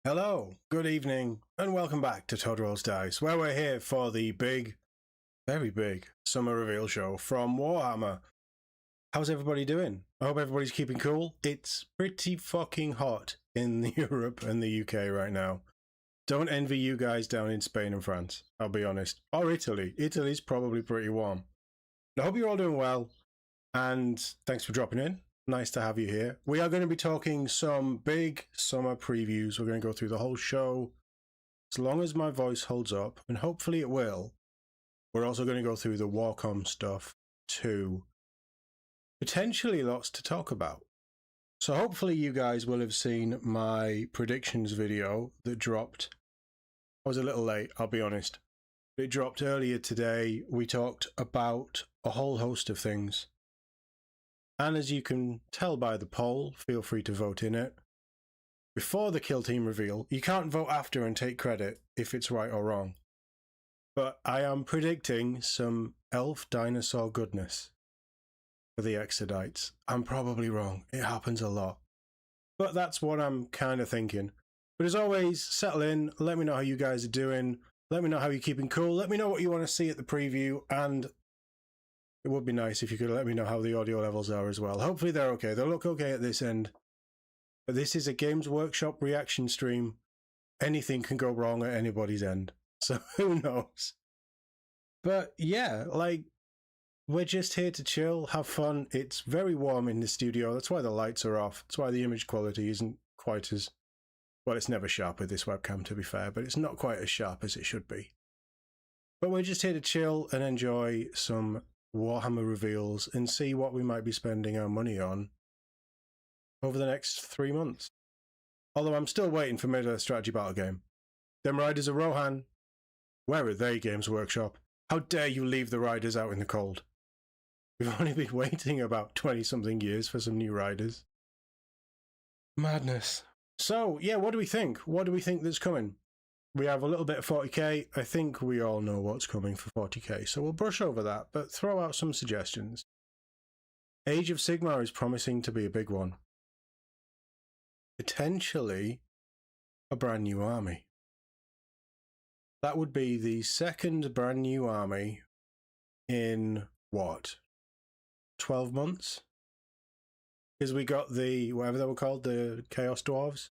Hello, good evening, and welcome back to Todd Rolls Dice, where we're here for the big, very big summer reveal show from Warhammer. How's everybody doing? I hope everybody's keeping cool. It's pretty fucking hot in Europe and the UK right now. Don't envy you guys down in Spain and France, I'll be honest. Or Italy. Italy's probably pretty warm. I hope you're all doing well, and thanks for dropping in. Nice to have you here. We are going to be talking some big summer previews. We're going to go through the whole show as long as my voice holds up, and hopefully it will. We're also going to go through the WarCom stuff too. Potentially lots to talk about. So hopefully you guys will have seen my predictions video that dropped. I was a little late, I'll be honest. It dropped earlier today. We talked about a whole host of things. And as you can tell by the poll, feel free to vote in it. Before the kill team reveal, you can't vote after and take credit if it's right or wrong. But I am predicting some elf dinosaur goodness for the Exodites. I'm probably wrong. It happens a lot. But that's what I'm kind of thinking. But as always, settle in. Let me know how you guys are doing. Let me know how you're keeping cool. Let me know what you want to see at the preview. And it would be nice if you could let me know how the audio levels are as well. Hopefully they're okay. They'll look okay at this end. But this is a Games Workshop reaction stream. Anything can go wrong at anybody's end. So who knows? But yeah, like, we're just here to chill, have fun. It's very warm in the studio. That's why the lights are off. That's why the image quality isn't quite as... Well, it's never sharp with this webcam, to be fair, but it's not quite as sharp as it should be. But we're just here to chill and enjoy some Warhammer reveals and see what we might be spending our money on over the next 3 months. Although I'm still waiting for Middle Strategy Battle Game. Them riders are Rohan. Where are they, Games Workshop? How dare you leave the riders out in the cold? We've only been waiting about 20-something years for some new riders. Madness. So, yeah, what do we think? What do we think that's coming? We have a little bit of 40k. I think we all know what's coming for 40k, so we'll brush over that, but throw out some suggestions. Age of Sigmar is promising to be a big one. Potentially a brand new army. That would be the second brand new army in, what, 12 months? Because we got the, whatever they were called, the Chaos Dwarves.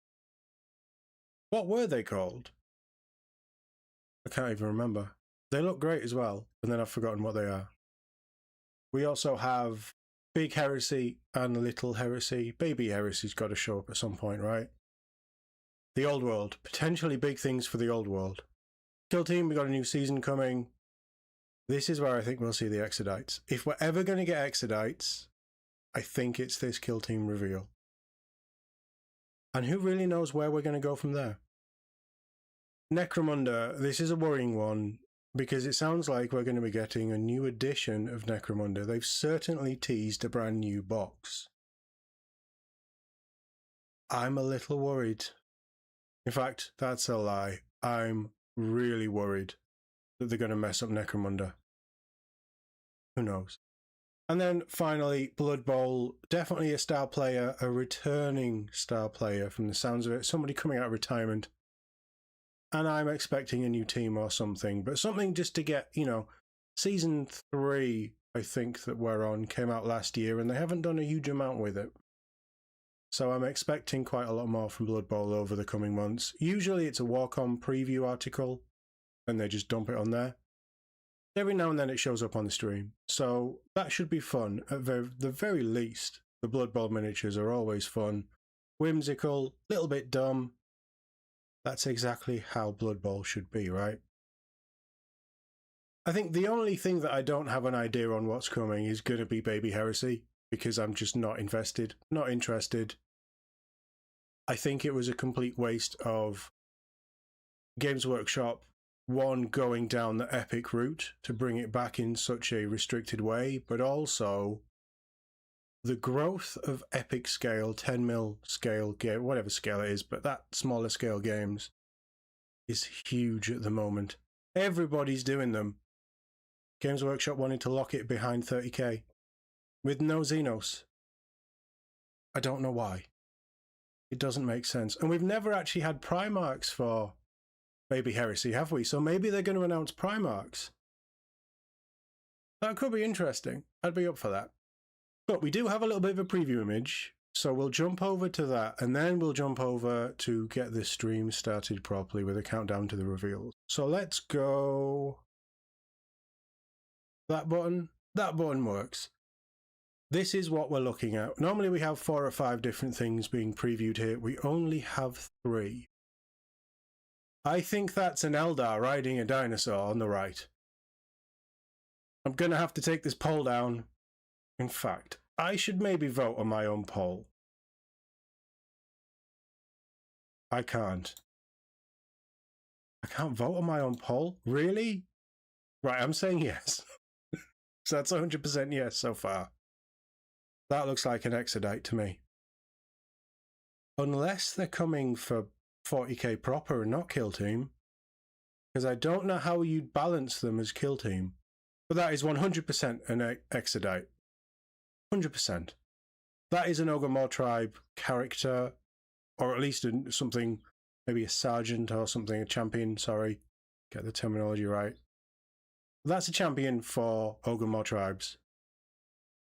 What were they called? I can't even remember. They look great as well, and then I've forgotten what they are. We also have Big Heresy and Little Heresy. Baby Heresy's got to show up at some point, right? The Old World. Potentially big things for the Old World. Kill Team, we got a new season coming. This is where I think we'll see the Exodites. If we're ever going to get Exodites, I think it's this Kill Team reveal. And who really knows where we're going to go from there? Necromunda, this is a worrying one, because it sounds like we're going to be getting a new edition of Necromunda. They've certainly teased a brand new box. I'm a little worried. In fact, that's a lie. I'm really worried that they're going to mess up Necromunda. Who knows? And then finally, Blood Bowl, definitely a star player, a returning star player from the sounds of it, somebody coming out of retirement. And I'm expecting a new team or something, but something just to get, you know, season 3, I think that we're on, came out last year and they haven't done a huge amount with it. So I'm expecting quite a lot more from Blood Bowl over the coming months. Usually it's a WarCom preview article and they just dump it on there. Every now and then it shows up on the stream. So that should be fun. At the very least, the Blood Bowl miniatures are always fun. Whimsical, little bit dumb. That's exactly how Blood Bowl should be, right? I think the only thing that I don't have an idea on what's coming is going to be Baby Heresy, because I'm just not invested, not interested. I think it was a complete waste of Games Workshop, one, going down the epic route to bring it back in such a restricted way, but also the growth of epic scale, 10mm scale game, whatever scale it is, but that smaller scale games is huge at the moment. Everybody's doing them. Games Workshop wanted to lock it behind 30k with no Xenos. I don't know why. It doesn't make sense. And we've never actually had Primarchs for Baby Heresy, have we? So maybe they're going to announce Primarchs. That could be interesting. I'd be up for that. But we do have a little bit of a preview image, so we'll jump over to that, and then we'll jump over to get this stream started properly with a countdown to the reveals. So let's go... That button works. This is what we're looking at. Normally we have 4 or 5 different things being previewed here. We only have 3. I think that's an Eldar riding a dinosaur on the right. I'm going to have to take this poll down. In fact, I should maybe vote on my own poll. I can't. I can't vote on my own poll? Really? Right, I'm saying yes. So that's 100% yes so far. That looks like an Exodite to me. Unless they're coming for 40k proper and not Kill Team. because I don't know how you'd balance them as kill team. But that is 100% an Exodite. 100%. That is an Ogor Mawtribe character, or at least something, maybe a sergeant or something, a champion, sorry, get the terminology right. That's a champion for Ogor Mawtribes.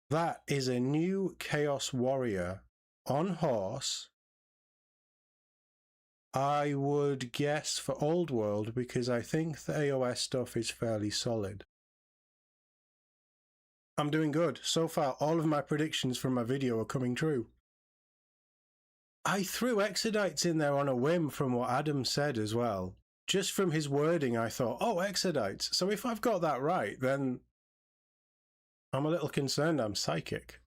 That is a new Chaos Warrior on horse. I would guess for Old World, because I think the AOS stuff is fairly solid. I'm doing good. So far, all of my predictions from my video are coming true. I threw Exodites in there on a whim from what Adam said as well. Just from his wording, I thought, oh, Exodites. So if I've got that right, then I'm a little concerned I'm psychic.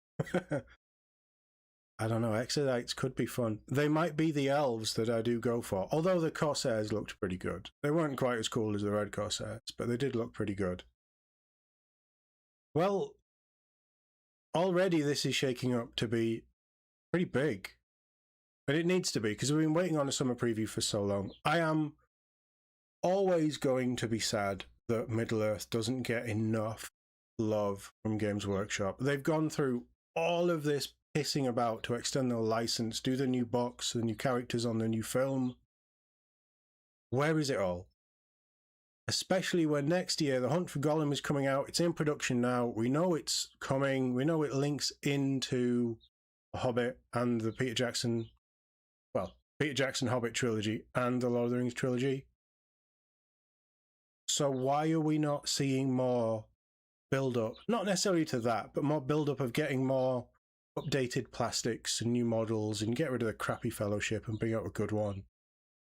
I don't know, Exodites could be fun. They might be the elves that I do go for, although the Corsairs looked pretty good. They weren't quite as cool as the Red Corsairs, but they did look pretty good. Well, already this is shaking up to be pretty big. And it needs to be, because we've been waiting on a summer preview for so long. I am always going to be sad that Middle-earth doesn't get enough love from Games Workshop. They've gone through all of this pissing about to extend their license, do the new box, the new characters on the new film. Where is it all? Especially when next year the Hunt for Gollum is coming out. It's in production now. We know it's coming. We know it links into The Hobbit and the Peter Jackson Hobbit trilogy and the Lord of the Rings trilogy. So why are we not seeing more build-up? Not necessarily to that, but more build-up of getting more updated plastics and new models and get rid of the crappy Fellowship and bring out a good one.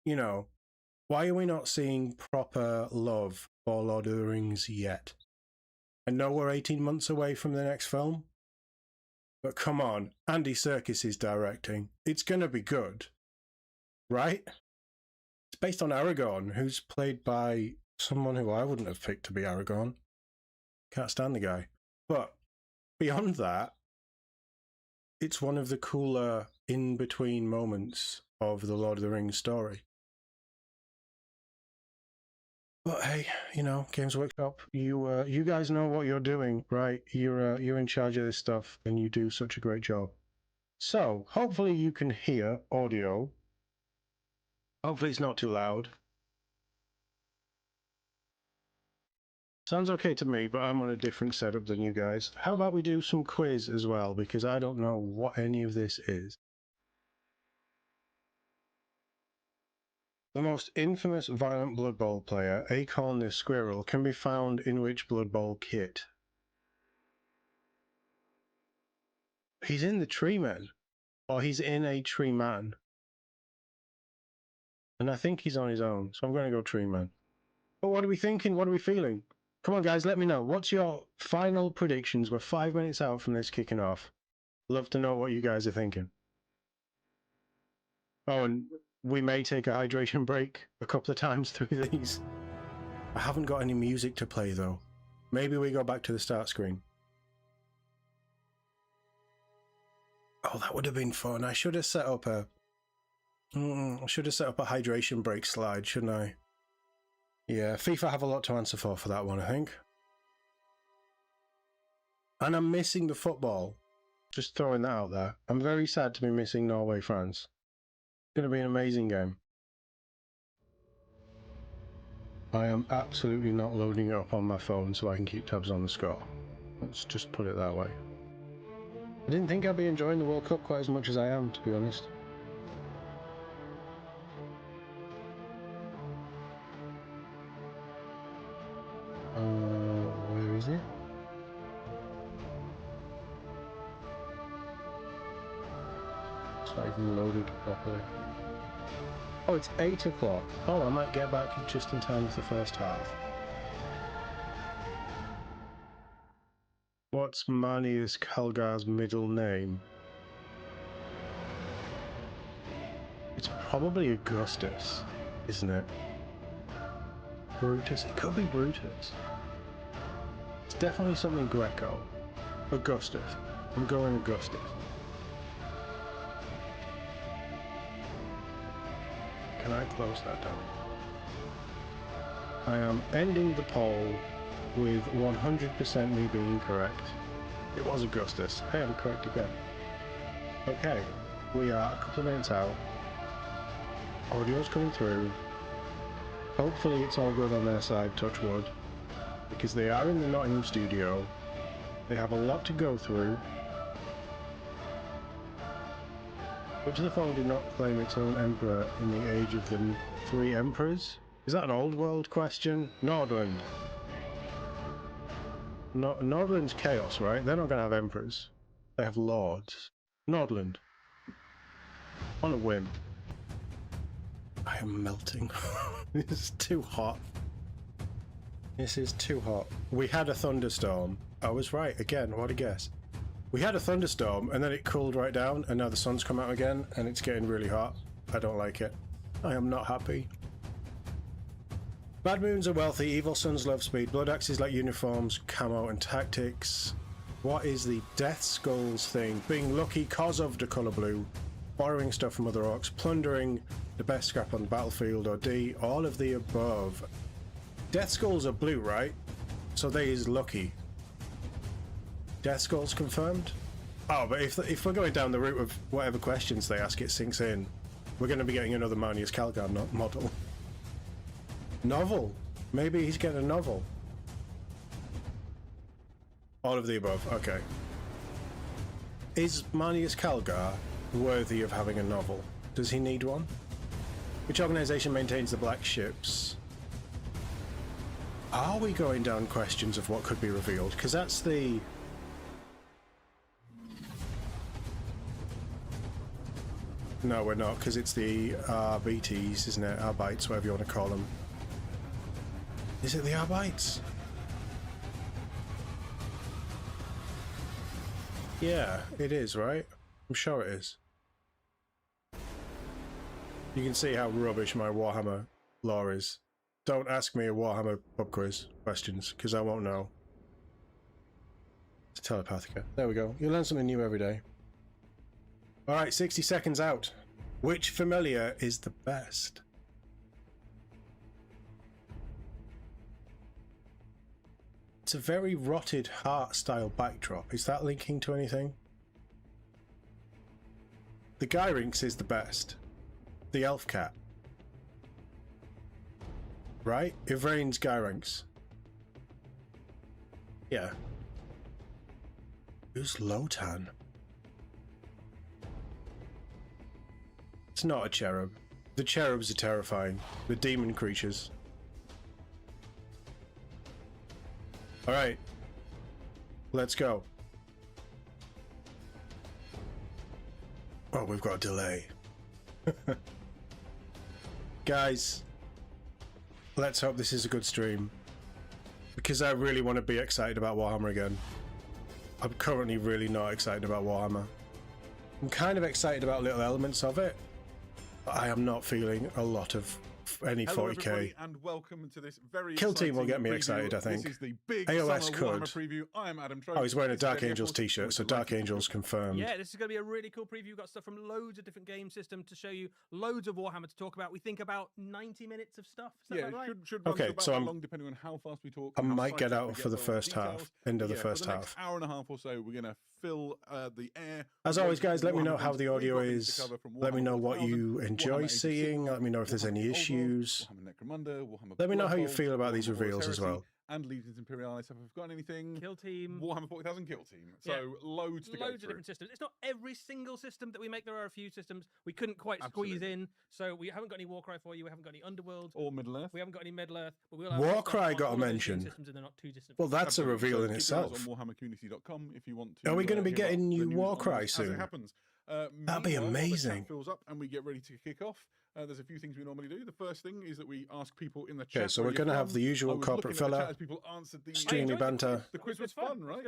You know, why are we not seeing proper love for Lord of the Rings yet? I know we're 18 months away from the next film, but come on, Andy Serkis is directing. It's going to be good, right? It's based on Aragorn, who's played by someone who I wouldn't have picked to be Aragorn. Can't stand the guy. But beyond that, it's one of the cooler in-between moments of the Lord of the Rings story. But hey, you know, Games Workshop, you guys know what you're doing, right? You're in charge of this stuff, and you do such a great job. So, hopefully you can hear audio. Hopefully it's not too loud. Sounds okay to me, but I'm on a different setup than you guys. How about we do some quiz as well, because I don't know what any of this is. The most infamous Violent Blood Bowl player, Acorn the Squirrel, can be found in which Blood Bowl kit? He's in the Tree Men, or he's in a Tree Man. And I think he's on his own, so I'm going to go Tree Man. But what are we thinking? What are we feeling? Come on, guys, let me know. What's your final predictions? We're 5 minutes out from this kicking off. Love to know what you guys are thinking. Oh, and we may take a hydration break a couple of times through these. I haven't got any music to play, though. Maybe we go back to the start screen. Oh, that would have been fun. I should have set up a... I should have set up a hydration break slide, shouldn't I? Yeah, FIFA have a lot to answer for that one, I think. And I'm missing the football. Just throwing that out there. I'm very sad to be missing Norway-France. It's going to be an amazing game. I am absolutely not loading it up on my phone so I can keep tabs on the score. Let's just put it that way. I didn't think I'd be enjoying the World Cup quite as much as I am, to be honest. Where is it? It's not even loaded properly. Oh, it's 8 o'clock. Oh, I might get back just in time for the first half. What's Manius Kalgar's middle name? It's probably Augustus, isn't it? Brutus? It could be Brutus. It's definitely something Greco. Augustus. I'm going Augustus. Can I close that down? I am ending the poll with 100% me being correct. It was Augustus. I am correct again. Okay, we are a couple of minutes out. Audio's coming through. Hopefully it's all good on their side, touch wood. Because they are in the Nottingham studio. They have a lot to go through. Which of the following did not claim its own emperor in the age of the three emperors? Is that an old world question? Nordland. Nordland's chaos, right? They're not going to have emperors. They have lords. Nordland. On a whim. I am melting. This is too hot. This is too hot. We had a thunderstorm. I was right again, what a guess. We had a thunderstorm and then it cooled right down and now the sun's come out again and it's getting really hot. I don't like it. I am not happy. Bad moons are wealthy, evil sons love speed, blood axes like uniforms, camo and tactics. What is the Death Skulls thing? Being lucky cause of the colour blue, borrowing stuff from other orcs, plundering the best scrap on the battlefield, or D, all of the above. Death Skulls are blue, right? So they is lucky. Death Skulls confirmed? Oh, but if we're going down the route of whatever questions they ask it sinks in, we're going to be getting another Manius Calgar model. Novel? Maybe he's getting a novel. All of the above, okay. Is Manius Calgar worthy of having a novel? Does he need one? Which organization maintains the black ships? Are we going down questions of what could be revealed? Because that's the... No, we're not, because it's the RBTs, isn't it? Arbites, whatever you want to call them. Is it the Arbites? Yeah, it is, right? I'm sure it is. You can see how rubbish my Warhammer lore is. Don't ask me a Warhammer pub quiz questions, because I won't know. It's Telepathica. There we go. You learn something new every day. Alright, 60 seconds out. Which familiar is the best? It's a very rotted heart style backdrop. Is that linking to anything? The Gyrinx is the best. The Elf Cat. Right? Ivrain's Gyrinx. Yeah. Who's Lotan? It's not a cherub. The cherubs are terrifying. The demon creatures. Alright. Let's go. Oh, we've got a delay. Guys, let's hope this is a good stream. Because I really want to be excited about Warhammer again. I'm currently really not excited about Warhammer. I'm kind of excited about little elements of it. But I am not feeling a lot of any 40k. And welcome to this very Kill Team will get me preview. excited, I think. This is the big AOS Warhammer could. preview. I am Adam. Oh, he's wearing a Dark Angels t-shirt, so Dark Angels confirmed. Yeah, this is going to be a really cool preview. We've got stuff from loads of different game systems to show you, loads of Warhammer to talk about. We think about 90 minutes of stuff. Is that right? Should run okay, about so long, depending on how fast we talk. I might get out for the first half, end of the first for the half. Next hour and a half or so, we're going to fill the air. As always, guys, let me know how the audio is. Let me know what you enjoy seeing. Let me know if there's any issues. Let me know how you feel about these reveals as well. And Legions Imperialis. Have I forgotten anything? Kill Team. Warhammer 40,000 Kill Team. So loads to go through. Loads of different systems. It's not every single system that we make. There are a few systems we couldn't quite squeeze in. So we haven't got any Warcry for you. We haven't got any Underworld. Or Middle Earth. We haven't got any Middle Earth. But we'll have Warcry got a mention. Well, that's a reveal in itself. On warhammercommunity.com if you want to. Are we going to be getting new Warcry soon? As it happens. That'd be amazing. The chat fills up and we get ready to kick off. There's a few things we normally do. The first thing is that we ask people in the chat. Okay, so we're going to have the usual corporate filler, streamy banter, the quiz was fun, right?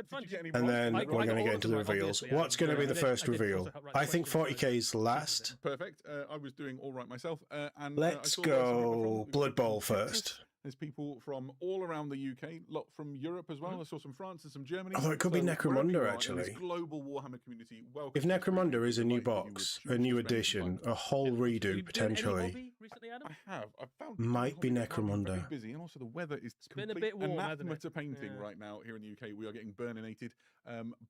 And then we're going to get into the reveals. What's going to be the first reveal? I think 40k's last. Perfect. I was doing all right myself. And let's go Blood Bowl first. There's people from all around the UK, a lot from Europe as well. I saw some France and some Germany. Although it could be Necromunda, actually. Global Warhammer community. If Necromunda is a new box, a new edition, a whole redo, potentially, recently, Adam? I have. I've found Might be very Necromunda. busy, and also the weather is been a bit warm, hasn't anathema it? to painting Yeah. right now here in the UK. We are getting burninated.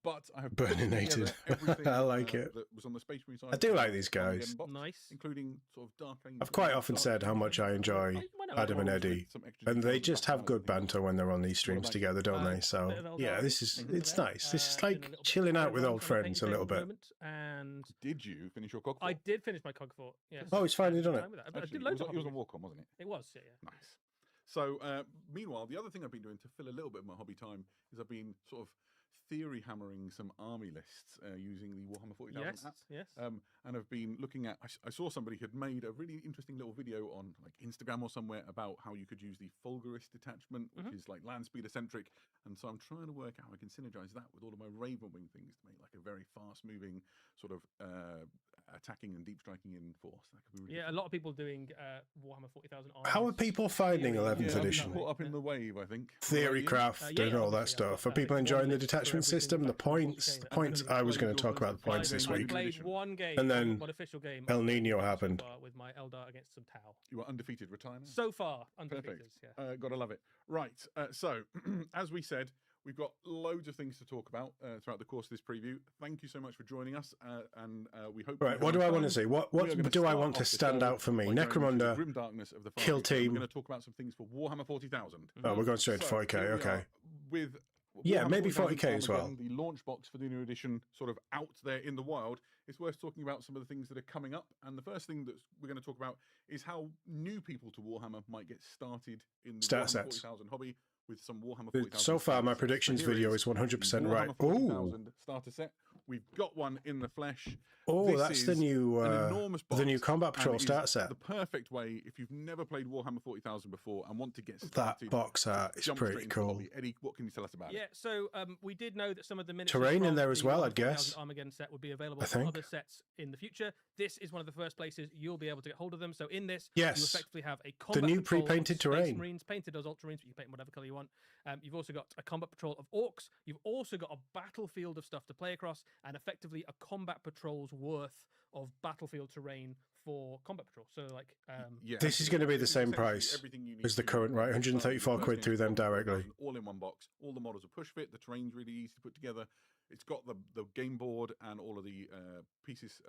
But I have Burninated. everything I like it. that was on the Space Marine side. I do like these guys. Box, Nice. including sort of Dark Angel. I've quite often said how much I enjoy Why not? Adam and Eddie, and they just have good banter when they're on these streams together, don't they? Bit So of yeah, Eldar this is into it's there. nice. This is Doing like a little bit chilling of out with Eldar old on the friends a painting little table bit. at the moment, And Did you finish your cog? I did finish my Cogfort. Yes. Oh, he's finally done it. Time with that. I Actually, did loads of it was on hobbies. WarCom, wasn't it? It was, yeah. Nice. So, meanwhile, the other thing I've been doing to fill a little bit of my hobby time is I've been sort of theory hammering some army lists using the Warhammer 40,000 Yes, app. yes. And I've been looking at. I saw somebody had made a really interesting little video on like Instagram or somewhere about how you could use the Fulgurist detachment, which is like land speed eccentric. And so I'm trying to work out how I can synergize that with all of my Ravenwing things to make like a very fast moving sort of attacking and deep striking in force. That could be really Yeah, a lot of people doing Warhammer 40,000 armies. How are people finding Theory. 11th I've been edition? caught up in the wave, I think. Theorycraft and all that stuff. Are people enjoying the detachment system? The points? The points. I was going to talk about the points this I week. played one game, And then one official game. El Nino happened. so far with my Eldar against some Tau. You are undefeated, retire now. So far, undefeated. Perfect. Yeah. Gotta love it. Right. So, as we said, we've got loads of things to talk about throughout the course of this preview. Thank you so much for joining us, and we hope. Right, what do I want to see? What do I want to stand out for me? Necromunda, Grim Darkness of the Kill Team. We're going to talk about some things for Warhammer 40,000. Oh, we're going straight to So, 40k. here we Okay. are With Yeah, Warhammer maybe 40,000 40k as well. Armageddon, the launch box for the new edition, sort of out there in the wild. It's worth talking about some of the things that are coming up. And the first thing that we're going to talk about is how new people to Warhammer might get started in the Start Warhammer sets. 40,000 hobby with some Warhammer 40,000. So far, my sets. predictions So here video is is 100% the right. Warhammer Ooh. 40,000 starter set. We've got one in the flesh. Oh, This that's the is new an enormous the new box, Combat and Patrol it is start set. The perfect way if you've never played Warhammer 40,000 before and want to get That started. box art is jump straight pretty into the cool. hobby. Eddie, what can you tell us about Yeah, it? so we did know that some of the miniatures Terrain in from there as the well, Warhammer I'd guess. 40,000 Armageddon set would be available I for think. other sets in the future. This is one of the first places you'll be able to get hold of them. So in this, Yes. you effectively have a combat new patrol of pre-painted Space terrain. Marines, painted as Ultramarines, but you can paint whatever color you want. You've also got a combat patrol of Orks. You've also got a battlefield of stuff to play across, and effectively a combat patrol's worth of battlefield terrain for combat patrol. So like, Yeah, This is going to be the This is same essentially price everything you need as the to current, right? get started with 134 the quid first through them game, directly. all in one box. All the models are push fit. The terrain's really easy to put together. It's got the game board and all of the pieces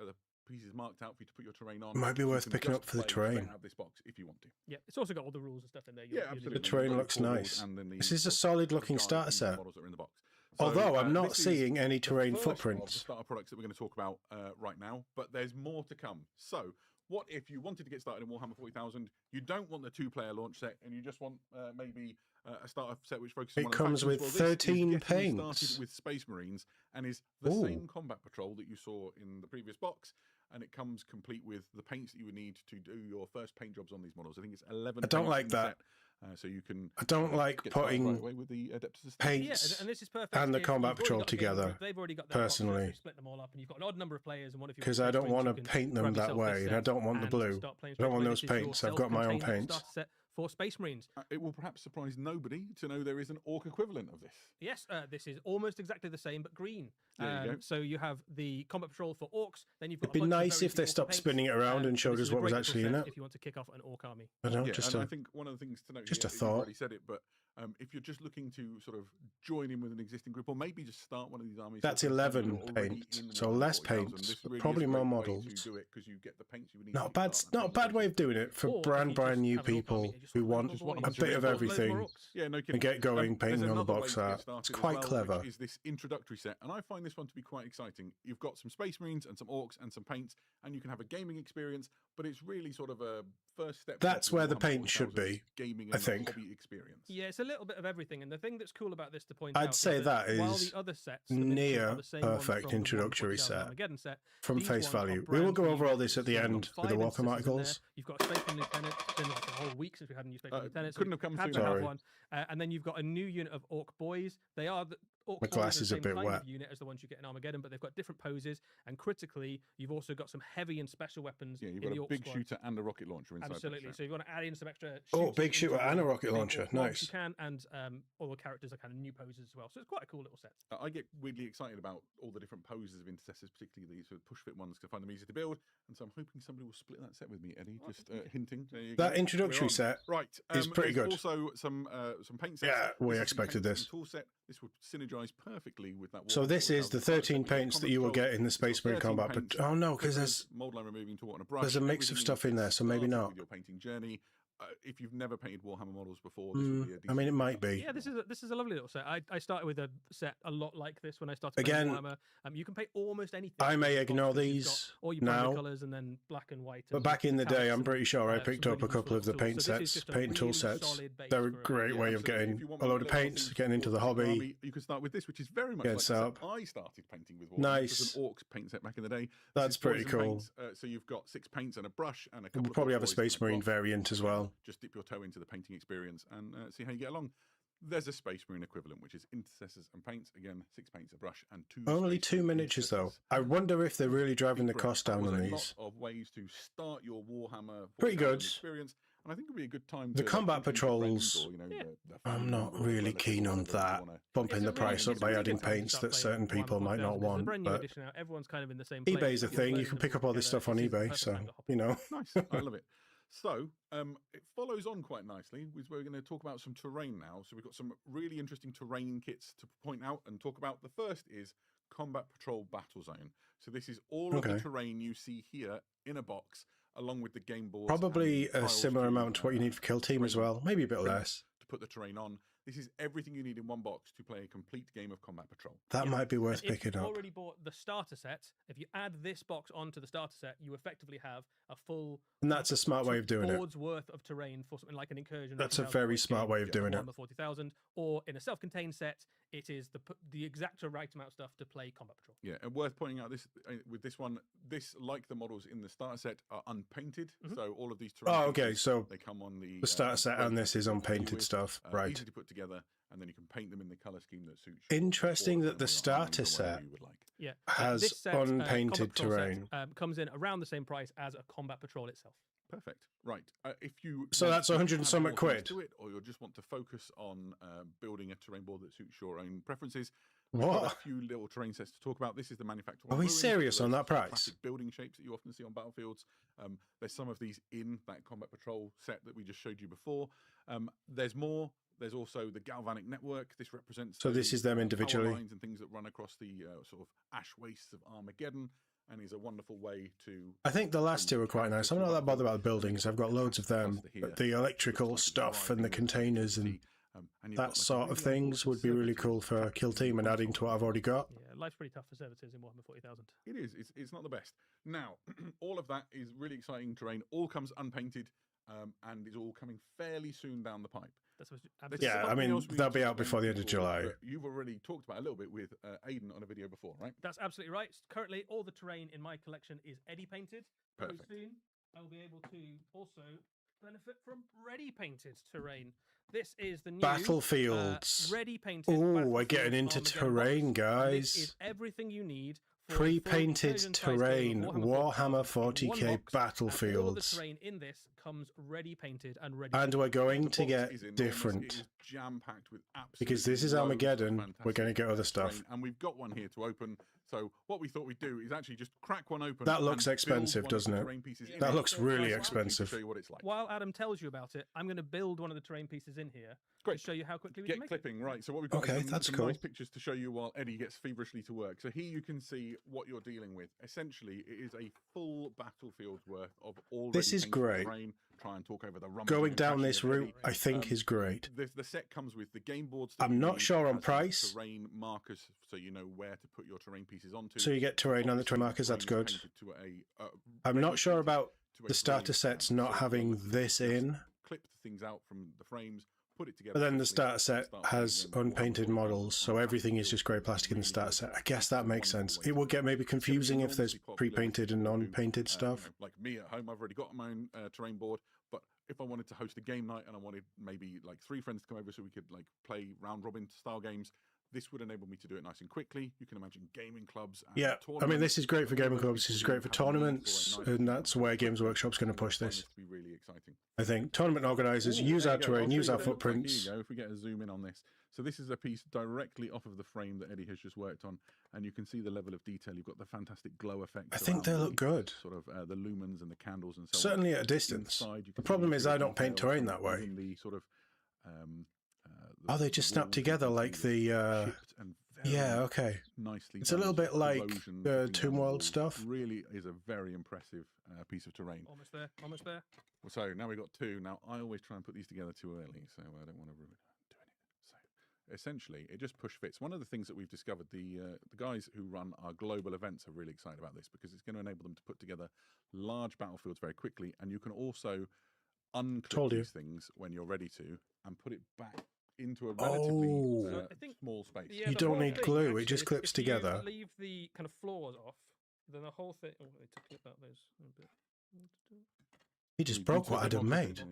marked out for you to put your terrain on. Might be So you worth can picking just up for the play terrain. straight out of this box if you want to. yeah, it's also got all the rules and stuff in there. Yeah, You'll absolutely. The need. terrain You've got looks the core board nice. and then the This is a sort of solid-looking guides starter and set. models that are in the box. Although I'm not this is seeing any the terrain first of the footprints. starter products that we're going to talk about right now, but there's more to come. So, what if you wanted to get started in Warhammer 40,000? You don't want the 2-player launch set, and you just want maybe a starter set which focuses. It on one of the comes factions? with Well, this is 13 getting you paints. started with Space Marines, and is the Ooh. same combat patrol that you saw in the previous box. And it comes complete with the paints that you would need to do your first paint jobs on these models. I think it's 11. I don't paints like in the that. set, so you can. I don't like get started putting right away with the Adeptus System. paints Yeah, and this is perfect. and the if combat you've already patrol got a game together, group, they've already got their boxes, personally. you split them all up, and you've got an odd number of players. And one of you because I don't want to paint them that way, and I don't want the blue. I don't want those paints. I've got my own paints. Set for Space Marines. It will perhaps surprise nobody to know there is an Orc equivalent of this. Yes, this is almost exactly the same, but green. There you go. So you have the combat patrol for Orcs. Then you've got. It'd be a bunch of nice very if they simple stopped paints, spinning it around and so showed this us is a what was great actually little in set it. If you want to kick off an Orc army. I don't know, Yeah, just and a, I think one of the things to note just here a is thought. you've already said it, but if you're just looking to sort of join in with an existing group, or maybe just start one of these armies. That's for the first time 11 and you're already paints, in so Warhammer less 40,000, paints, this really probably is a more great way models. To do it because you get the paints you would need. not a to bad, start not a and bad things way like of doing it for Or if brand you just new have an Orc army people and just who want want loads more a boys. bit of Loads more everything Orcs. Yeah, no kidding. and get going There's painting on the another way box to get art. started It's as quite well, clever. Which is this introductory set, and I find this one to be quite exciting. You've got some Space Marines and some Orcs and some paints, and you can have a gaming experience. But it's really sort of a first step. That's to where the Warhammer paint should 40,000 be, gaming I and think. hobby experience. Yeah, it's a little bit of everything, and the thing that's cool about this to point I'd out say is that while is the other sets, the miniatures near are the same ones perfect from the introductory 40,000 set Armageddon set, from these face ones are value. We will brand go new over all this at the miniatures. end You've got with the 5 Warcom instances in there. articles. You've got a Space Marine Lieutenant. It's been like a whole week since we had a new Space Marine Lieutenant. So Couldn't have come had sooner. to have Sorry. one. And then you've got a new unit of Orc boys. They are Orcs My glass is a bit kind wet. of unit as the ones you get in Armageddon, but they've got different poses, and critically, you've also got some heavy and special weapons. Yeah, you've in got the a Orc big squad. shooter and a rocket launcher inside. Absolutely. That So you want to add in some extra. Oh, big shooting shooter into and a the rocket big launcher. Orc mobs. You Nice. can, and all the characters are kind of new poses as well. So it's quite a cool little set. I get weirdly excited about all the different poses of intercessors, particularly these sort of push fit ones, to find them easy to build. And so I'm hoping somebody will split that set with me, Eddie. Just hinting. There you go. That introductory We're on. set Right, is pretty there's good. Also, some paint sets. Yeah, we This is the expected paint this. and tool set. This would synergize perfectly with that. So this is the 13 paints that you will get in the Space Marine combat. But oh no, because mold line removing tool and a brush. there's a mix of everything stuff in there, so maybe started not. with your painting journey. If you've never painted Warhammer models before, this would be a I mean, it decent- might be. Yeah, this is a lovely little set. I started with a set a lot like this when I started Again, playing Warhammer. You can paint almost anything. I may You've got ignore boxes, you've got these all your now, primary colours and then black and white. But and back in the day, metallics I'm and, pretty sure I some picked really up a couple useful of the tools. paint So this is sets, just a paint and tool really sets. solid base They're a for great Yeah, way of absolutely. If getting you want a one load of with little paints, things getting into the for your hobby. army, you can start with this, which is very much Getting like the set set up. I started painting with Warhammer. Nice. It was an Orks paint set back in the day. This That's is pretty poison cool. paints, so you've got 6 paints and a brush and a couple We'll of probably have a boys and Space Marine cloth. variant as well. Just dip your toe into the painting experience and see how you get along. There's a Space Marine equivalent, which is intercessors and paints. Again, 6 paints, a brush, and 2. Only Space 2 Marine miniatures though. intercessors. I wonder if they're really driving the Incorrect. cost That down was on a these. lot of ways to start your Warhammer Pretty 40,000 good. experience, and I think it'd be a good time. The to combat introduce patrols, or, you know, Yeah. the I'm family not or really relative keen or on whatever you that. wanna- Bumping the price up by adding paints that certain people might not want. It's a brand new But edition now. Everyone's kind of in the same place. eBay's a You're thing. You loading can them pick all up all this together. stuff on This is the eBay. perfect So, time to hop you know. Nice, I love it. So it follows on quite nicely. We're going to talk about some terrain now. So we've got some really interesting terrain kits to point out and talk about. The first is Combat Patrol Battle Zone. So this is all of the Okay. terrain you see here in a box, along with the game boards. Probably and a tiles similar to, amount to what you need for Kill Team as terrain well. Maybe a bit print less. to put the terrain on. This is everything you need in one box to play a complete game of Combat Patrol. That Yeah. might be worth If picking you've up. already bought the starter set, if you add this box onto the starter set, you effectively have a full And that's a smart way of doing it. board's worth of terrain for something like an incursion. That's a 40,000 very point smart game, way of doing it. Warhammer 40,000, or in a self-contained set, it is the exact right amount of stuff to play Combat Patrol. Yeah, and worth pointing out this with this one, this like the models in the starter set are unpainted. So all of these terrain Oh, okay. pieces, So they come on the the starter set plate and this that is you're familiar unpainted with, stuff. Right. Easy to put together, and then you can paint them in the color scheme that suits you. Interesting or that the your starter armies or whatever set you would like. Yeah, has this set, unpainted Combat Patrol set, terrain. comes in around the same price as a Combat Patrol itself. Perfect. Right. If you So want that's to 100 and add some more things quid. to it, or you just want to focus on building a terrain board that suits your own preferences. We've got What? a few little terrain sets to talk about. This is the manufacturer. Are we serious on that price? Classic building shapes that you often see on battlefields. There's some of these in that Combat Patrol set that we just showed you before. There's more. There's also the galvanic network. This represents. So this those, is them power individually? lines and things that run across the sort of ash wastes of Armageddon, and is a wonderful way to. I think the last two are quite nice. I'm not that bothered about the buildings. I've got loads of them. But the electrical stuff and the containers and that sort of things would be really cool for Kill Team and adding to what I've already got. Yeah, life's pretty tough for servitors in Warhammer 40,000. It is. It's not the best. Now, all of that is really exciting terrain. All comes unpainted, and is all coming fairly soon down the pipe. That's There's absolutely Yeah, I something mean, else we they'll need be to out before the end of explain July. that You've already talked about a little bit with Aidan on a video before, right? That's absolutely right. Currently, all the terrain in my collection is Eddie painted. Very Perfect. soon, I will be able to also benefit from ready painted terrain. This is the new Battlefields. ready painted. Oh, we're Battlefield getting into Armageddon terrain, box. And this guys. is everything you need. for a full Pre-painted incursion-sized game of terrain, Warhammer 40,000 in one 40k box, and all of the battlefields. terrain in this comes ready painted and ready. And we're going The to box get is enormous. It different. is jam-packed with absolutely Because this is loads of Armageddon, we're fantastic going to get other terrain, stuff. and we've got one here to open. So what we thought we'd do is actually just crack one open. That and looks build expensive, one of the doesn't it? terrain pieces in That it. looks So really nice. Quickly to expensive. show you what it's like. While Adam tells you about it, I'm going to build one of the terrain pieces in here Great. to show you how quickly we Get can make it. clipping, right. So what we've got Okay, is some, that's some cool. nice pictures to show you while Eddie gets feverishly to work. So here you can see what you're dealing with. Essentially, it is a full battlefield's worth of all This is great. terrain. Try and talk over the rumbling Going and down crashing this of Eddie. route, I think, is great. The set comes with the game boards. that I'm you not need. sure It on has the price. Terrain markers, so you know where to put your terrain pieces onto. So you get terrain on the terrain markers, that's Terrain good. is painted to I'm not sure about to a the starter grade sets stamp. not So having what we've this just in. Clipped things out from the frames, put it together. But then the quickly, starter set start painting has them with unpainted Warhammer models, so 40,000 everything is just grey plastic in the starter set. I guess that makes sense. It would get maybe confusing if there's pre-painted and non-painted stuff. Like me at home, I've already got my own terrain board, but if I wanted to host a game night and I wanted maybe like 3 friends to come over so we could like play round robin style games, This would enable me to do it nice and quickly. You can imagine gaming clubs. And Yeah, I mean, this is great for gaming clubs. This is great for tournaments, and that's where Games Workshop's going to push this. To be really exciting. I think tournament organisers use our terrain, use our footprints. Here you go. If we get a zoom in on this, so this is a piece directly off of the frame that Eddie has just worked on, and you can see the level of detail. You've got the fantastic glow effect. I think they look good. Sort of the lumens and the candles and so Certainly on. at a distance. The problem is I don't paint terrain that way. The sort of oh, they just snap together like the. Yeah, okay. Nicely. It's a little bit like Tomb World stuff. Really is a very impressive piece of terrain. Almost there. Almost there. So now we've got two. Now I always try and put these together too early, so I don't want to ruin doing it. So essentially, it just push fits. One of the things that we've discovered, the guys who run our global events are really excited about this because it's going to enable them to put together large battlefields very quickly, and you can also unclip these things when you're ready to and put it back into a relatively small space. Yeah, you don't need glue; actually, it just clips together. If you leave the kind of floors off, then the whole thing. Oh, I need to clip out those a bit. He just broke what I'd have made.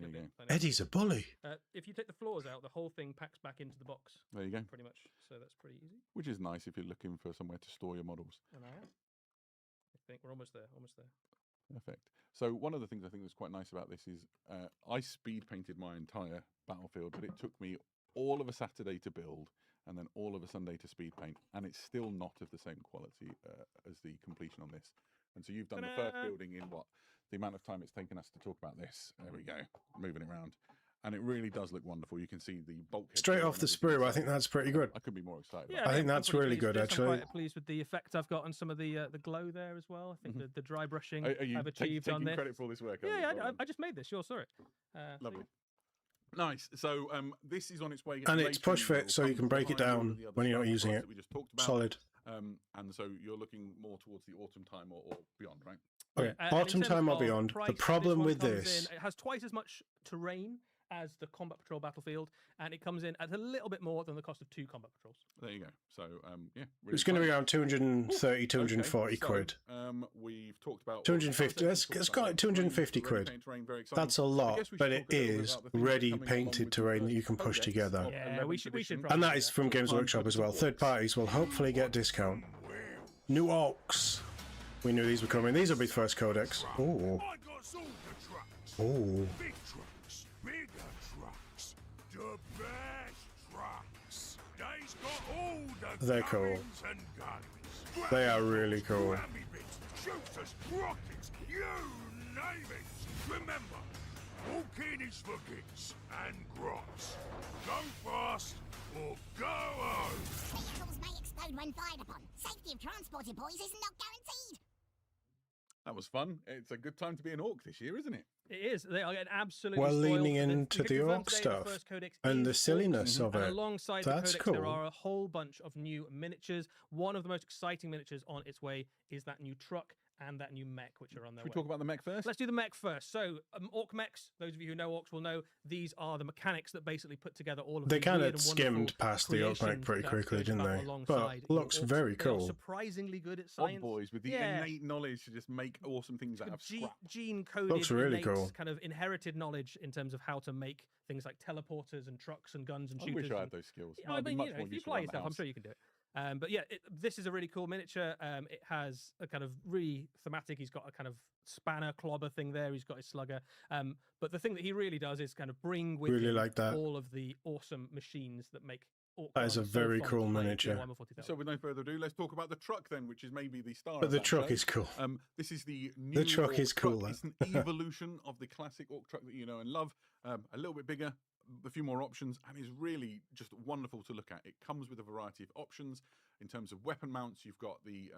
Eddie's a bully. If you take the floors out, the whole thing packs back into the box. There you go. Pretty much. So that's pretty easy. Which is nice if you're looking for somewhere to store your models. And I am. I think we're almost there. Almost there. Perfect. So one of the things I think that's quite nice about this is I speed painted my entire battlefield, but it took me all of a Saturday to build and then all of a Sunday to speed paint, and it's still not of the same quality as the completion on this. And so you've done the first building in what? The amount of time it's taken us to talk about this. There we go, moving it around. And it really does look wonderful. You can see the bulkhead. Straight off the sprue, I think that's pretty good. I could be more excited. Yeah, I think that's really good, actually. I'm quite pleased with the effect I've got on some of the glow there as well. I think the dry brushing I've achieved on this. Credit for all this work? Yeah, I just made this. You all saw it. Lovely. Nice. So this is on its way. And it's push fit, so you can break it down when you're not using it. Solid. And so you're looking more towards the autumn time or beyond, right? Okay, autumn time or beyond. The problem with this, it has twice as much terrain as the Combat Patrol Battlefield, and it comes in at a little bit more than the cost of 2 Combat Patrols. There you go. So, yeah. Really it's going to be around 230, 240 quid. We've talked about 250. Let's call it 250 quid. That's a lot, but it is ready painted terrain that you can push together. Yeah, we should. And that is from Games Workshop as well. Third parties will hopefully get discount. New Orks. We knew these were coming. These will be first codex. Oh. Oh. They're cool. They are really cool. Shooters, rockets, you name it. Remember, walking is for gigs and grots. Go fast or go home. Vehicles may explode when fired upon. Safety of transported boys is not guaranteed. That was fun. It's a good time to be an Orc this year, isn't it? It is. They are getting absolutely well, spoiled. leaning into the Orc stuff and the silliness of it. Alongside That's the codex, cool. There are a whole bunch of new miniatures. One of the most exciting miniatures on its way is that new truck and that new mech, which are on their way. Should we talk about the mech first? Let's do the mech first. So, Orc mechs, those of you who know Orcs will know, these are the mechanics that basically put together all of They the kind weird of and skimmed past the Orc mech pretty quickly, didn't they? But looks very cool. Surprisingly good at science. Odd boys with the innate knowledge to just make awesome things out of scrap. Gene-coded, looks really cool. Kind of inherited knowledge in terms of how to make things like teleporters and trucks and guns and shooters. I wish I had those skills. I mean, you know, if you apply yourself, I'm sure you can do it. But yeah, this is a really cool miniature. It has a kind of really thematic. He's got a kind of spanner clobber thing there. He's got his slugger. But the thing that he really does is kind of bring with him all of the awesome machines that make Orc. That is a very cool miniature. So with no further ado, let's talk about the truck then, which is maybe the star. But the truck is cool. This is the new. The truck is cooler. It's an evolution of the classic Orc truck that you know and love. A little bit bigger, a few more options, and is really just wonderful to look at. It comes with a variety of options in terms of weapon mounts. You've got the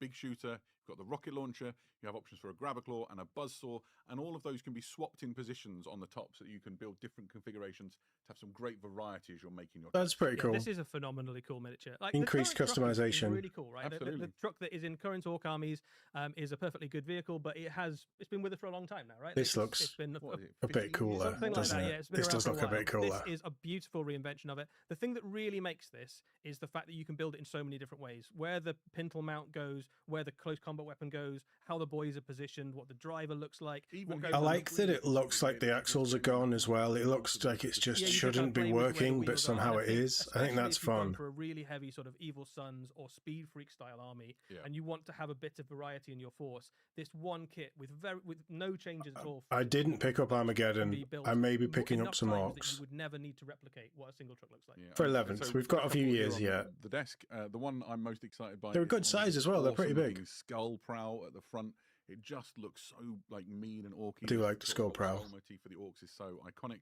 big shooter, you've got the rocket launcher, you have options for a grabber claw and a buzzsaw, and all of those can be swapped in positions on the top so that you can build different configurations to have some great variety as you're making your. That's pretty cool. This is a phenomenally cool miniature. Like, increased customization. Really cool, right? Absolutely. The truck that is in current Orc armies is a perfectly good vehicle, but it's been with us for a long time now, right? This looks a bit cooler, doesn't it? This does look look a bit cooler. This is a beautiful reinvention of it. The thing that really makes this is the fact that you can build it in so many different ways. Where the pintle mount goes, where the close combat weapon goes, how the boys are positioned, what the driver looks like. I like that it looks like the axles are gone as well. It looks like it's just shouldn't be working, but somehow it is. I think that's fun. For a really heavy sort of Evil Sons or Speed Freak style army, and you want to have a bit of variety in your force, this one kit with no changes at all. I didn't pick up Armageddon. I may be picking up some Orks. You would never need to replicate what a single truck looks like. Yeah, for 11th, we've got a few years yet. The desk, the one I'm most excited by. They're a good size as well. They're pretty big. Skull prow at the front. It just looks so like mean and orky. I do like the skull prow. The motif for the Orks is so iconic.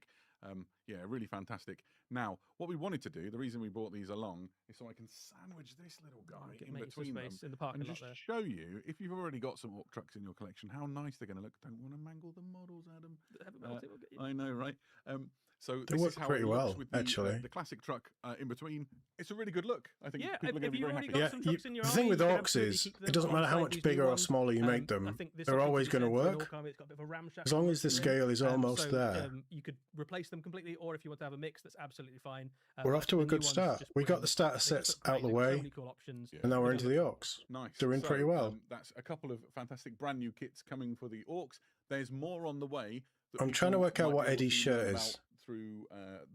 Yeah, really fantastic. Now, what we wanted to do, the reason we brought these along, is so I can sandwich this little guy in between them in the and just show you, if you've already got some Ork trucks in your collection, how nice they're going to look. Don't want to mangle the models, Adam. I know, right? So they work pretty well, with actually. The classic truck in between. It's a really good look. I think people are going to be very happy. The thing with Orks is, it doesn't matter how much bigger or smaller you make them, they're always going to work. As long as the scale is almost there. You could replace them completely, or if you want to have a mix, that's absolutely fine. We're off to a good start. We got the starter sets out the way, and now we're into the Orks. Nice. Doing pretty well. That's a couple of fantastic brand new kits coming for the Orks. There's more on the way. I'm trying to work out what Eddie's shirt is. Through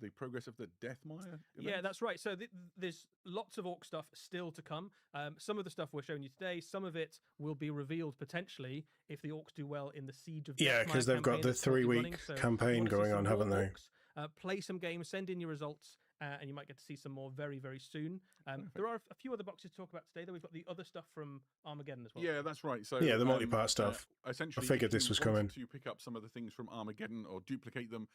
the progress of the Deathmire. Yeah, that's right. So there's lots of Ork stuff still to come. Some of the stuff we're showing you today, some of it will be revealed potentially if the Orks do well in the Siege of Deathmire. Yeah, because they've got the 3-week campaign going on, haven't they? Play some games, send in your results, and you might get to see some more very, very soon. There are a few other boxes to talk about today, though. We've got the other stuff from Armageddon as well. Yeah, that's right. So yeah, the multi-part stuff. Essentially, I figured this was coming. To pick up some of the things from Armageddon or duplicate them,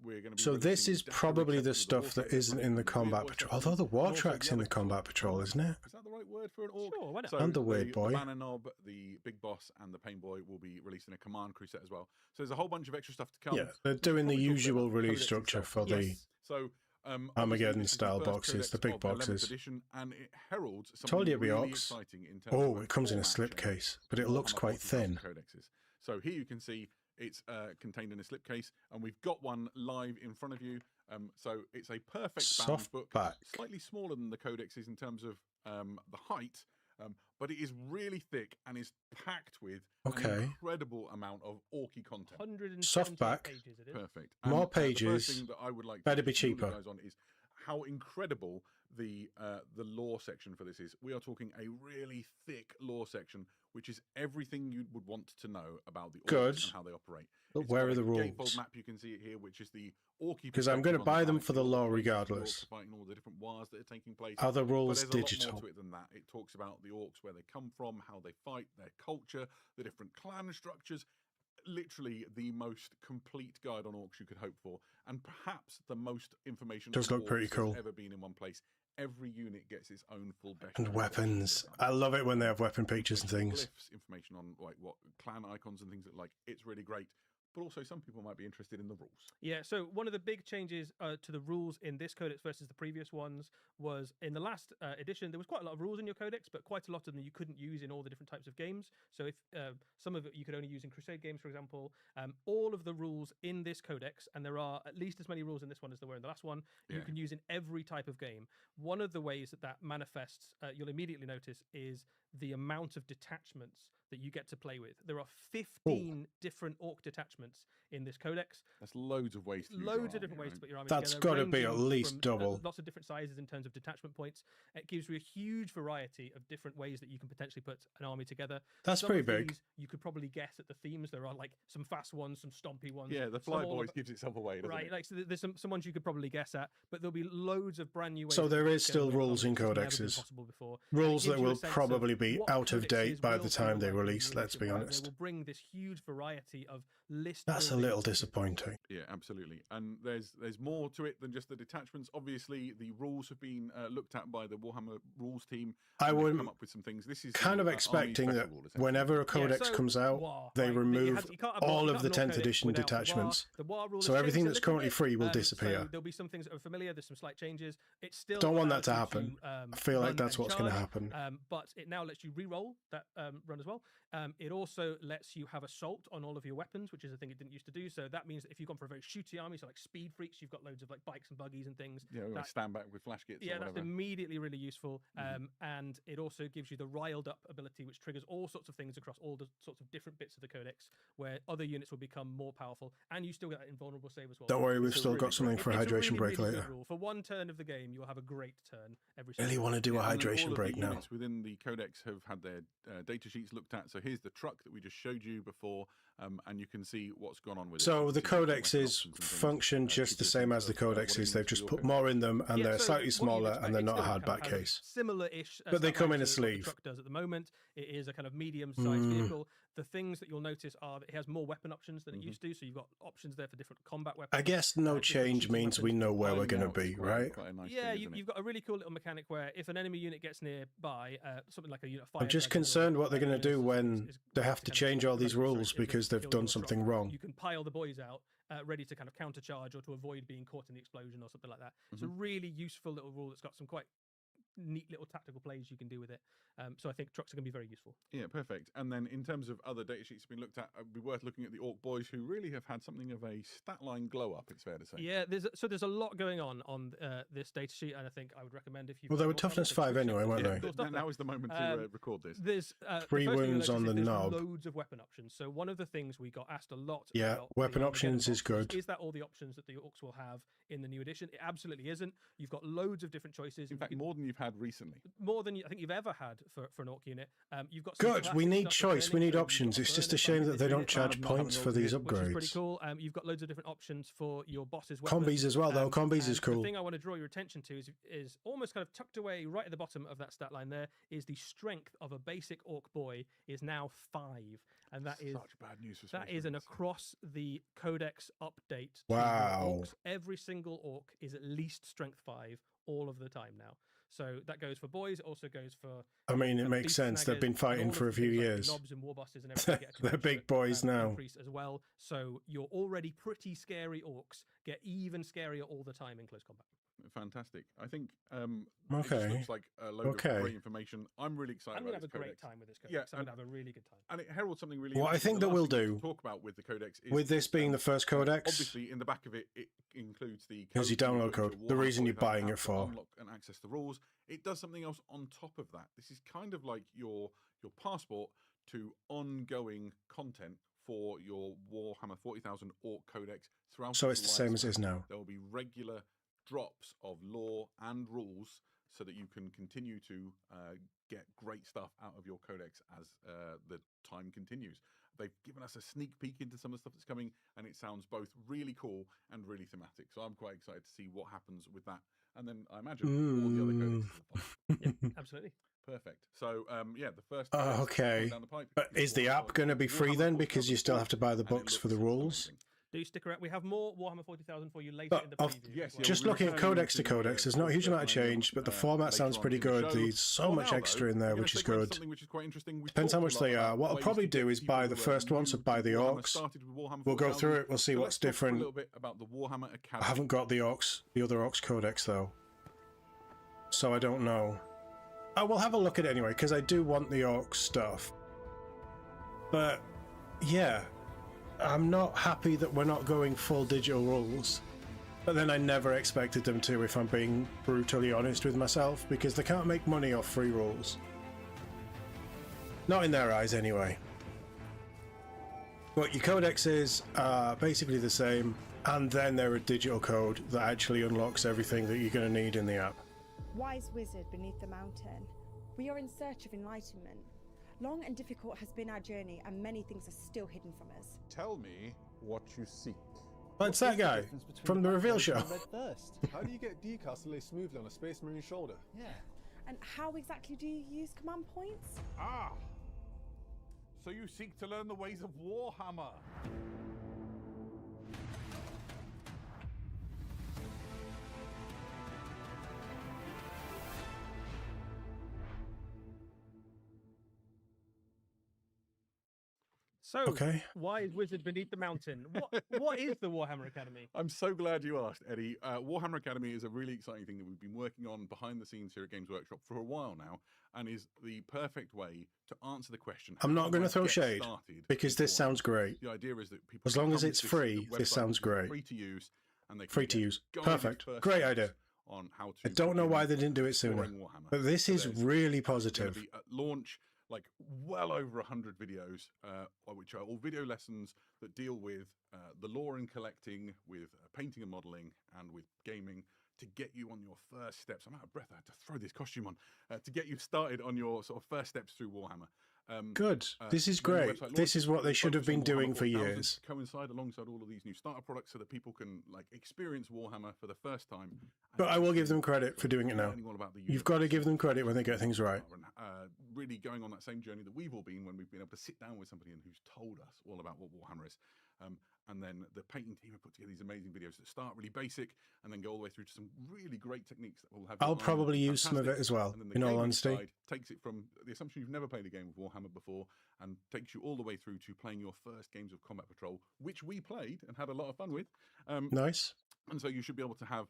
we're going to be. So this is probably the stuff that isn't in the Combat Patrol. Although the War Track's in the Combat Patrol, isn't it? Is that the right word for an Ork? Sure, why not? So and the Weird Boy. The Banner Knob, the Big Boss, and the Pain Boy will be released in a Command Crew set as well. So there's a whole bunch of extra stuff to come. Yeah, they're doing the usual release structure for the. So. Armageddon style boxes, the big boxes. Edition, and it heralds Told you it'd be really Orks. In oh, it comes in a slipcase, but it looks quite thin. Codexes. So here you can see it's contained in a slipcase, and we've got one live in front of you. So it's a perfect bound book, slightly smaller than the codexes in terms of the height, but it is really thick and is packed with an incredible amount of Orky content. Softback, pages it is. Perfect. More the pages. first thing that I would like Better to be cheaper. you guys on is how incredible the lore section for this is. We are talking a really thick lore section, which is everything you would want to know about the Orks and how they operate. But where are the rules? Gatefold map, you can see it here, which is the Orky. Because I'm going to buy them for the lore regardless. Fighting all the different wars that are taking place. Are the rules but there's digital? A lot more to it than that. It talks about the Orks, where they come from, how they fight, their culture, the different clan structures. Literally the most complete guide on Orks you could hope for, and perhaps the most information does look pretty cool. Ever been in one place. Every unit gets its own full bestiary. And weapons. I love it when they have weapon pictures and things. Glyphs, information on like what clan icons and things that like. It's really great. But also some people might be interested in the rules. Yeah, so one of the big changes to the rules in this codex versus the previous ones was in the last edition, there was quite a lot of rules in your codex, but quite a lot of them you couldn't use in all the different types of games. So if some of it you could only use in Crusade games, for example, all of the rules in this codex, and there are at least as many rules in this one as there were in the last one, you can use in every type of game. One of the ways that manifests, you'll immediately notice, is the amount of detachments that you get to play with. There are 15 different Ork detachments in this codex. That's loads of ways to use loads of different ways to put your army That's together. That's got to be at least double. Lots of different sizes in terms of detachment points. It gives you a huge variety of different ways that you can potentially put an army together. That's pretty big. You could probably guess at the themes. There are like some fast ones, some stompy ones. Yeah, the Fly Boys gives itself away, doesn't it? Like so there's some ones you could probably guess at, but there'll be loads of brand new ways. So there is still rules in codexes. Rules that will probably be out of date by the time they release, let's be honest. They will bring this huge variety of list. That's a little disappointing. Yeah, absolutely. And there's more to it than just the detachments. Obviously, the rules have been looked at by the Warhammer rules team. I would come up with some things. This is kind of expecting that whenever a codex comes out, they remove all of the 10th edition detachments. So everything that's currently free will disappear. So there'll be some things that are familiar. There's some slight changes. It's still don't want that to happen. I feel like that's what's going to happen. But it now lets you re-roll that run as well. It also lets you have assault on all of your weapons, which is a thing it didn't used to do. So that means that if you've gone for a very shooty army, so like speed freaks, you've got loads of like bikes and buggies and things. Yeah, like stand back with flash kits. Yeah, or that's whatever. immediately really useful. And it also gives you the riled up ability, which triggers all sorts of things across all the sorts of different bits of the codex, where other units will become more powerful, and you still get that invulnerable save as well. Don't worry, we've It's a still really got something great- for a It's hydration break really good later. rule. For one turn of the game, you'll have a great turn every Really single want to do a Yeah, and then hydration all break of the now. units within the codex have had their data sheets looked at. So here's the truck that we just showed you before, and you can see what's gone on with it. So You the can see weapon codexes options and things, function just the secret same things as the of, what it codexes. means They've for just your put code. more in them, and they're so slightly what you'd smaller, expect, and they're it not a still hard kind of back has case. Similar-ish, But they stat come lines in a to what the sleeve. truck does at the moment. It is a kind of medium-sized vehicle. The things that you'll notice are that it has more weapon options than it used to. So you've got options there for different combat weapons. I guess no different change shooting means we weapons. know where we're Piling going to out is be, quite- right? quite a nice Yeah, thing, isn't it? you've got a really cool little mechanic where if an enemy unit gets nearby, something like a unit of fire. I'm just dragons or concerned what they're going to units do is- when is they ready have to kind of change all these sorry, rules is because they've kill done your something truck. wrong. You can pile the boys out, ready to kind of countercharge or to avoid being caught in the explosion or something like that. It's a really useful little rule that's got some quite neat little tactical plays you can do with it. So I think trucks are going to be very useful. Yeah, perfect. And then in terms of other data sheets been looked at, it'd be worth looking at the Orc boys, who really have had something of a stat line glow up, it's fair to say. Yeah, there's a lot going on this data sheet, and I think I would recommend if you. Well, they were toughness 5 anyway, weren't they? Now is the moment to record this. There's Three the first thing you'll wounds on notice the is there's knob. Loads of weapon options. So one of the things we got asked a lot. Yeah, about weapon the options Armageddon is box good. Is that all the options that the Orks will have in the new edition? It absolutely isn't. You've got loads of different choices. In fact, more than you've had recently. More than I think you've ever had for an Orc unit. You've got Good, some we classic need stuff choice, that's we need learning, so options. you've It's got just a burning shame fire that they units, don't charge fan of not having points an for these Orc which is pretty upgrades. cool. You've got loads of different options for your boss's weapons. Combis as well, though. Combis is and cool. The thing I want to draw your attention to is almost kind of tucked away right at the bottom of that stat line there is the strength of a basic Orc boy is now 5. And that is Such bad news for that Space is an Marines. across the codex update. to Wow. Orcs. Every single Orc is at least strength 5 all of the time now. So that goes for boys. It also goes for. I mean, it kind of makes beast sense. They've snaggers been and fighting all for of a the few things like years. Knobs and war busters and everything. get a They're big commensurate, boys now. increase as well. So your already pretty scary Orcs get even scarier all the time in close combat. Fantastic. I think it Okay. just looks like a load Okay. of great information. I'm really excited I'm going to about have a this great codex. time with this codex. Yeah, I'm going to have a really good time. And it heralds something really What I interesting. think The that last we'll thing to do talk about with the codex is with this being the first codex, obviously in the back of it, it includes the Here's your code download you put into code, the Warhammer reason you're 40,000 buying it apps to for. unlock and access the rules. It does something else on top of that. This is kind of like your passport to ongoing content for your Warhammer 40,000 Orc codex throughout. so its it's the same as it lifespan. is now. There will be regular drops of lore and rules so that you can continue to get great stuff out of your codex as the time continues. They've given us a sneak peek into some of the stuff that's coming, and it sounds both really cool and really thematic. So I'm quite excited to see what happens with that. And then I imagine all the other codexes will follow. Yeah, absolutely. Perfect. So yeah, the first. Oh, codex okay. coming down the pipe But is the Warhammer app going to be free Warhammer then? Because you 40,000 still have to buy the and it books for the looks rules. amazing. Do stick around. We have more Warhammer 40,000 for you later But in the of- preview. yes, as well. yeah, Just we'll looking at return codex to to, codex, there's not a huge amount of certain change, but the later format on sounds in pretty the good. show. There's so For much now, extra though, in there, we're which gonna is segue into good. something which is quite interesting. We've Depends how talked a much lot they are. about What I'll ways probably to get do is people buy who the are first one, so new buy to the Warhammer Orks. started with Warhammer We'll go 40,000. through it. We'll see So what's let's talk for different. A little bit about the Warhammer Academy. I haven't got the other Orcs codex though, so I don't know. I will have a look at it anyway because I do want the Orcs stuff. But yeah, I'm not happy that we're not going full digital rules. But then I never expected them to, if I'm being brutally honest with myself, because they can't make money off free rules. Not in their eyes anyway. But your codexes are basically the same, and then they're a digital code that actually unlocks everything that you're going to need in the app. Wise wizard beneath the mountain, we are in search of enlightenment. Long and difficult has been our journey, and many things are still hidden from us. Tell me what you seek. That's that guy from the reveal show. How do you get decals to lay smoothly on a Space Marine shoulder? Yeah. And how exactly do you use command points? Ah! So you seek to learn the ways of Warhammer. So, Okay. why is Wizard beneath the mountain? What is the Warhammer Academy? I'm so glad you asked, Eddie. Warhammer Academy is a really exciting thing that we've been working on behind the scenes here at Games Workshop for a while now, and is the perfect way to answer the question. I'm not going to to throw shade because this sounds great. The idea is that people, As long as it's free, this sounds great. Free to use, and they can Free to get use. guided Perfect. first Great steps idea. On how to I don't know why they didn't do it sooner, exploring Warhammer. but this So is there's really going to positive. be at launch, like well over 100 videos, which are all video lessons that deal with the lore and collecting, with painting and modeling, and with gaming, to get you on your first steps. I'm out of breath. I had to throw this costume on to get you started on your sort of first steps through Warhammer. Good. This is when the great. website This is launches, what they we should have focus on been doing Warhammer for 4000 years. to coincide alongside all of these new starter products so that people can like experience Warhammer for the first time. But I will give them credit for doing it now. learning all about the You've got to universe give them credit when they get things right. and, really going on that same journey that we've all been when we've been able to sit down with somebody and who's told us all about what Warhammer is. And then the painting team have put together these amazing videos that start really basic and then go all the way through to some really great techniques that will have. I'll probably use some of it as well, And then the in all gaming honesty. side takes it from the assumption you've never played a game of Warhammer before and takes you all the way through to playing your first games of Combat Patrol, which we played and had a lot of fun with. Nice. And so you should be able to have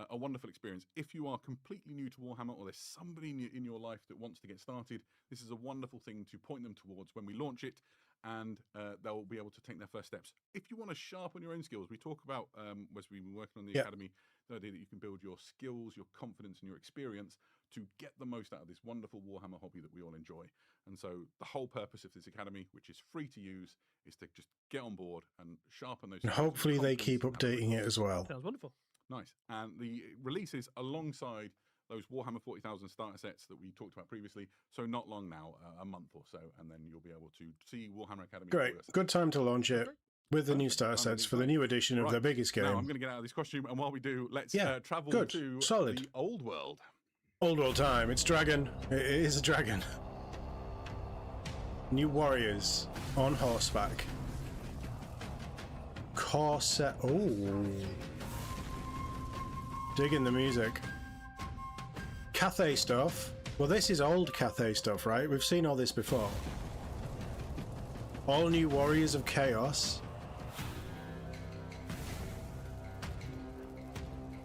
a wonderful experience. If you are completely new to Warhammer or there's somebody in your life that wants to get started, this is a wonderful thing to point them towards when we launch it, and they'll be able to take their first steps. If you want to sharpen your own skills, we talk about, as we've been working on the Academy, the idea that you can build your skills, your confidence, and your experience to get the most out of this wonderful Warhammer hobby that we all enjoy. And so the whole purpose of this Academy, which is free to use, is to just get on board and sharpen those And skills hopefully they confidence keep and have a updating it as well. Sounds wonderful. Nice. And the releases alongside those Warhammer 40,000 starter sets that we talked about previously. So not long now, a month or so, and then you'll be able to see Warhammer Academy. Great. Good time to launch it with the new starter sets for the new edition of their biggest game. Now I'm going to get out of this costume, and while we do, let's travel to Solid. the old world. Old world time. It's dragon. It is a dragon. New warriors on horseback. Corset. Oh. Digging the music. Cathay stuff. Well, this is old Cathay stuff, right? We've seen all this before. All new warriors of chaos.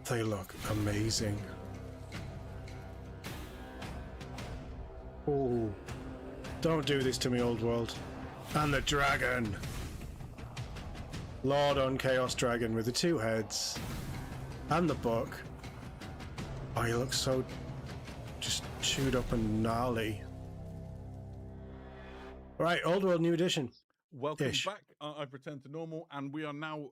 They look amazing. Oh. Don't do this to me, old world. And the dragon. Lord on Chaos Dragon with the two heads. And the book. Oh, he looks so just chewed up and gnarly. Right, Old World New Edition. Welcome Ish. back. I've returned to normal, and we are now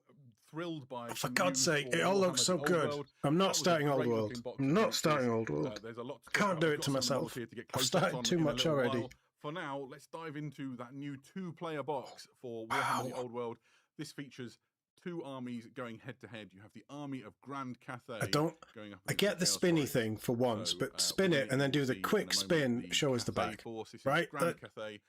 thrilled by. For some God's news sake, for it all Warhammer looks so the Old good. World. I'm That not was a starting Old great World. looking box I'm to not release starting this. Old World. There's a lot to Can't talk do about. it We've to got some myself. models here to get I've close-ups started on too in a much little already. while. For now, let's dive into that new two-player box for Warhammer the Old World. This features two armies going head-to-head. You have the army of Grand Cathay. I don't. Going up I against get the Chaos spinny Warriors. thing for once, So, but spin what it and then do the quick spin. Show us the Cathay back. force. This is Right? Grand Cathay.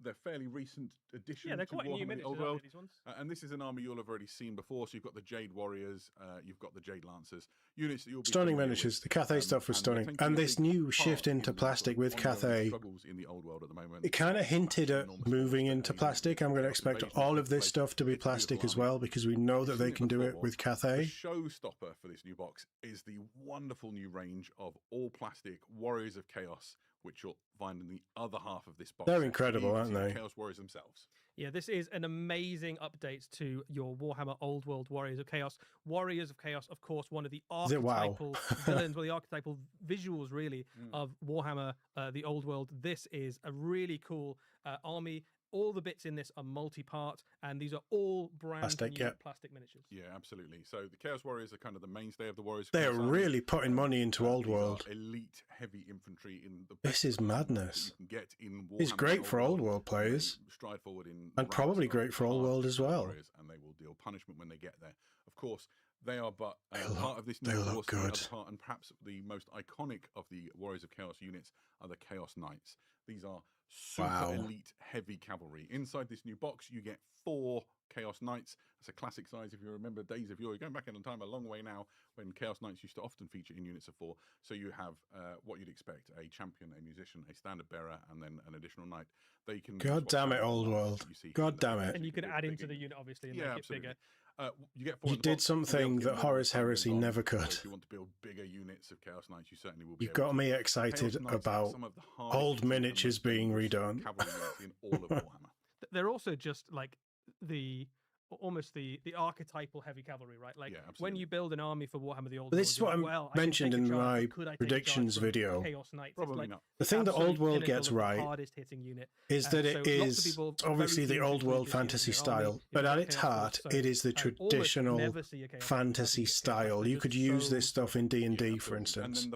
They're fairly recent addition Yeah, they're to quite new Warhammer the miniatures, Old aren't World. they, these ones? And this is an army you'll have already seen before. So you've got the Jade Warriors, you've got the Jade Lancers, units that you'll be Stunning familiar miniatures. with. The Cathay stuff was And they're stunning. taking And a this big new part shift into in plastic with one of the Cathay. struggles in the old world at the moment. It kind of hinted at Enormous moving force into that plastic. I'm going to expect all of this stuff to be It's a beautiful plastic as army. well because we know that We've they seen can do it before. with The Cathay. showstopper for this new box is the wonderful new range of all plastic Warriors of Chaos, which you'll find in the other half of this box. They're set. incredible, These aren't are they? Chaos Warriors themselves. Yeah, this is an amazing update to your Warhammer Old World Warriors of Chaos. Warriors of Chaos, of course, one of the Is it wow? archetypal villains, well, the archetypal visuals, really, of Warhammer, the Old World. This is a really cool army. All the bits in this are multi-part, and these are all brand Plastic, new yeah. plastic miniatures. Yeah, absolutely. So the Chaos Warriors are kind of the mainstay of the Warriors. They are Chaos army. really putting money into Old These are World. elite heavy infantry in the This is best army madness. that you can get in It's Warhammer great for Old World They players. stride forward in And ranks probably of great for Old large World as well. warriors, and they will deal punishment when they get there. Of course, They are but part of this new force, and the other part, and perhaps the most iconic of the Warriors of Chaos units are the Chaos Knights. These are super elite heavy cavalry. Inside this new box, you get 4 Chaos Knights. It's a classic size. If you remember days of yore, going back in time a long way now, when Chaos Knights used to often feature in units of 4. So you have what you'd expect: a champion, a musician, a standard bearer, and then an additional knight. They can. God damn it, old world! God damn it! And you can add into the unit obviously and make it bigger. You get 4 You did something that Horus Heresy never could. If you want to build bigger units of Chaos Knights, you certainly will be. You've got me excited about old miniatures being redone. In all of Warhammer. They're also just like almost the archetypal heavy cavalry, right? Like when you build an army for Warhammer the Old World. This is what I mentioned in my predictions video. Chaos Knights. Probably not. The thing that Old World gets right is that it is obviously the Old World fantasy style, but at its heart, it is the traditional fantasy style. You could use this stuff in D&D, for instance,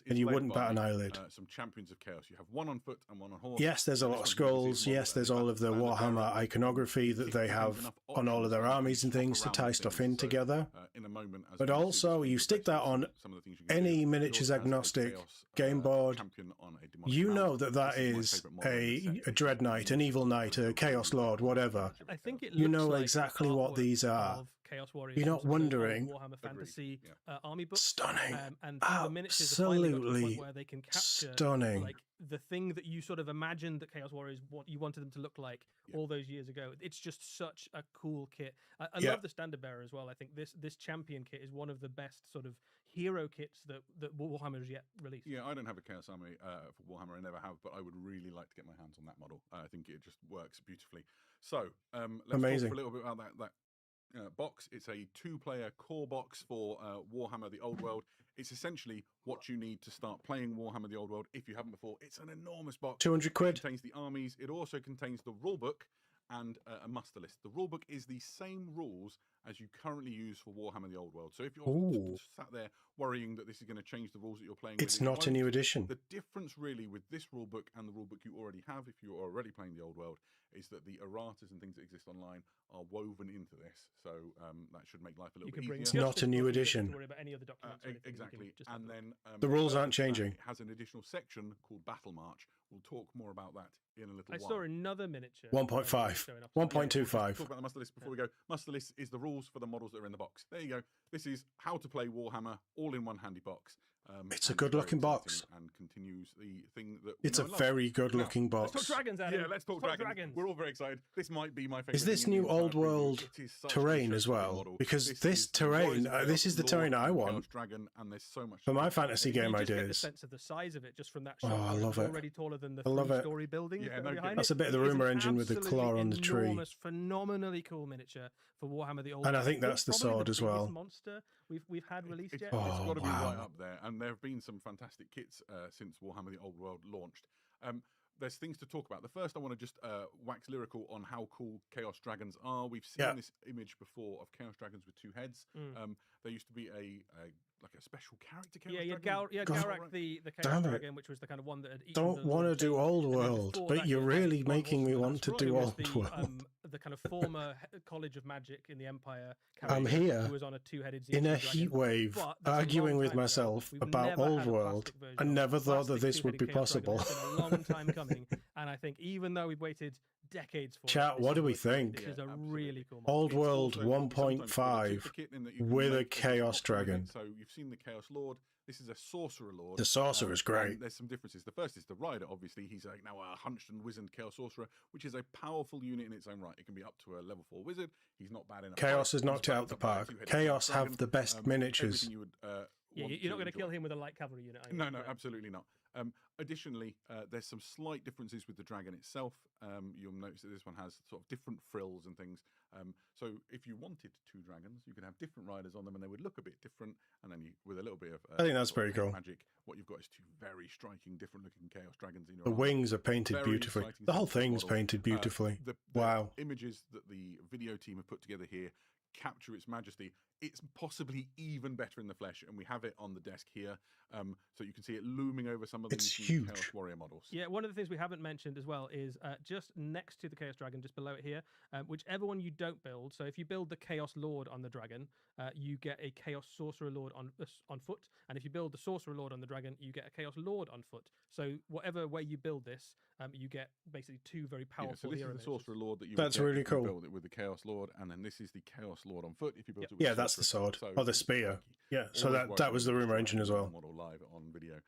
and you wouldn't bat an eyelid. Some champions of chaos. You have one on foot and one on horse. Yes, there's a lot of scrolls. Yes, there's all of the Warhammer iconography that they have on all of their armies and things to tie stuff in together. But also, you stick that on any miniatures agnostic game board, you know that that is a Dread Knight, an Evil Knight, a Chaos Lord, whatever. I think it you know exactly what these are. You're not wondering. Warhammer Fantasy army book. Stunning. And the miniatures are finally got to the point where they can capture stunning. Like the thing that you sort of imagined that Chaos Warriors you wanted them to look like all those years ago. It's just such a cool kit. I love the Standard Bearer as well. I think this champion kit is one of the best sort of hero kits that Warhammer has yet released. Yeah, I don't have a Chaos Army for Warhammer. I never have, but I would really like to get my hands on that model. I think it just works beautifully. So let's talk for a little bit about that box. It's a 2-player core box for Warhammer the Old World. It's essentially what you need to start playing Warhammer the Old World if you haven't before. It's an enormous box. 200 quid. It contains the armies. It also contains the rulebook and a muster list. The rulebook is the same rules as you currently use for Warhammer the Old World. So if you're sat there worrying that this is going to change the rules that you're playing, it's not a new edition. The difference really with this rulebook and the rulebook you already have, if you're already playing the Old World, is that the erratas and things that exist online are woven into this. So that should make life a little bit easier. It's not a new edition. Worry about any other documents exactly. And then the rules aren't changing. It has an additional section called Battle March. We'll talk more about that in a little while. I saw another miniature. 1.5. 1.25. Talk about the muster list before we go. Muster list is the rules for the models that are in the box. There you go. This is how to play Warhammer all in one handy box. It's a good-looking box. And continues the thing that it's a very good-looking box. Let's talk dragons, Adam. Yeah, let's talk dragons. We're all very excited. This might be my favorite. Is this new Old World terrain as well? Because this terrain, this is the terrain I want Dragon, and there's so much for my fantasy game ideas. Get the sense of the size of it just from that shot. Oh, I love it. Already taller than the I love three-story building. Yeah, that's a bit of the rumor engine with the claw on the tree. Enormous, phenomenally cool miniature for Warhammer the Old World. And I think that's the sword as well. Monster we've had released yet. It's got to be right up there, and there have been some fantastic kits since Warhammer the Old World launched. There's things to talk about. The first, I want to just wax lyrical on how cool Chaos Dragons are. We've seen this image before of Chaos Dragons with 2 heads. There used to be a special character. Garak the Chaos Dragon, which was the kind of one that had eaten don't want to do Old World, but you're really making me want to do Old World. The kind of former College of Magic in the Empire. I'm here who was on a 2-headed in a heat wave, arguing with myself about Old World. I never thought that this would be possible. It's been a long time coming, and I think even though we've waited decades for Chat, what do we think? This is a really cool Old World 1.5 with a Chaos Dragon. So you've seen the Chaos Lord. This is a Sorcerer Lord. The Sorcerer is great. There's some differences. The first is the Rider, obviously. He's now a hunched and wizened Chaos Sorcerer, which is a powerful unit in its own right. It can be up to a level 4 wizard. He's not bad enough. Chaos has knocked out the park. Chaos have the best miniatures. You're not going to kill him with a light cavalry unit. No, absolutely not. Additionally, there's some slight differences with the dragon itself. You'll notice that this one has sort of different frills and things. So if you wanted 2 dragons, you could have different riders on them, and they would look a bit different. And then with a little bit of I think that's very cool. Magic, what you've got is 2 very striking, different-looking Chaos Dragons in your The wings are painted beautifully. The whole thing's painted beautifully. The wow! Images that the video team have put together here capture its majesty. it's possibly even better in the flesh, and we have it on the desk here, so you can see it looming over some of It's these huge. Chaos Warrior models. Yeah, one of the things we haven't mentioned as well is just next to the Chaos Dragon, just below it here, whichever one you don't build. So if you build the Chaos Lord on the dragon, you get a Chaos Sorcerer Lord on foot, and if you build the Sorcerer Lord on the dragon, you get a Chaos Lord on foot. So whatever way you build this, you get basically two very Yeah, powerful so this hero is the mages. Sorcerer Lord that you That's would get really if you cool. build it with the Chaos Lord, and then this is the Chaos Lord on foot if you build it with Yeah, that's the Sorcerer. sword So or the it's spear. funky. Yeah, so Always worth that was the looking rumor at engine as the well. model live on video.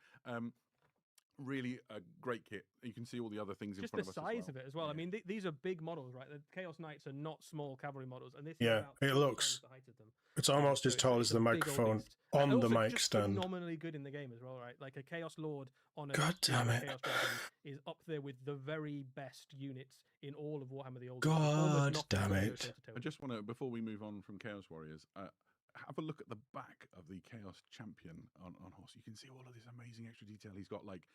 Really a great kit. You can see all the other things in Just front the of us as size well. of it as well. I Yeah. mean, these are big models, right? The Chaos Knights are not small cavalry models, and this Yeah, is about it 3 looks- times the height of them. It's almost So as tall as it's the a big old microphone beast. And on the also mic just stand. phenomenally good in the game as well, right? Like a Chaos Lord on a God damn it. Chaos Dragon is up there with the very best units in all of Warhammer the Old God World. Almost knocking damn Chaos it. toe-to-toe. I just want to, before we move on from Chaos Warriors, have a look at the back of the Chaos Champion on horse. You can see all of this amazing extra detail. He's got like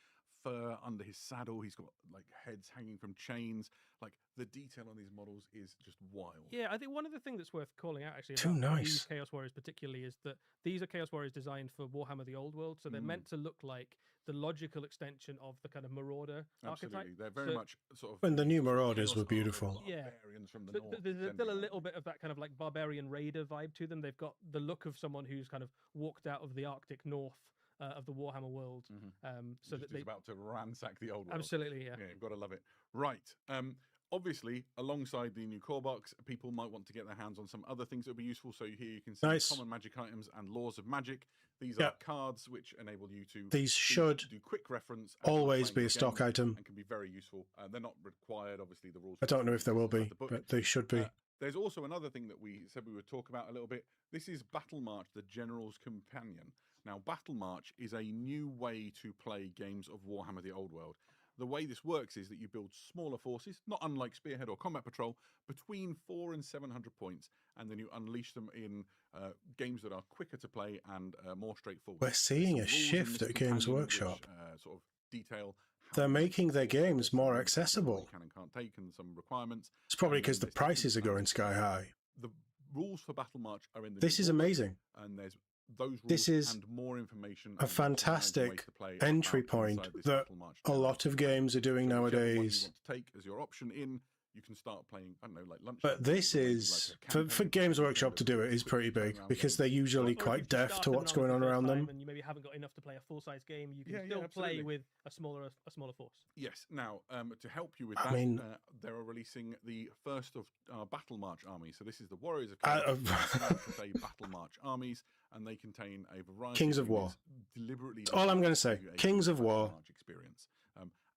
fur under his saddle. He's got like heads hanging from chains. Like the detail on these models is just wild. Yeah, I think one of the things that's worth calling out actually Too about nice. these Chaos Warriors particularly is that these are Chaos Warriors designed for Warhammer the Old World, so they're meant to look like the logical extension of the kind of Marauder Absolutely. archetype. They're very So- much sort of. And the new sort of Marauders Chaos were Army beautiful. Yeah. barbarians from the But north. there's still a descending little on bit of that kind of like barbarian raider vibe to them. They've got the look of someone who's kind of walked out of the Arctic North of the Warhammer world, so Just that is they about to ransack the old world. absolutely Yeah, you've got to love it. Right. Obviously, alongside the new core box, people might want to get their hands on some other things that would be useful. So here you can see Nice. common magic items and laws of magic. These Yeah. are cards which enable you to These should do quick reference. as you're always playing be your a stock game item. and can be very useful. They're not required, obviously. The rules. I don't know if there will inside be, the book. but they should be. There's also another thing that we said we would talk about a little bit. This is Battle March, the General's Companion. Now, Battle March is a new way to play games of Warhammer the Old World. The way this works is that you build smaller forces, not unlike Spearhead or Combat Patrol, between 400 and 700 points, and then you unleash them in games that are quicker to play and more straightforward. We're There's seeing some a rules in shift this at Games companion Workshop. Which, sort of detail how They're many making their forces there games is, more what accessible. you can and can't take, and some requirements. It's probably and because the there's different prices are going sky high. The rules for Battle March are in the This new is book, amazing. and there's those rules This is and more information. A fantastic entry point that a lot of games are doing nowadays. You want to take as your option in, you can start playing. I don't know, like lunch. But this is, for Games Workshop to do it, is pretty big because they're usually Or if quite you've deaf started to an what's army going for on the first around them. time and you maybe haven't got enough to play a full-size game, you can Yeah, still play absolutely. with a smaller force. Yes. Now, to help you with I that, mean- they are releasing the first of Battle March armies. So this is the Warriors of Uh, Chaos, Battle March armies, and they contain a variety Kings of units War. Deliberately. That's all I'm gonna say. give you a Kings of Battle War. March experience.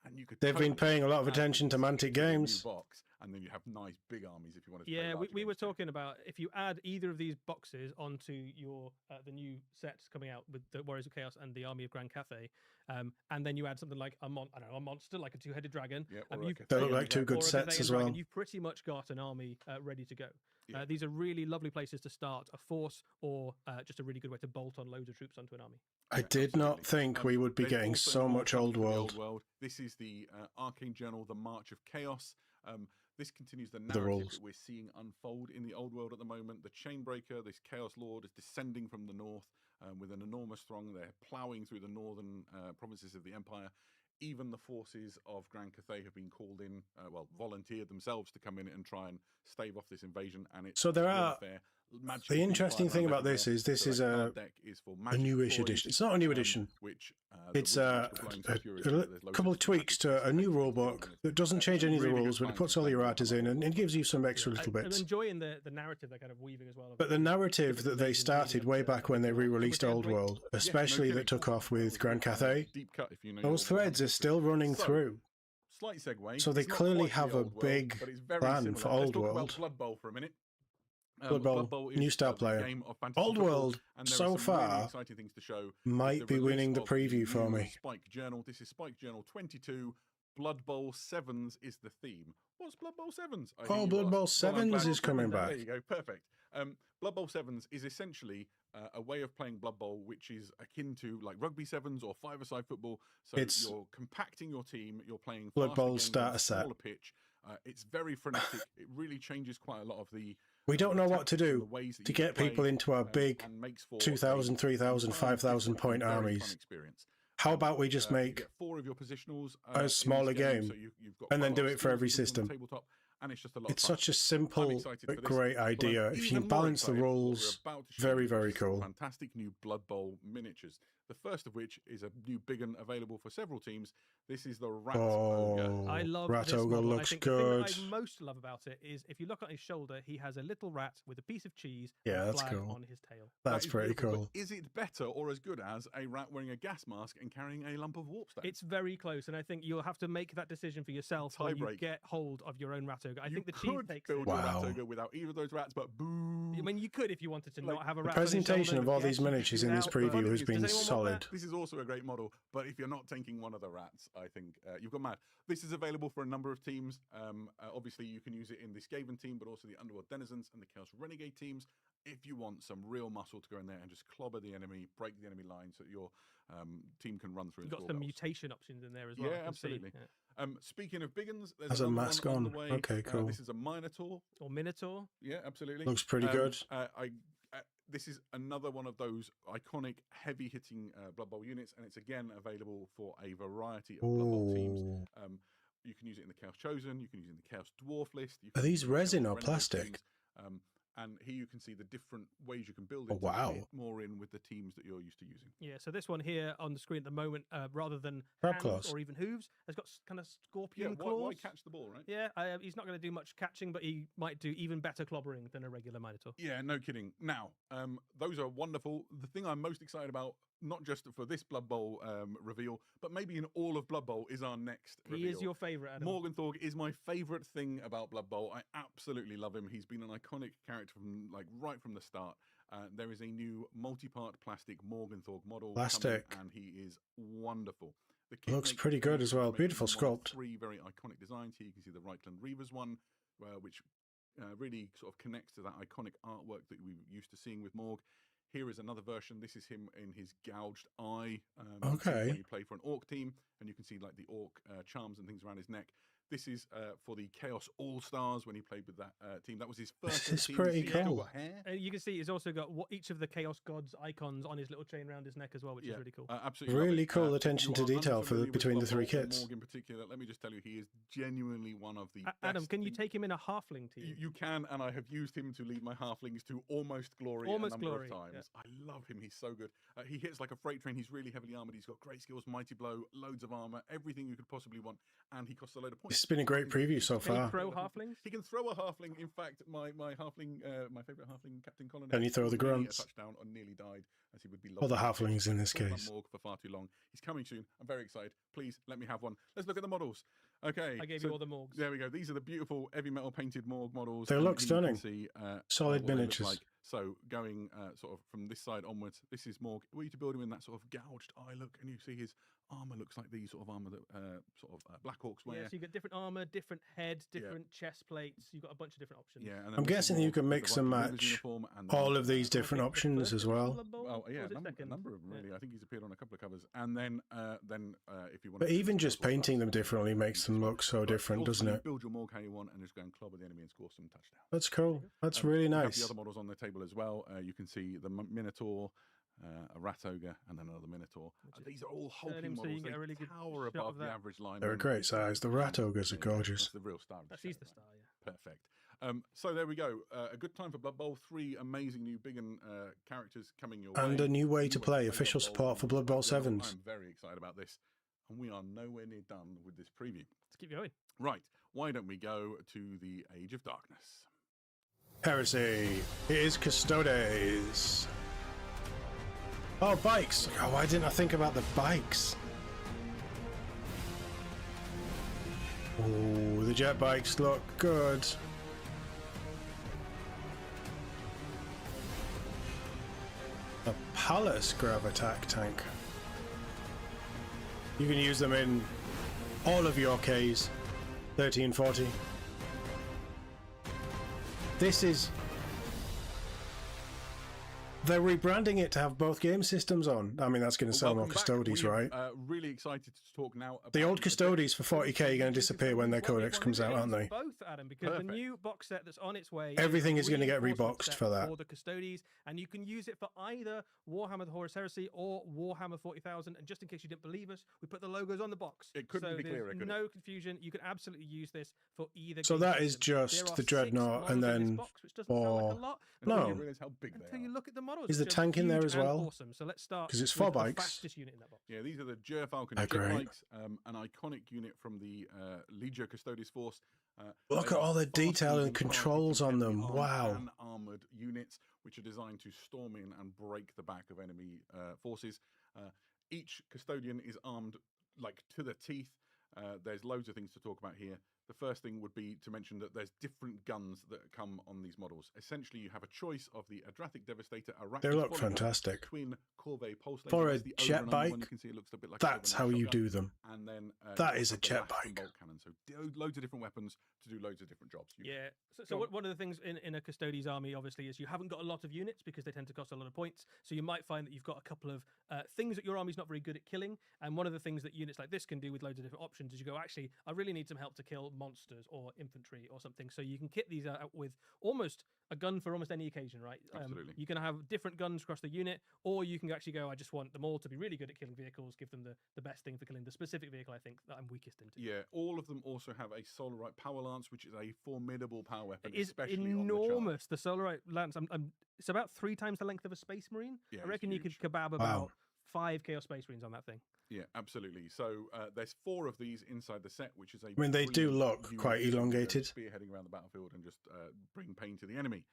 And you could They've been totally paying a lot of add attention to this Mantic the new games. box, and then you have nice big armies if you want to. Yeah, play larger we were games too. talking about if you add either of these boxes onto your the new sets coming out with the Warriors of Chaos and the Army of Grand Cathay, and then you add something like a monster like a two-headed dragon. Yeah, and or you've- like a They look Cathayan like two dragon. good or a sets Cathayan as dragon, well. You've pretty much got an army ready to go. Yeah. These are really lovely places to start a force, or just a really good way to bolt on loads of troops onto an army. I Yeah, did not absolutely. think we would be There's getting also so more much coming Old from the World. This is the Arcane Journal, the March of Chaos. This continues the The narrative rules. that we're seeing unfold in the Old World at the moment. The Chainbreaker, this Chaos Lord, is descending from the north with an enormous throng. They're ploughing through the northern provinces of the Empire. Even the forces of Grand Cathay have been called in, volunteered themselves to come in and try and stave off this invasion. And it's So there are- warfare. Magic The being interesting fired thing around about this everywhere. is this So is that a card deck is for magic newish toys, edition. It's not a new edition. which It's the a, rules are flowing so furiously that there's loads couple of of tweaks magic to a new stuff rule going on. book that doesn't change any of the Really good rules, but it plans puts to all play your with arters Warhammer in and it gives you some extra little I'm bits. enjoying the narrative they're kind of weaving as well. But the narrative that they started way back when they re-released Old World, especially that took off with Grand Cathay, Deep cut, if you know those your Warhammer threads are history. still running So, through. Slight segue. So they It's not clearly quite have the a Old World, big but it's very plan similar. for Let's Old talk about World. Blood Bowl for a minute. Blood Bowl, is new style the player. game of fantasy Old football, World, and there are so some really far, exciting things to show. might With be release winning the of preview for new me. Spike Journal. This is Spike Journal 22. Blood Bowl 7s is the theme. What's Blood Bowl 7s? I hear Oh, you Blood ask. Bowl Well, I'm 7s glad is you coming said that. back. There you go, perfect. Blood Bowl 7s is essentially a way of playing Blood Bowl which is akin to like rugby 7s or five-a-side football. So It's you're compacting your team, you're playing Blood faster Bowl games on a starter set. smaller pitch. It's very frenetic. It really changes quite a lot of the We don't know what to tactics and do the ways that to you can get people play, into our big and makes for 2,000, 3,000, 5,000 point very fun armies. experience. How about we just You make get 4 of your positionals a in this smaller game so you've got and then quite a do lot it of for every skills and things on system? the tabletop, and it's just a lot It's of fun. such a I'm simple excited for but this, great but I'm idea. If you even can more balance the excited for what we're rules, about to show very, you, very which is some cool. Fantastic new Blood Bowl miniatures. The first of which is a new big one available for several teams. This is the Rat Ogre. Oh, I love Rat this Ogre model. looks I think good. the thing that I most love about it is if you look on his shoulder, he has a little rat with a piece of cheese Yeah, and a that's flag cool. on his tail. That That's is pretty beautiful, cool. But is it better or as good as a rat wearing a gas mask and carrying a lump of warpstone? It's very close, and I think you'll have to make that decision for yourself when you Tie-break. get hold of your own Rat Ogre. I you think the cheese could takes build it. your Rat Wow. Ogre without either of those rats, but boo. I mean, you could if you wanted to Like, not have a The rat on his presentation shoulder. of all Yes, these you could miniatures do in this that, but preview has does been anyone want solid. that? This is also a great model, but if you're not taking one of the rats, I think you've got mad. This is available for a number of teams. Obviously, you can use it in the Skaven team, but also the Underworld Denizens and the Chaos Renegade teams. If you want some real muscle to go in there and just clobber the enemy, break the enemy line, so that your team can run through. You've and got score some goals. mutation options in there as well. I Yeah, can see. absolutely. Yeah. Speaking of big uns, there's Has a another mask one on. the way. Okay, cool. This is a Minotaur. Or Minotaur. Yeah, absolutely. Looks pretty good. This is another one of those iconic, heavy-hitting Blood Bowl units, and it's again available for a variety of Blood Bowl teams. Ooh. You can use it in the Chaos Chosen. You can use it in the Chaos Dwarf list. You Are can use these it in the Chaos resin or Renegade plastic? teams. And here you can see the different ways you can build Oh, it to wow. fit more in with the teams that you're used to using. Yeah, so this one here on the screen at the moment, rather than Crab hands claws. or even hooves, has got kind of Yeah, scorpion why claws. catch the ball, right? Yeah, he's not going to do much catching, but he might do even better clobbering than a regular Minotaur. Yeah, no kidding. Now, those are wonderful. The thing I'm most excited about, not just for this Blood Bowl reveal, but maybe in all of Blood Bowl, is our next reveal. He is your favourite, Adam. Morgenthau is my favourite thing about Blood Bowl. I absolutely love him. He's been an iconic character from right from the start. There is a new multi-part plastic Morgenthau model Plastic. coming, and he is wonderful. The kit Looks makes pretty good as well. makes Beautiful one of sculpt. 3 very iconic designs here. You can see the Reichland Reavers one, which really sort of connects to that iconic artwork that we're used to seeing with Morg. Here is another version. This is him in his gouged eye. Okay. When you play for an Orc team, and you can see like the Orc charms and things around his neck. This is for the Chaos All-Stars when he played with that team. That was his first This is team. pretty He's still cool. got hair. You can see he's also got each of the Chaos Gods icons on his little chain around his neck as well, which is really cool. Absolutely love Really it. cool If attention you to are detail unfamiliar with between the Blood 3 Bowl or kits. Morg in particular, let me just tell you, he is genuinely one of the Adam, best can you things- take him in a halfling team? You can, and I have used him to lead my halflings to almost glory Almost a number glory, of yeah. times. I love him. He's so good. He hits like a freight train. He's really heavily armored. He's got great skills, mighty blow, loads of armor, everything you could possibly want, and he costs a load of points. This has been a great preview so Can he far. throw halflings? He can throw a halfling. In fact, my halfling, my favorite halfling, Captain Colin. Can you throw the grunts? A touchdown or nearly died, as he would be. Or the halflings in this Talked about case. Morg for far too long. He's coming soon. I'm very excited. Please let me have one. Let's look at the models. Okay, I gave so you all the Morgs. there we go. These are the beautiful heavy metal painted Morg models. They and look here stunning. You can see, Solid what they look miniatures. like. So going sort of from this side onwards, this is Morg. Were you to build him in that sort of gouged eye look, and you see his armor looks like the sort of armor that Black Orcs wear. Yeah, so you get different armor, different head, different chest plates. You've got a bunch of different options. Yeah, and then I'm this is guessing you Morg can with the mix and Viking Rivers match uniform and then, all of these I different think the options first as edition well. Blood Bowl, Oh yeah, or was it a second? number of them Yeah. really. I think he's appeared on a couple of covers, and then if you want, But even just painting them differently makes them look so different, doesn't it? Build your Morg how you want, and just go and clobber the enemy and score some touchdowns. That's cool. That's really We have nice. the other models on the table as well. You can see the Minotaur, a Rat Ogre, and then another Minotaur. These are all hulking him so you models. can get a They really good tower shot above of the that. average line. They're a great size. The Rat Ogres are gorgeous. That's the real star. Of the He's show, the right? star, yeah. Perfect. So there we go. A good time for Blood Bowl. 3 amazing new big characters coming your way. And a new way to play. Blood Official Bowl support for and Blood Bowl Blood 7s. I'm very excited about this. And we are nowhere near done with this preview. Let's keep going. Right. Why don't we go to the Age of Darkness? Heresy. It is Custodes. Oh, bikes. Oh, why didn't I think about the bikes? Oh, the jet bikes look good. A Palace Grav attack tank. You can use them in all of your Ks. 30 and 40. They're rebranding it to have both game systems on. I mean, that's going to sell more Welcome back. Custodes, We are, right? Really excited to talk now about The old Custodes for 40k are going to disappear when their codex comes out, aren't they? Both, Adam, because Perfect. the new box set that's on its way. Everything is a going to get reinforcement reboxed set for that. For the Custodes, and you can use it for either Warhammer the Horus Heresy or Warhammer 40,000. And just in case you didn't believe us, we put the logos on the box. It couldn't so be clearer, there's could it? no confusion. You can absolutely use this for either. So game that is system. just There are the 6 Dreadnought and models in this then box, which doesn't sound like a lot. Until No. you realise how big they Until are. you look at the models. Is the which are tank in there huge as and well? Awesome. So let's start 'Cause it's with 4 the bikes. fastest unit in that box. Yeah, these are the Gerfalcon They're jet great. bikes, an iconic unit from the Legio Custodes force. Look They at all are the detail and fast-moving, controls on them. heavily Wow. armed and armored units, which are designed to storm in and break the back of enemy forces. Each custodian is armed like to the teeth. There's loads of things to talk about here. The first thing would be to mention that there's different guns that come on these models. Essentially, you have a choice of the Adrathic Devastator, Arachnus They look Volleyball, fantastic. twin Corvée Pulse Laser. For a That's the jet overrun one. bike, You can see it looks a bit like that's an how overrun you shotgun. do them. And then That you is a have the jet Lash and bike. Bolt cannon. So loads of different weapons to do loads of different jobs. Yeah. Go So on. one of the things in a Custodes army, obviously, is you haven't got a lot of units because they tend to cost a lot of points. So you might find that you've got a couple of things that your army's not very good at killing. And one of the things that units like this can do with loads of different options is you go, actually, I really need some help to kill monsters or infantry or something. So you can kit these out with almost a gun for almost any occasion, right? Absolutely. You can have different guns across the unit, or you can actually go, I just want them all to be really good at killing vehicles, give them the best thing for killing the specific vehicle I think that I'm weakest into. Yeah, all of them also have a Solarite Power Lance, which is a formidable power weapon, It is especially on the chart. enormous. The Solarite Lance, it's about 3 times the length of a Space Marine. Yeah, I it's reckon you could huge. kebab about 5 Chaos Space Marines on that thing. Yeah, absolutely. So there's 4 of these inside the set, which is a. I mean, they do brilliant look unit quite to, elongated. spearheading around the battlefield and just bring pain to the enemy.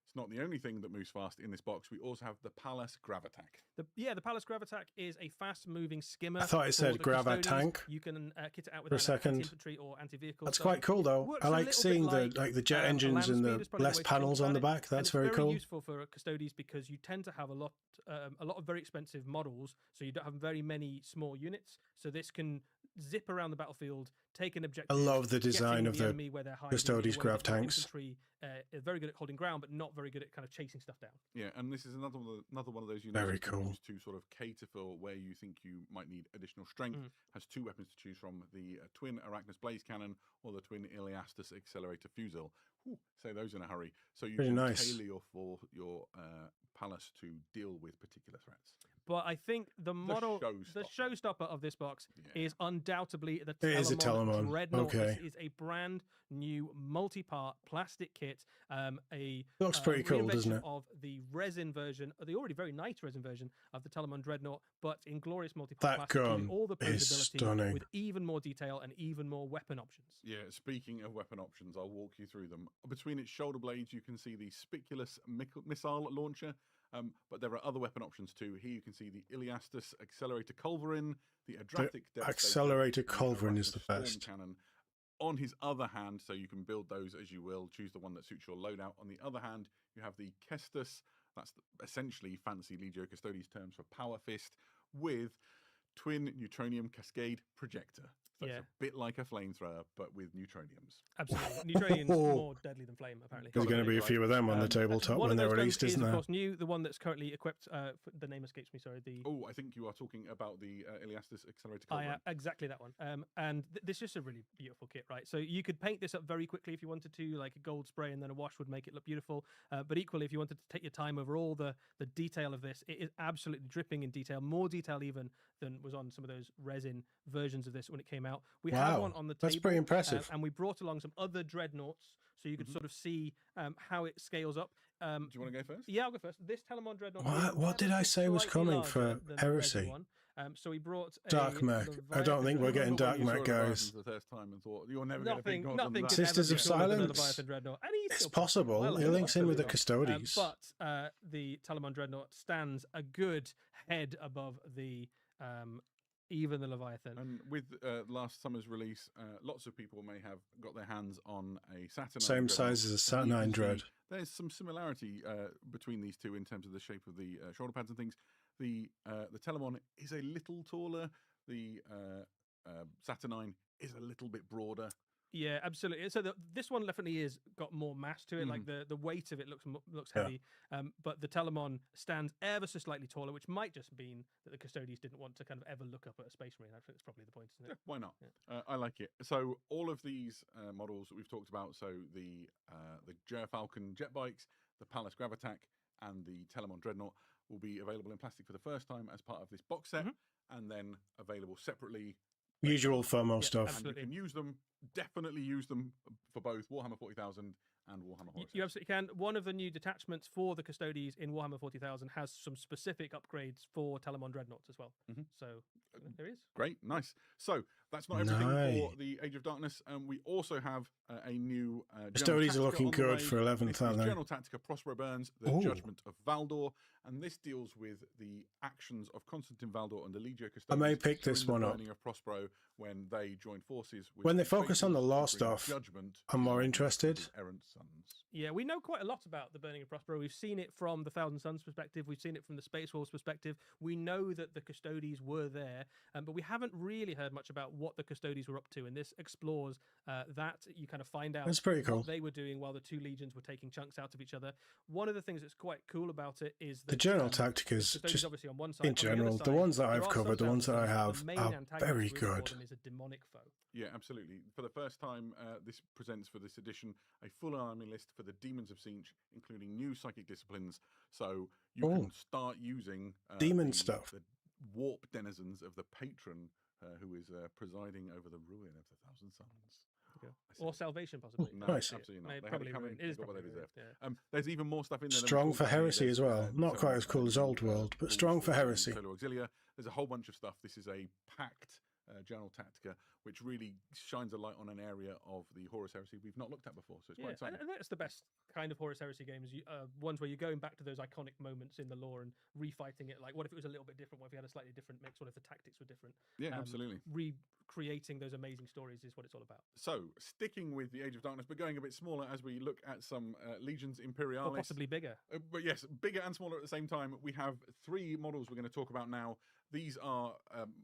It's not the only thing that moves fast in this box. We also have the Pallas Gravatac. The Pallas Gravatac is a fast-moving skimmer. I thought it said for the Gravat Custodians. tank. You can kit it out with For a second. anti-infantry or anti-vehicle. That's stuff. quite cool, though. Works I a like little seeing bit like, the jet a engines land and speed the is probably the less way to think panels about on the it. back. And That's it's very cool. useful for Custodes because you tend to have a lot of very expensive models, so you don't have very many small units. So this can zip around the battlefield, take an objective. I love the design getting of the enemy where they're hiding, Custodes or where grav they've got tanks. Infantry are very good at holding ground, but not very good at kind of chasing stuff down. Yeah, and this is another one of those units Very you can cool. use to sort of cater for where you think you might need additional strength. Has 2 weapons to choose from: the twin Arachnus Blaze Cannon or the twin Iliastus Accelerator Fusil. Ooh, say those in a hurry. So you Pretty can nice. tailor your Pallas to deal with particular threats. But I think the showstopper. showstopper of this box Yeah. is undoubtedly the It is a Telemon. Dreadnought. Okay. This is a brand new multi-part plastic kit. Looks pretty cool, doesn't reinvention it? Of the resin version, the already very nice resin version of the Telemon Dreadnought, but in glorious multi-part That plastic, giving gun all the is posability stunning. with even more detail and even more weapon options. Yeah, speaking of weapon options, I'll walk you through them. Between its shoulder blades, you can see the Spiculus missile launcher, but there are other weapon options too. Here you can see the Iliastus Accelerator Culverin, the Adrathic Devastator, Accelerator and the Culverin is Arachnus the Storm best. Cannon. On his other hand, so you can build those as you will, choose the one that suits your loadout. On the other hand, you have the Kestus, that's essentially fancy Legio Custodes terms for Power Fist, with twin Neutronium Cascade Projector. So Yeah. it's a bit like a flamethrower, but with neutroniums. Absolutely, Neutronian's more deadly than flame. Apparently, There's going to be a few of them on the tabletop one when of they're those released, guns isn't is, there? of course, new. The one that's currently equipped. The name escapes me. Sorry. Oh, I think you are talking about the Iliastus Accelerator Oh, Culverin. yeah, exactly that one. And this is just a really beautiful kit, right? So you could paint this up very quickly if you wanted to, like a gold spray and then a wash would make it look beautiful. But equally, if you wanted to take your time over all the detail of this, it is absolutely dripping in detail, more detail even than was on some of those resin versions of this when it came out. We have Wow, one on the table. that's pretty impressive. And we brought along some other dreadnoughts so you could sort of see how it scales up. Do you want to go first? Yeah, I'll go first. This Telemon dreadnought. What did I say was slightly coming larger for than the resin Heresy? one. So we brought Dark Mech. I don't think we're getting Remember Dark when you Mech, saw guys. Leviathans the first time and thought you're never going to Nothing, pick gods on nothing that. could Sisters ever of be stronger than the Silence? Leviathan Dreadnought. And he's It's still possible. well, He yeah, links in with the absolutely. Custodes. But the Telemon Dreadnought stands a good head above the even the Leviathan. And with last summer's release, lots of people may have got their hands on a Saturnine. Same Dreadnought. size as a And you Saturnine can see Dread. There's some similarity between these two in terms of the shape of the shoulder pads and things. The Telemon is a little taller. The Saturnine is a little bit broader. Yeah, absolutely. So this one definitely is got more mass to it. Like the weight of it looks heavy, but the Telemon stands ever so slightly taller, which might just mean that the Custodes didn't want to kind of ever look up at a space marine. I think that's probably the point, isn't it? Yeah, why not? Yeah. I like it. So all of these models that we've talked about, so the Gerfalcon jet bikes, the Palace Gravatac, and the Telemon Dreadnought will be available in plastic for the first time as part of this box set, and then available separately. Usual FOMO stuff. Absolutely. And you can use them, definitely use them for both Warhammer 40,000 and Warhammer Horus. You absolutely can. One of the new detachments for the Custodes in Warhammer 40,000 has some specific upgrades for Telemon Dreadnoughts as well. So there is. Great, nice. So that's not everything for the Age of Darkness. We also have a new Custodes are looking good for 11th, aren't they? General Tactica Prospero Burns, the Judgment of Valdor, and this deals with the actions of Constantine Valdor and the Legio Custodes. I may pick this one up. Of Prospero when they join forces. With When they focus on the law stuff, Judgment, I'm more interested. Errant Sons. Yeah, we know quite a lot about the Burning of Prospero. We've seen it from the Thousand Suns perspective. We've seen it from the Space Wolves perspective. We know that the Custodes were there, but we haven't really heard much about what the Custodes were up to. And this explores that. You kind of find out That's pretty cool. what they were doing while the two legions were taking chunks out of each other. One of the things that's quite cool about it is that The general tacticas, Custodes just obviously on one side. in On the general, other the side, ones that there I've are covered, the some ones that I Thousand have, Suns, but the main are antagonist very really for good. them is a demonic foe. Yeah, absolutely. For the first time, this presents for this edition a full army list for the Demons of Siege, including new psychic disciplines. So you can start using demon stuff. The warp denizens of the patron who is presiding over the ruin of the Thousand Suns. Okay. Or salvation, possibly. No, Nice. absolutely not. Maybe, They probably have it ruin. coming. It is They got what probably they deserve. ruin, yeah. There's even more stuff in there. than Strong we've for talked about. Heresy There's, as well. Not some, quite as cool as Old World, but strong for Heresy. Solo Auxilia. There's a whole bunch of stuff. This is a packed General Tactica, which really shines a light on an area of the Horus Heresy we've not looked at before. So it's quite exciting. And that's the best kind of Horus Heresy games. Ones where you're going back to those iconic moments in the lore and refighting it. Like, what if it was a little bit different? What if we had a slightly different mix? What if the tactics were different? Yeah, absolutely. Recreating those amazing stories is what it's all about. So, sticking with the Age of Darkness, but going a bit smaller as we look at some Legions Imperialis. Or possibly bigger. But yes, bigger and smaller at the same time. We have 3 models we're going to talk about now. These are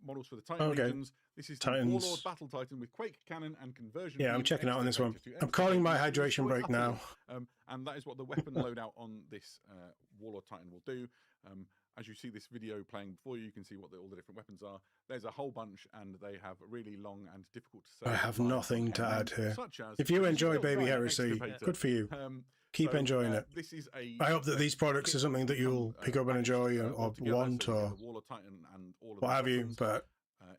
models for the Titan Legions. This is Titans. the Warlord Battle Titan with Quake Cannon and Conversion. Yeah, I'm beam, checking out on this one. extra I'm calling my hydration break now. And that is what the weapon loadout on this Warlord Titan will do. As you see this video playing before you, you can see what all the different weapons are. There's a whole bunch, and they have really long and difficult to say. I have nothing to add here. Such as, If you enjoy Baby Heresy, Excavator. good for you. Keep So, enjoying it. This is I hope that these products are something that you'll pick up and enjoy or want or Warlord Titan and all of what the have you, weapons. but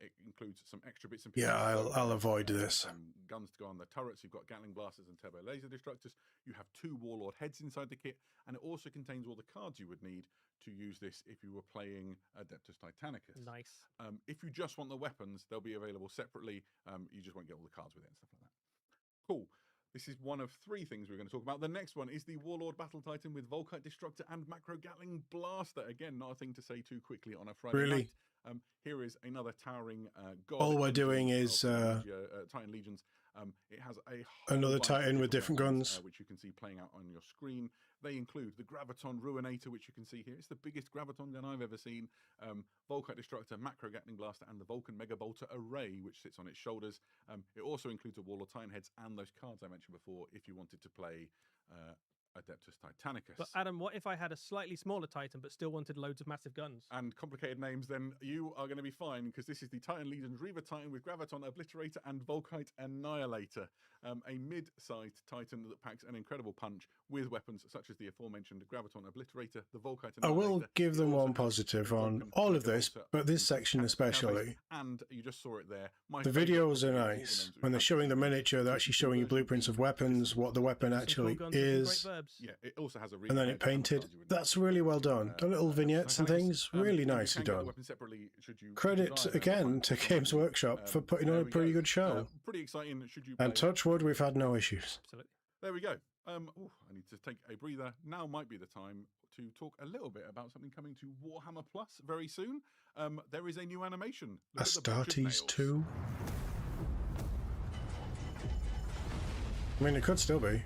It includes some extra bits and pieces. yeah, So, I'll avoid this. Guns to go on the turrets. You've got Gatling blasters and turbo laser destructors. You have 2 Warlord heads inside the kit, and it also contains all the cards you would need to use this if you were playing Adeptus Titanicus. Nice. If you just want the weapons, they'll be available separately. You just won't get all the cards with it and stuff like that. Cool. This is one of 3 things we're going to talk about. The next one is the Warlord Battle Titan with Volkite Destructor and Macro Gatling Blaster. Again, not a thing to say too quickly on a Friday Really? night. Here is another towering god. All we're engine doing of is, Titan Legions. It has a whole another bunch of Titan with different weapons, guns. which you can see playing out on your screen. They include the Graviton Ruinator, which you can see here. It's the biggest Graviton gun I've ever seen. Volkite Destructor, Macro Gatling Blaster, and the Vulcan Mega Bolter Array, which sits on its shoulders. It also includes a Warlord Titan heads and those cards I mentioned before if you wanted to play Adeptus Titanicus. But Adam, what if I had a slightly smaller Titan but still wanted loads of massive guns? And complicated names, then you are going to be fine, because this is the Titan Legions Reaver Titan with Graviton Obliterator and Volkite Annihilator. A mid-sized Titan that packs an incredible punch with weapons such as the aforementioned Graviton Obliterator, the Volkite I Annihilator. will give them It also one has positive the on Vulcan all of Mega this, Bolter, but this section and especially. And you just saw it there. My The favourite videos are of all the nice. names When they're we've showing the had. miniature, they're actually showing you blueprints of weapons, what the weapon Some actually cool guns and some is, great verbs. Yeah, it also has a and then it painted. That's really well done. The little vignettes and things, really nicely done. Credit again to Games Workshop for putting on a pretty good show. Pretty exciting. Should you? And touch wood, we've had no issues. Absolutely. There we go. I need to take a breather. Now might be the time to talk a little bit about something coming to Warhammer Plus very soon. There is a new animation. Look at the bunch of Astartes nails. 2? I mean, it could still be.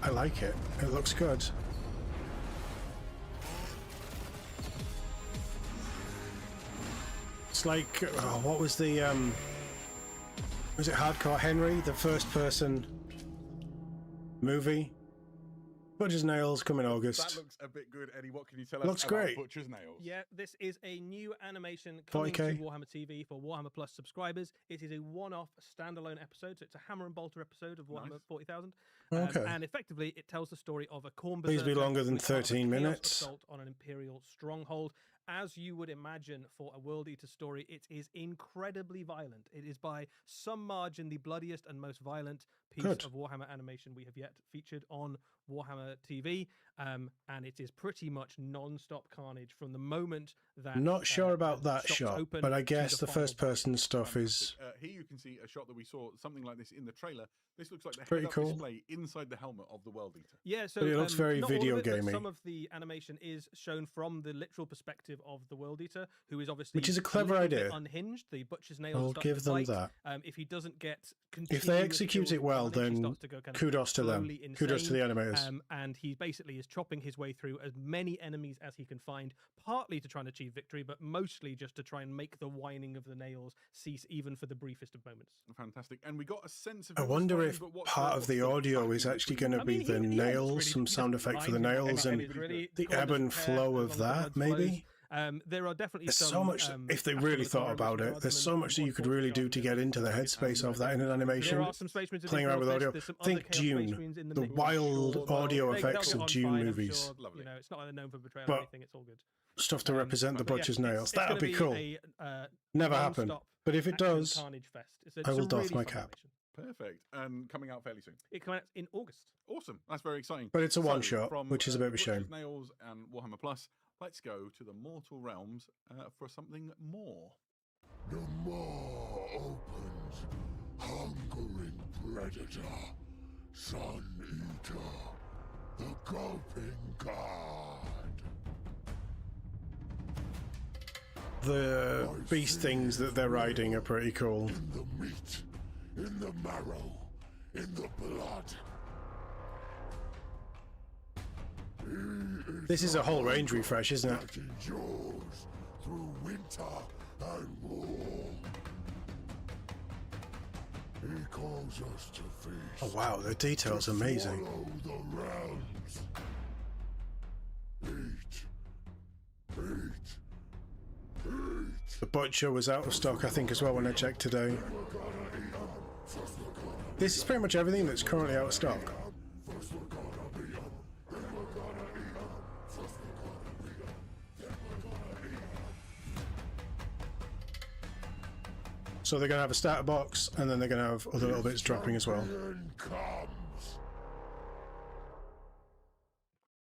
I like it. It looks good. It's like, oh, what was the was it Hardcore Henry, the first person movie? Butcher's Nails come in August. That looks a bit good, Eddie. What can you tell us Looks about great. Butcher's Nails? Yeah, this is a new animation coming 40K. to Warhammer TV for Warhammer Plus subscribers. It is a one-off standalone episode, so it's a hammer and bolter episode of Warhammer 40,000. Okay. And effectively, it tells the story of a Khorne Please be berserker longer than who is part of a 13 chaos minutes. assault on an Imperial stronghold. As you would imagine for a World Eater story, it is incredibly violent. It is by some margin the bloodiest and most violent piece Good. of Warhammer animation we have yet featured on Warhammer TV, and it is pretty much non-stop carnage from the moment that. Not sure about that shops shot, open but I to guess the final first-person stuff is Here you can see a shot that we saw, something like this in the trailer. This looks like the Pretty head-up cool. display inside the helmet of the World Eater. Yeah, so But it looks very not all of video it, but gamey. Some of the animation is shown from the literal perspective of the World Eater, who is obviously Which is a clever little bit idea. unhinged. The butcher's nails. I'll start to give them bite. that. If he doesn't get, If they execute continuous it well, carnage, he then starts to go kind of kudos to them. slowly Kudos to the insane. animators. And he basically is chopping his way through as many enemies as he can find, partly to try and achieve victory, but mostly just to try and make the whining of the nails cease, even for the briefest of moments. Fantastic. And we got a sense of. I who was wonder fighting, if but what's part of what's the audio backing is actually between going to I be mean, the he nails, really- some he sound doesn't effect for the mind him, nails, and and it's really the kind ebb and repair flow as of long as that, the blood maybe? flows. There are definitely There's some, so much, if they really thought about it, there's so much that you could really do to get into the headspace of that in an animation. There are some Space Marines in Playing around with Fortress, audio. there's some Think other Chaos Space Dune, Marines in the mix. wild Well, audio they'll effects get of on Dune fine, I'm movies. sure. Lovely. You know, it's not like they're known for betrayal But- or anything. It's all good. Stuff to represent the But yeah, butcher's it's- nails. it's That would gonna be cool. Never happened. non-stop But if it action does, Carnage Fest. It's I will a doff really my fun cap. animation. Perfect. And coming out fairly soon. It comes out in August. Awesome. That's very exciting. But it's a So, one-shot, from, which is a bit of a Butcher's shame. Nails and Warhammer Plus, let's go to the mortal realms for something more. The maw opens, hungering predator, sun eater, the gulping god. The beast things that they're riding are pretty cool. In the meat, in the marrow, in the blood. He This is a whole range refresh, isn't it? that endures through winter and war. He calls us to feast. Oh wow, the detail's amazing. Follow the realms. Eat. Eat. Eat. The butcher was out of stock, I think, as well when I checked today. This is pretty much everything that's currently out of stock. So they're going to have a starter box, and then they're going to have other little bits dropping as well. Champion comes.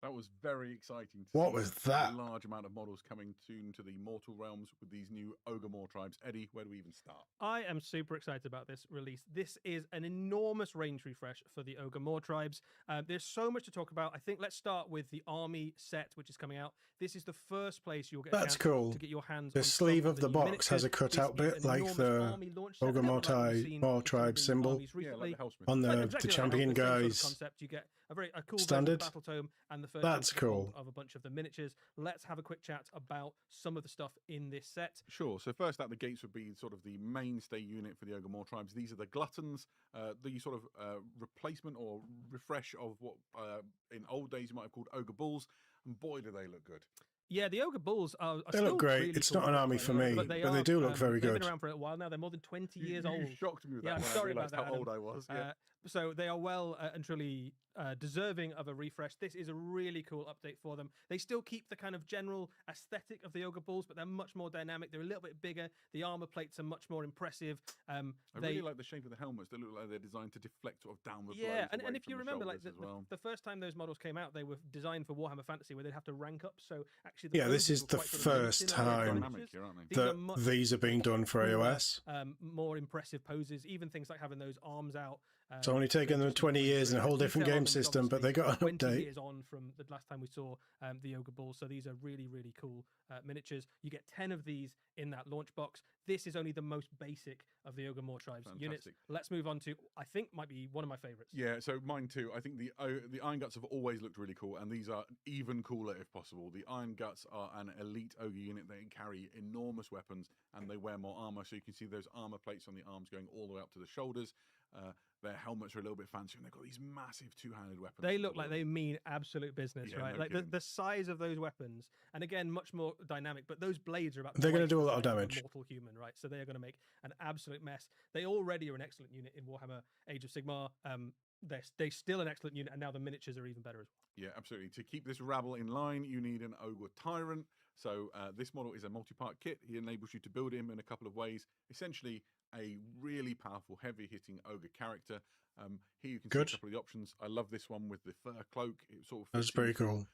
That was very exciting. To What see was a that? large amount of models coming soon to the mortal realms with these new Ogre Mawtribes. Eddie, where do we even start? I am super excited about this release. This is an enormous range refresh for the Ogre Mawtribes. There's so much to talk about. I think let's start with the army set, which is coming out. This is the first place you'll get a That's chance cool. to get your hands The on sleeve some of the new box has a miniatures. cutout This is bit an like enormous the army launch set, Ogre a bit like we've seen Mawtribe in some of the symbol armies Yeah, recently. like the Hellsmith. on Like, the exactly like champion the same sort of guys. concept. You get a very cool Standard. version of the battle tome and the first That's chapter cool. of a bunch of the miniatures. Let's have a quick chat about some of the stuff in this set. Sure. So first out the gates would be sort of the mainstay unit for the Ogre Mawtribes. These are the Gluttons, the sort of replacement or refresh of what in old days you might have called Ogre Bulls. And boy, do they look good. Yeah, the Ogre Bulls are They still look great. really It's cool not an army models, for by the way, me, but they are, do look very they've good. been around for a while now. They're more than 20 years You old. shocked me with that Yeah, when I sorry realised about how that, old Adam. I was. Yeah. So they are well and truly deserving of a refresh. This is a really cool update for them. They still keep the kind of general aesthetic of the Ogre Bulls, but they're much more dynamic. They're a little bit bigger. The armor plates are much more impressive. I really like the shape of the helmets. They look like they're designed to deflect sort of downward blows. Yeah, and away if you from the remember, like shoulders as well. the first time those models came out, they were designed for Warhammer Fantasy, where they'd have to rank up. So actually, the Yeah, this poses is were the quite sort of first limited on their time Dynamic here, aren't they? These are that much these are being done for cooler, AOS. more impressive poses, even things like having those arms out It's only taken them 20 years and a whole different game system, but they got an 20 update. years on from the last time we saw the Ogre Bull. So these are really, really cool miniatures. You get 10 of these in that launch box. This is only the most basic of the Ogre Mawtribes units. Let's move on to, I think, might be one of my favorites. Yeah, so mine too. I think the Iron Guts have always looked really cool, and these are even cooler if possible. The Iron Guts are an elite Ogre unit. They carry enormous weapons, and they wear more armor. So you can see those armor plates on the arms going all the way up to the shoulders. Their helmets are a little bit fancier, and they've got these massive two-handed weapons. They look like they mean absolute business, Yeah, right? no Like the size of those weapons, and again, much more dynamic, but those blades are about They're going to twice do a the lot of size a damage. mortal human, right? So they are going to make an absolute mess. They already are an excellent unit in Warhammer Age of Sigmar. They're still an excellent unit, and now the miniatures are even better as well. Yeah, absolutely. To keep this rabble in line, you need an Ogre Tyrant. So this model is a multi-part kit. He enables you to build him in a couple of ways. Essentially, a really powerful, heavy-hitting Ogre character. Here you can see a couple of the options. I love this one with the fur cloak. It sort of That's pretty cool.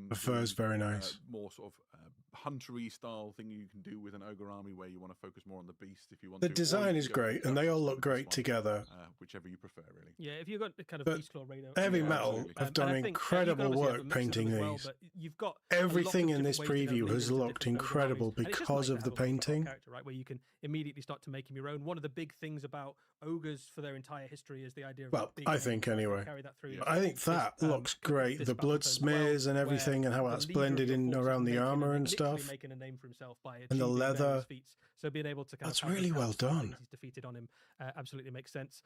The fur's very nice. More sort of huntery style thing you can do with an Ogre army where you want to focus more on the beast if you want The to. design is great, and they all look great together. Whichever you prefer, really. Yeah, if you've got the kind of But Beast Claw Raider. Heavy Metal have done incredible work painting these. You've got Everything in this preview has looked incredible because of the painting. Character, right, where you can immediately start to make him your own. One of the big things about ogres for their entire history is the idea of Well, I think anyway. Carry that through. I think that looks great. The blood smears and everything, and how that's blended in around the armor and stuff. Making a name for himself by And the leather. So being able to That's really well done. He's defeated on him absolutely makes sense.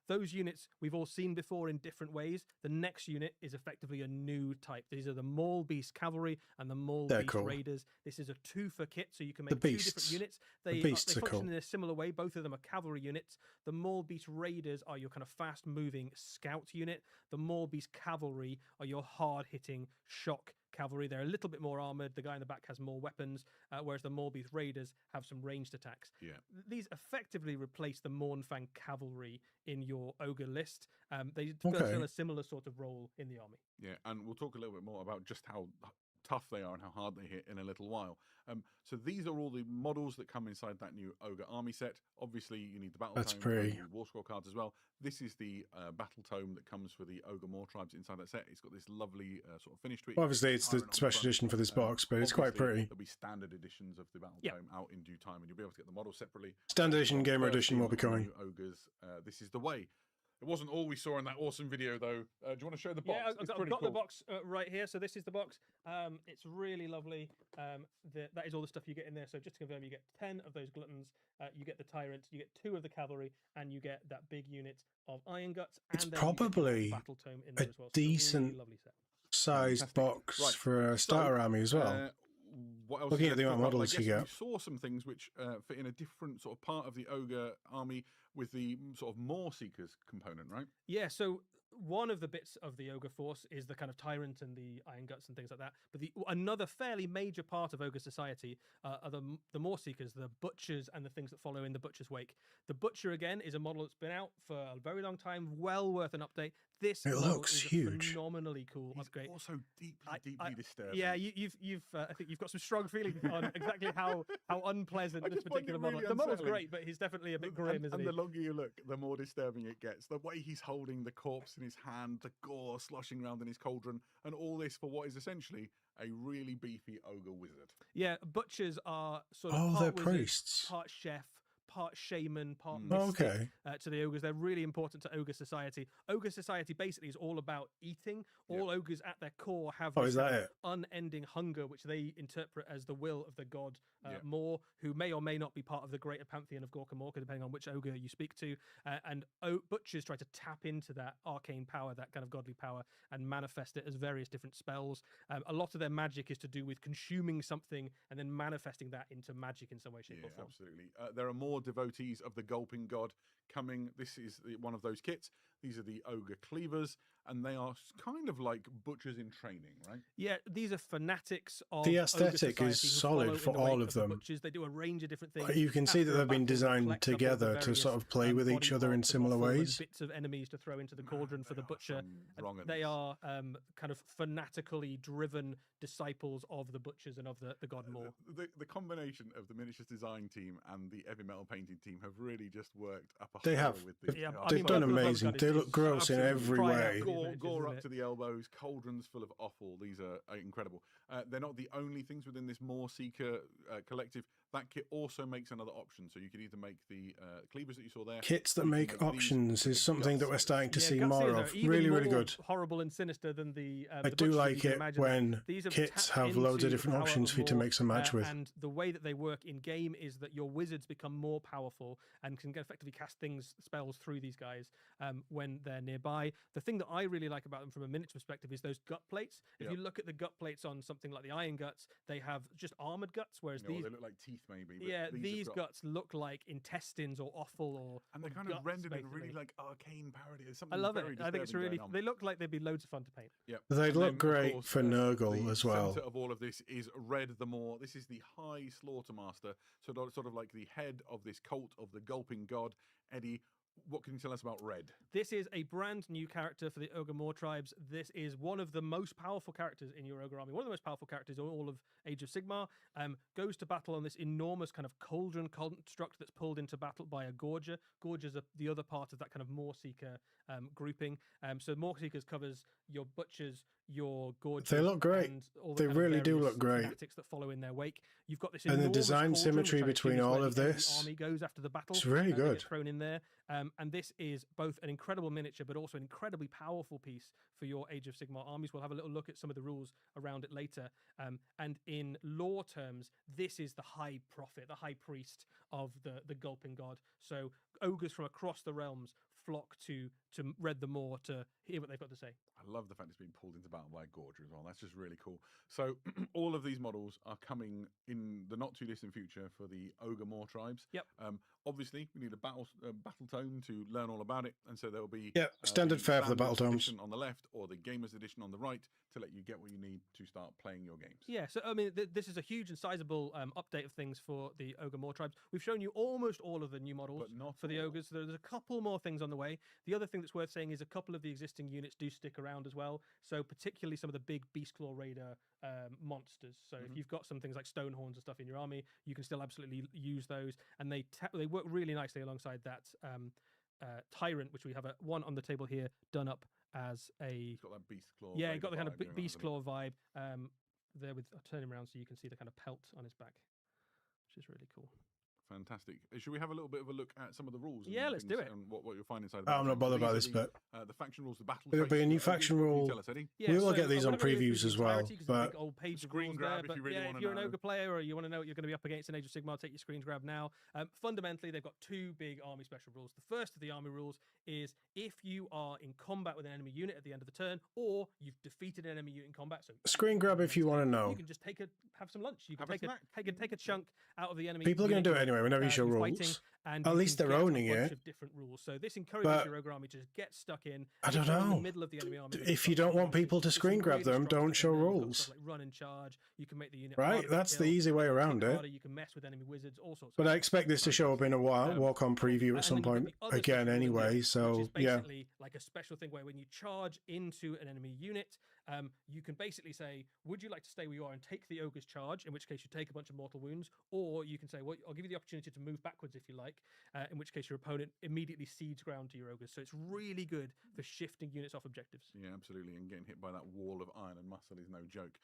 Those units we've all seen before in different ways. The next unit is effectively a new type. These are the Maul Beast Cavalry and the Maul Beast Raiders. This is a 2-for kit, so you can make 2 different units. They function in a similar way. Both of them are cavalry units. The Maul Beast Raiders are your kind of fast-moving scout unit. The Maul Beast Cavalry are your hard-hitting shock cavalry. They're a little bit more armored. The guy in the back has more weapons, whereas the Maul Beast Raiders have some ranged attacks. Yeah. These effectively replace the Mournfang cavalry in your ogre list. They fulfill a similar sort of role in the army. Yeah, and we'll talk a little bit more about just how tough they are and how hard they hit in a little while. So these are all the models that come inside that new Ogre army set. Obviously, you need the battle tome, the war scroll cards as well. This is the battle tome that comes for the Ogre Mawtribes inside that set. It's got this lovely sort of finish to it. Well, obviously, it's the special edition for this box, but it's quite pretty. There'll be standard editions of the battle tome out in due time, and you'll be able to get the models separately. Standard edition, gamer edition will be coming. Ogres, this is the way. It wasn't all we saw in that awesome video, though. Do you want to show the box? Yeah, I've got the box right here. So this is the box. It's really lovely. That is all the stuff you get in there. So just to confirm, you get 10 of those gluttons. You get the tyrant. You get 2 of the cavalry, and you get that big unit of Iron Guts. And it's probably battle tome in there as well. Decent really lovely set. Sized box for a starter army as well. What else Looking at the amount of models you get. We saw some things which fit in a different sort of part of the Ogre army with the sort of Maw Seekers component, right? Yeah, so one of the bits of the Ogre force is the kind of Tyrant and the Iron Guts and things like that. But another fairly major part of Ogre society are the Maw Seekers, the Butchers, and the things that follow in the Butcher's wake. The Butcher, again, is a model that's been out for a very long time, well worth an huge. This looks huge. Phenomenally cool upgrade. Also deeply disturbing. Yeah, I think you've got some strong feelings on exactly how unpleasant this particular model. The model's great, but he's definitely a bit grim, isn't he? And the longer you look, the more disturbing it gets. The way he's holding the corpse in his hand, the gore sloshing around in his cauldron, and all this for what is essentially a really beefy ogre wizard. Yeah, Butchers are sort of part they're wizard, priests, part chef, part shaman, part mystic to the ogres. They're really important to ogre society. Ogre society basically is all about eating. All ogres at their core have this unending hunger, which they interpret as the will of the god Mor, who may or may not be part of the greater pantheon of Gorka Morka, depending on which ogre you speak to. And Butchers try to tap into that arcane power, that kind of godly power, and manifest it as various different spells. A lot of their magic is to do with consuming something and then manifesting that into magic in some way, shape, or form. Absolutely. There are more devotees of the Gulping God coming. This is one of those kits. These are the ogre cleavers, and they are kind of like butchers in training, right? Yeah, these are fanatics of The ogre aesthetic is society who solid follow for in the all wake of the them. butchers. They do a range of different things. You can see that After a they've been battle, designed collect up all the together to various, sort of play with each body other in parts and similar offal and ways. bits of enemies to throw into the cauldron for the butcher. Wrong They are kind of fanatically driven disciples of the butchers and of the god Moor. The combination of the miniatures design team and the heavy metal painting team have really just worked up a They hole have. with this. Yeah, I They've mean, done Blood of the amazing. Blood They is look gross in absolutely every crying out way. for Gore, images, gore isn't up it? to the elbows, cauldrons full of offal. These are incredible. They're not the only things within this Moor Seeker collective. That kit also makes another option. So you could either make the cleavers that you saw there. Kits that or you can make make these options is big something that we're guts. starting to Yeah, see gut more seals of. are even Really, really more good. horrible and sinister than the. I The do butchers, if like you can it imagine. when These have kits tapped have loads of into different the power options of for you to Moor, mix and match with. And the way that they work in game is that your wizards become more powerful and can effectively cast spells through these guys when they're nearby. The thing that I really like about them from a miniature perspective is those gut plates. If you look at the gut plates on something like the Iron Guts, they have just armored guts, whereas They these. look like teeth, maybe. But Yeah, these have these got- guts look like intestines or offal or. And they're or kind of guts, rendered in basically. really like arcane parody. There's I something love very it. I think it's disturbing really. going on. They look like they'd be loads of fun to paint. Yep. They'd And look then, of great course, for Nurgle the as well. Center of all of this is Red the Moor. This is the High Slaughtermaster, sort of like the head of this cult of the Gulping God. Eddie, what can you tell us about Red? This is a brand new character for the Ogre Mawtribes. This is one of the most powerful characters in your Ogre army. One of the most powerful characters in all of Age of Sigmar. Goes to battle on this enormous kind of cauldron construct that's pulled into battle by a Gorger. Gorgers are the other part of that kind of Moor Seeker grouping. So Moor Seekers covers your butchers, your Gorgers. They look great. And all the They kind of really do various look great. fanatics that follow in their wake. You've got this And the enormous design cauldron, symmetry which I assume between is all where of the enemy this army goes after the battle. It's really They get good. thrown in there. And this is both an incredible miniature, but also an incredibly powerful piece for your Age of Sigmar armies. We'll have a little look at some of the rules around it later. And in lore terms, this is the high prophet, the high priest of the Gulping God. So ogres from across the realms flock to Red the Moor to hear what they've got to say. I love the fact it's being pulled into battle by a Gorger as well. That's just really cool. So all of these models are coming in the not too distant future for the Ogre Mawtribes. Yep. Obviously, we need a battle tome to learn all about it, and so there will be standard fare for the battle Standards tomes edition on the left or the Gamers edition on the right to let you get what you need to start playing your games. Yeah, so I mean, this is a huge and sizable update of things for the Ogre Mawtribes. We've shown you almost all of the new models But not for the all. ogres. There's a couple more things on the way. The other thing that's worth saying is a couple of the existing units do stick around as well. So particularly some of the big Beastclaw Raider monsters. So if you've got some things like Stonehorns and stuff in your army, you can still absolutely use those, and they work really nicely alongside that Tyrant, which we have one on the table here done up as a. It's got that beast claw. Yeah, Raider got the kind of vibe going on, beast hasn't it? claw vibe. There with I'll turn him around so you can see the kind of pelt on his back, which is really cool. Fantastic. Should we have a little bit of a look at some of the rules? Yeah, and let's things do it. And what you'll find inside. I'm not bothered by this bit. The faction rules, the battle. There'll be a traits, new the ogres. faction What can you rule. tell us, Eddie? Yeah, We will so get these I'm on not gonna go through previews the as well, entirety 'cause there's a but big old page of screen rules grab there, if but you really yeah, wanna if you're an know. ogre player or you want to know what you're going to be up against in Age of Sigmar, take your screens grab now. Fundamentally, they've got two big army special rules. The first of the army rules is if you are in combat with an enemy unit at the end of the turn, or you've defeated an enemy unit in combat. So screen grab if you want to know. you can just have some lunch. You can Have a take a chunk out of the enemy. People are going to do it unit anyway whenever you show you're rules. fighting, and At you least can they're get owning a bunch it. of different rules. So this encourages But your ogre army to just get stuck in. I If don't you're in know. the middle of the enemy army, then If you've you got don't some want people to there's some screen grab really them, strong don't stuff show in there. You've got rules. stuff like run and charge. You can make the unit Right, harder to that's the kill, easy way you can around make it. harder, you can mess with enemy wizards, all sorts. But of I expect this to show up in a Warcom preview and at some then you've got point the other again special rule in anyway. here, So which is yeah, basically like a special thing where when you charge into an enemy unit, you can basically say, would you like to stay where you are and take the ogre's charge, in which case you take a bunch of mortal wounds, or you can say, well, I'll give you the opportunity to move backwards if you like, in which case your opponent immediately cedes ground to your ogres. So it's really good for shifting units off objectives. Yeah, absolutely. And getting hit by that wall of iron and muscle is no joke.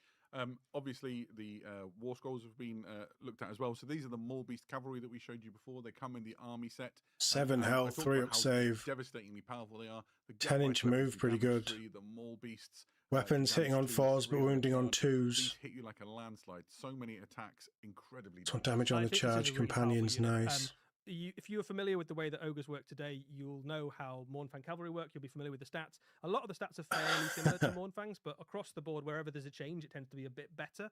Obviously, the war scrolls have been looked at as well. So these are the Maul Beast Cavalry that we showed you before. They come in the army set. 7 and I health, talked 3 about up how save. devastatingly powerful they are. The 10-inch gut-wise move, weapons, the pretty damage good. 3, the Maul Beasts. Weapons the hitting damage on 2, 4s but real wounding on charge. 2s. These hit you like a landslide. So many attacks, incredibly Some damage I on the think this is a charge really powerful companions, unit. nice. If you're familiar with the way that ogres work today, you'll know how Mournfang Cavalry work. You'll be familiar with the stats. A lot of the stats are fairly similar to Mournfangs, but across the board, wherever there's a change, it tends to be a bit better.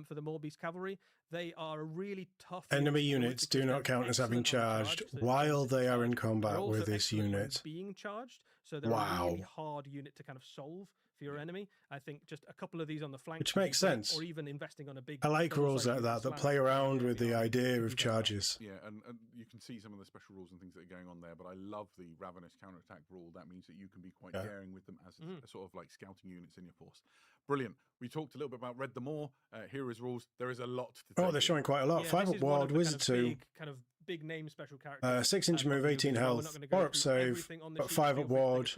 For the Maul Beast Cavalry, they are a really tough Enemy unit to units deal do with not because count as they're having excellent on charge, charged so they while don't they are in charge. combat They're also with this excellent when unit. being charged. So they're a really Wow. hard unit to kind of solve for your enemy. I think just a couple of these on the flank, Which would be makes great, sense. or even investing on a big. I like rules like that that play around with the idea of charges. Yeah, and you can see some of the special rules and things that are going on there, but I love the Ravenous counterattack rule. That means that you can be quite daring with them as a sort of like scouting units in your force. Brilliant. We talked a little bit about Read the More. Here is rules. There is a lot to Oh, take they're in. showing quite a lot. Yeah, 5 this up is one of ward, the wizard 2. kind of big name special characters. 6-inch move, 18 health, 4 up save, got 5 up ward.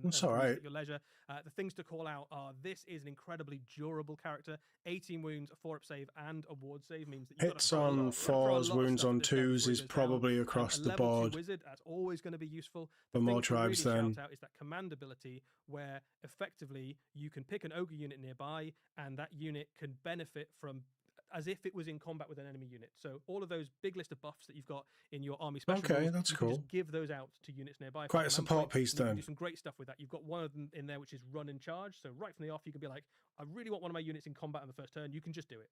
That's all right. At your leisure. The things to call out are this is an incredibly durable character. 18 wounds, a 4 up save, and a ward save means that you've Hits got to on throw a lot 4s, of wounds stuff on at this guy 2s before he is goes probably down. across A the level 2 board. wizard, that's always going to be useful. For The thing to Mawtribes really then. shout out is that command ability, where effectively you can pick an ogre unit nearby, and that unit can benefit from as if it was in combat with an enemy unit. So all of those big list of buffs that you've got in your army special Okay, rules, that's you can cool. just give those out to units nearby. for Quite a command support point, piece and you can then. do some great stuff with that. You've got one of them in there which is run and charge. So right from the off, you can be like, I really want one of my units in combat on the first turn. You can just do it.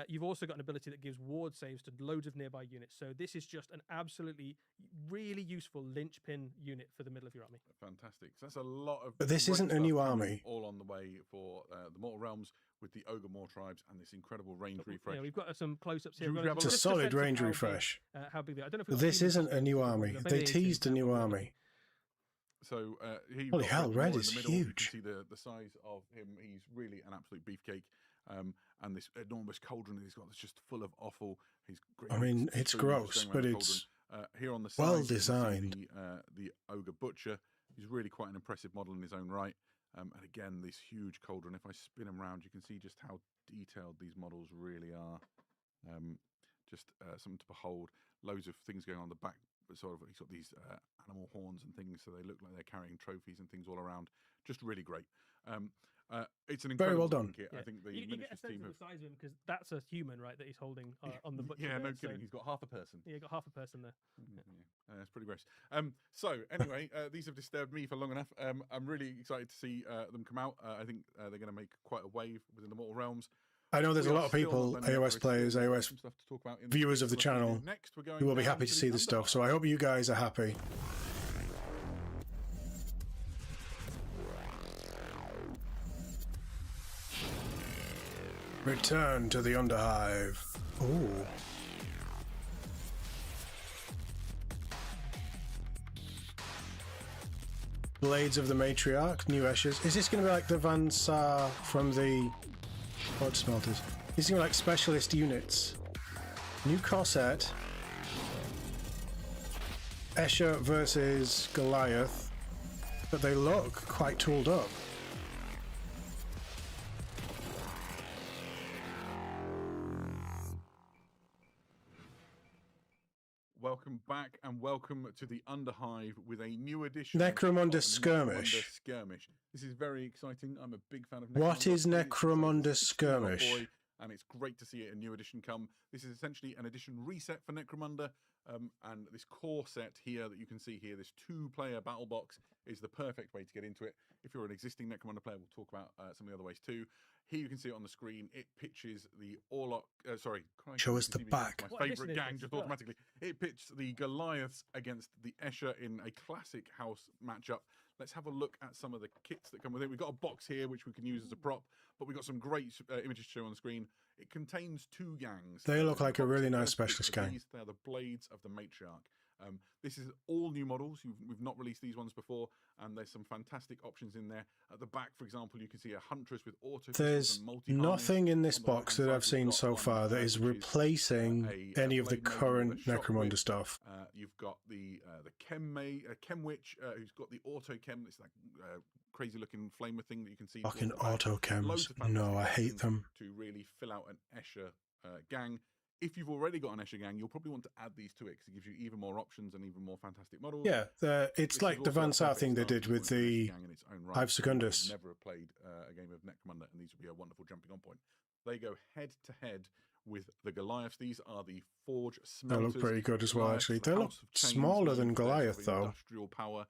You've also got an ability that gives ward saves to loads of nearby units. So this is just an absolutely really useful linchpin unit for the middle of your army. Fantastic. So that's a lot of. But this great isn't a stuff new coming army. All on the way for the Mortal Realms with the Ogre Mawtribes and this incredible range refresh. Yeah, we've got some close-ups here. Should we We've got grab It's a just solid sense of range how big, refresh. how big they are. I don't know if we've got This humans isn't a new maybe army. 18, They teased a so new we've got army. So here you've Holy got hell, Red Red Maw in is the middle. You can huge. see the size of him. He's really an absolute beefcake. And this enormous cauldron that he's got that's just full of offal. He's great. I mean, it's food just gross, going around but the it's cauldron. Here on the well side, you can see designed. the Ogre Butcher. He's really quite an impressive model in his own right. And again, this huge cauldron. If I spin him around, you can see just how detailed these models really are. Just something to behold. Loads of things going on the back. Sort of, he's got these animal horns and things, so they look like they're carrying trophies and things all around. Just really great. It's an Very incredible well done. kit. Yeah. I think the you get a miniatures sense team of have. the size of him because that's a human, right? That he's holding on the butcher. Yeah, no there, kidding. So, He's got half a person. yeah, got half a person there. Yeah, it's pretty gross. So anyway, these have disturbed me for long enough. I'm really excited to see them come out. I think they're going to make quite a wave within the Mortal Realms. I know there's We a are lot of still people, not done yet. There AOS is players, still AOS some stuff to talk about in viewers of the what we're gonna do channel next. We're going who will be down happy to the see this stuff. So I hope you guys are happy. Return to the Underhive. Ooh. Blades of the Matriarch, new Esches. Is this going to be like the Van Saar from the Pod Smelters? These are like specialist units. New Corset. Escher versus Goliath. But they look quite tooled up. Welcome back and welcome to the Underhive with a new edition. Necromunda of Skirmish. Skirmish. This is very exciting. I'm a big fan of Necromunda. What is It's a Necromunda 16-year-old Skirmish? boy, and it's great to see a new edition come. This is essentially an edition reset for Necromunda, and this core set here that you can see here, this 2-player battle box, is the perfect way to get into it. If you're an existing Necromunda player, we'll talk about some of the other ways too. Here you can see it on the screen. It pitches the Orlok. Sorry, Christ, Show us you the can see me back. My What favourite edition is gang this just as well? automatically. It pitched the Goliaths against the Escher in a classic house matchup. Let's have a look at some of the kits that come with it. We've got a box here which we can use as a prop, but we've got some great images to show on the screen. It contains 2 gangs. They look like a really The nice first specialist of gang. these, they're the Blades of the Matriarch. This is all new models. We've not released these ones before, and there's some fantastic options in there. At the back, for example, you can see a Huntress with auto. There's nothing in this box that I've seen so far that is replacing any of the current Necromunda stuff. You've got the Chem Witch, who's got the auto chem. It's that crazy looking flamer thing that you can see. Fucking towards the back. auto chems. Loads of No, I fantastic hate options them. to really fill out an Escher gang. If you've already got an Escher gang, you'll probably want to add these to it because it gives you even more options and even more fantastic models. Yeah, it's This is like the also a Van Saar perfect thing they starting did with point for an Escher the gang in its own right. Hive If you've Secundus. never have played a game of Necromunda, and these would be a wonderful jumping on point. They go head to head with the Goliaths. These are the Forge They Smelters. look pretty good as well, Goliaths, actually. the They look House of Chains, smaller known than for their sort of Goliath, though. Industrial power.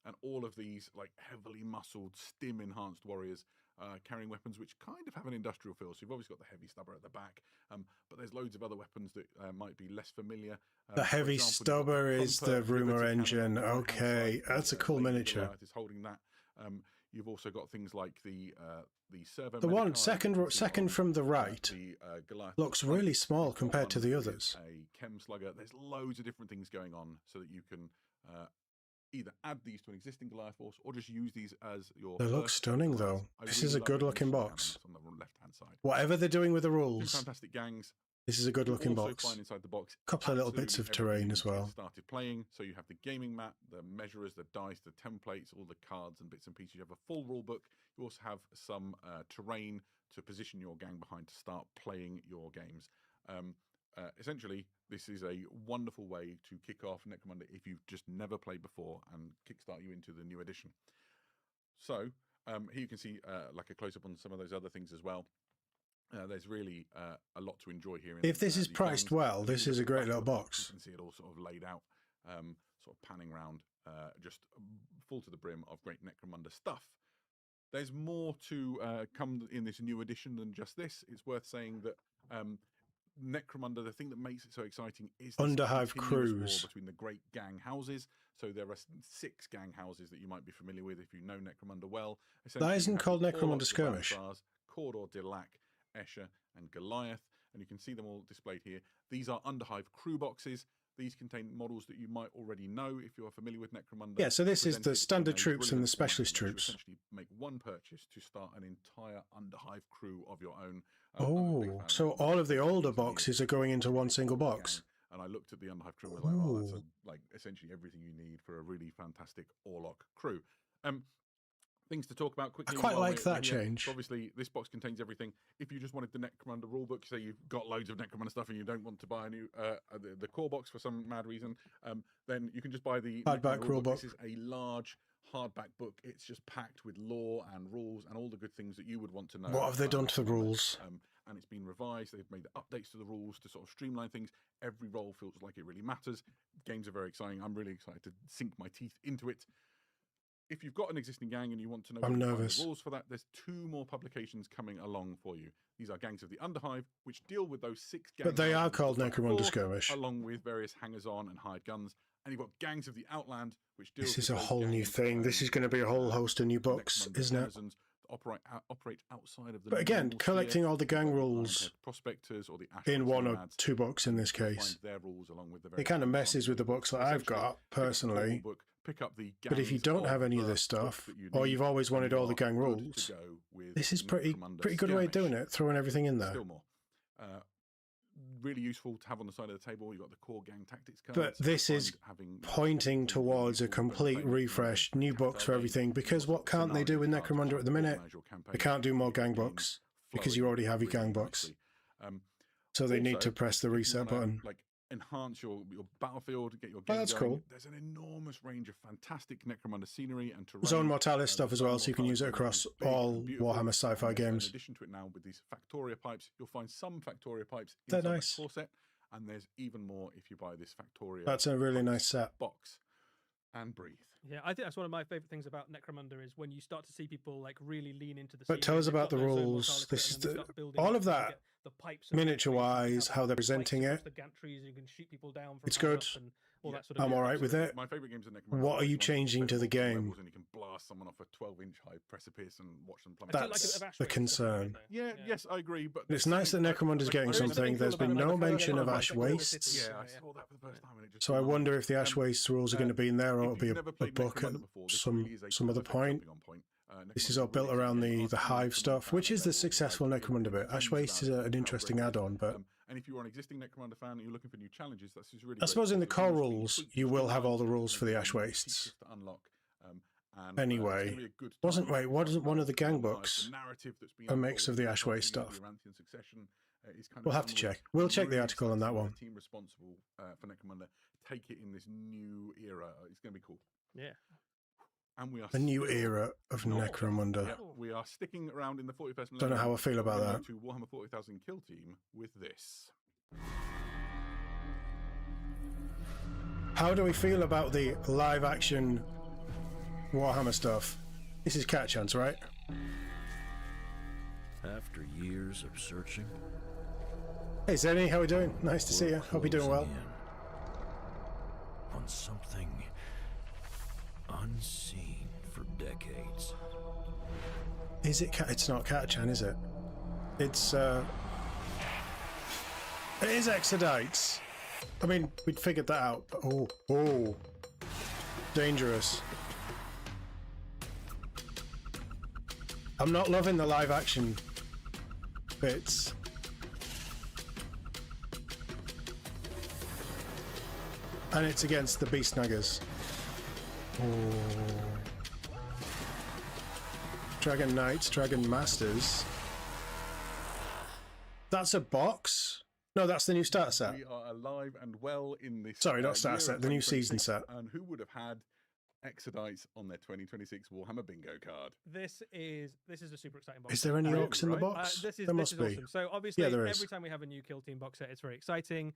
And all of these like heavily muscled, stim enhanced warriors carrying weapons which kind of have an industrial feel. So you've obviously got the heavy stubber at the back, but there's loads of other weapons that might be less familiar. The heavy stubber is the rumor engine. Okay, that's a cool miniature. Is holding that. You've also got things like the servo. The one second from the right looks really small compared to the others. A chem slugger. There's loads of different things going on so that you can either add these to an existing Goliath force or just use these as your. They look stunning though. This is a good looking box. On the left-hand side. Whatever they're doing with the Two rules, fantastic gangs. this is a good looking Also box. find inside the box Couple of little bits of absolutely terrain everything as you well. get started playing. So you have the gaming map, the measurers, the dice, the templates, all the cards and bits and pieces. You have a full rule book. You also have some terrain to position your gang behind to start playing your games. Essentially, this is a wonderful way to kick off Necromunda if you've just never played before and kickstart you into the new edition. So here you can see like a close-up on some of those other things as well. There's really a lot to enjoy here. If this is priced well, this is a great little box. You can see it all sort of laid out, sort of panning around, just full to the brim of great Necromunda stuff. There's more to come in this new edition than just this. It's worth saying that Necromunda, the thing that makes it so exciting is this Underhive continuous war crews between the great gang houses. So there are 6 gang houses that you might be familiar with if you know Necromunda well. That isn't called Necromunda Skirmish. Cawdor, Dilac, Escher, and Goliath, and you can see them all displayed here. These are Underhive crew boxes. These contain models that you might already know if you're familiar with Necromunda. Yeah, so this is the standard troops and the specialist troops. Essentially make one purchase to start an entire Underhive crew of your own. Oh, so all of the older boxes are going into one single box. And I looked at the Underhive crew and was like, oh, that's like essentially everything you need for a really fantastic Orlok crew. Things to talk about quickly. I quite like that change. So obviously, this box contains everything. If you just wanted the Necromunda rulebook, say you've got loads of Necromunda stuff and you don't want to buy a new the core box for some mad reason, then you can just buy the hardback rulebook. This is a large hardback book. It's just packed with lore and rules and all the good things that you would want to know. What have they done to the rules? And it's been revised. They've made updates to the rules to sort of streamline things. Every role feels like it really matters. Games are very exciting. I'm really excited to sink my teeth into it. If you've got an existing gang and you want to know the rules for that, there's 2 more publications coming along for you. These are Gangs of the Underhive, which deal with those 6 gangs. But they are called Necromunda Skirmish. Along with various hangers-on and hired guns. And you've got Gangs of the Outland, which deals with This is a whole new thing. This is going to be a whole host of new books, isn't it? Operate outside of the. But again, collecting all the gang rules prospectors or the in 1 or 2 books in this case, their rules along with the it kind of messes with the books that I've got personally. Pick up the but if you don't have any of this stuff, or you've always wanted all the gang rules, this is pretty good way of doing it, throwing everything in there. Still more. Really useful to have on the side of the table. You've got the core gang tactics cards. But this is pointing towards a complete refresh, new books for everything, because what can't they do with Necromunda at the minute? They can't do more gang books, because you already have your gang books. So they need to press the reset button. Like enhance your battlefield, get your game that's going. cool. There's an enormous range of fantastic Necromunda scenery and terrain. Zone Mortalis stuff as well, so you can use it across all Warhammer sci-fi games. In addition to it now with these Factoria pipes, you'll find some Factoria pipes They're inside nice. the core set, and there's even more if you buy this Factoria. That's a really nice set. Box and breathe. Yeah, I think that's one of my favorite things about Necromunda is when you start to see people like really lean into the. But tell us about the rules. This is all of that. The pipes miniature-wise, how they're presenting it. The gantries, you can shoot people down from it's good. And all that sort of I'm all right with it. My favorite games are Necromunda. What are you changing to the game? And you can blast someone off a 12-inch high precipice and watch them plummet. That's the concern. Yes, I agree. But it's nice that Necromunda's getting something. There's been no mention of Ash Wastes. Yeah, I saw that for the first time. And it just so I wonder if the Ash Wastes rules are going to be in there, or it'll be a book at some other point. This is all built around the Hive stuff, which is the successful Necromunda bit. Ash Wastes is an interesting add-on, but and if you are an existing Necromunda fan and you're looking for new challenges, that's just really. I suppose in the core rules, you will have all the rules for the Ash Wastes. Anyway, wasn't one of the gang books a mix of the Ash Waste stuff? We'll have to check. We'll check the article on that one. Team responsible for Necromunda take it in this new era. It's going to be cool. Yeah. And we are a new era of Necromunda. Yeah, we are sticking around in the 41st millennium. Don't know how I feel about that. To Warhammer 40,000 Kill Team with this. How do we feel about the live action Warhammer stuff. This is Cat Chance, right? After years of searching, Hey Zenny, how we doing? Nice to see you. Hope you're doing well. closing in on something unseen for decades. Is it Cat? It's not Cat Chan, is it? It's it is Exodites. I mean, we'd figured that out. But oh, dangerous. I'm not loving the live action bits. And it's against the Beast Snaggers. Oh. Dragon Knights, Dragon Masters. That's a box? No, that's the new starter set. We are alive and well in this. Sorry, not starter year set, of the new season 2026, set. And who would have had Exodites on their 2026 Warhammer bingo card? This is a super exciting box. Is there any Really, orcs in the right? box? This is There must be. awesome. So obviously, Yeah, there is. every time we have a new Kill Team box set, it's very exciting.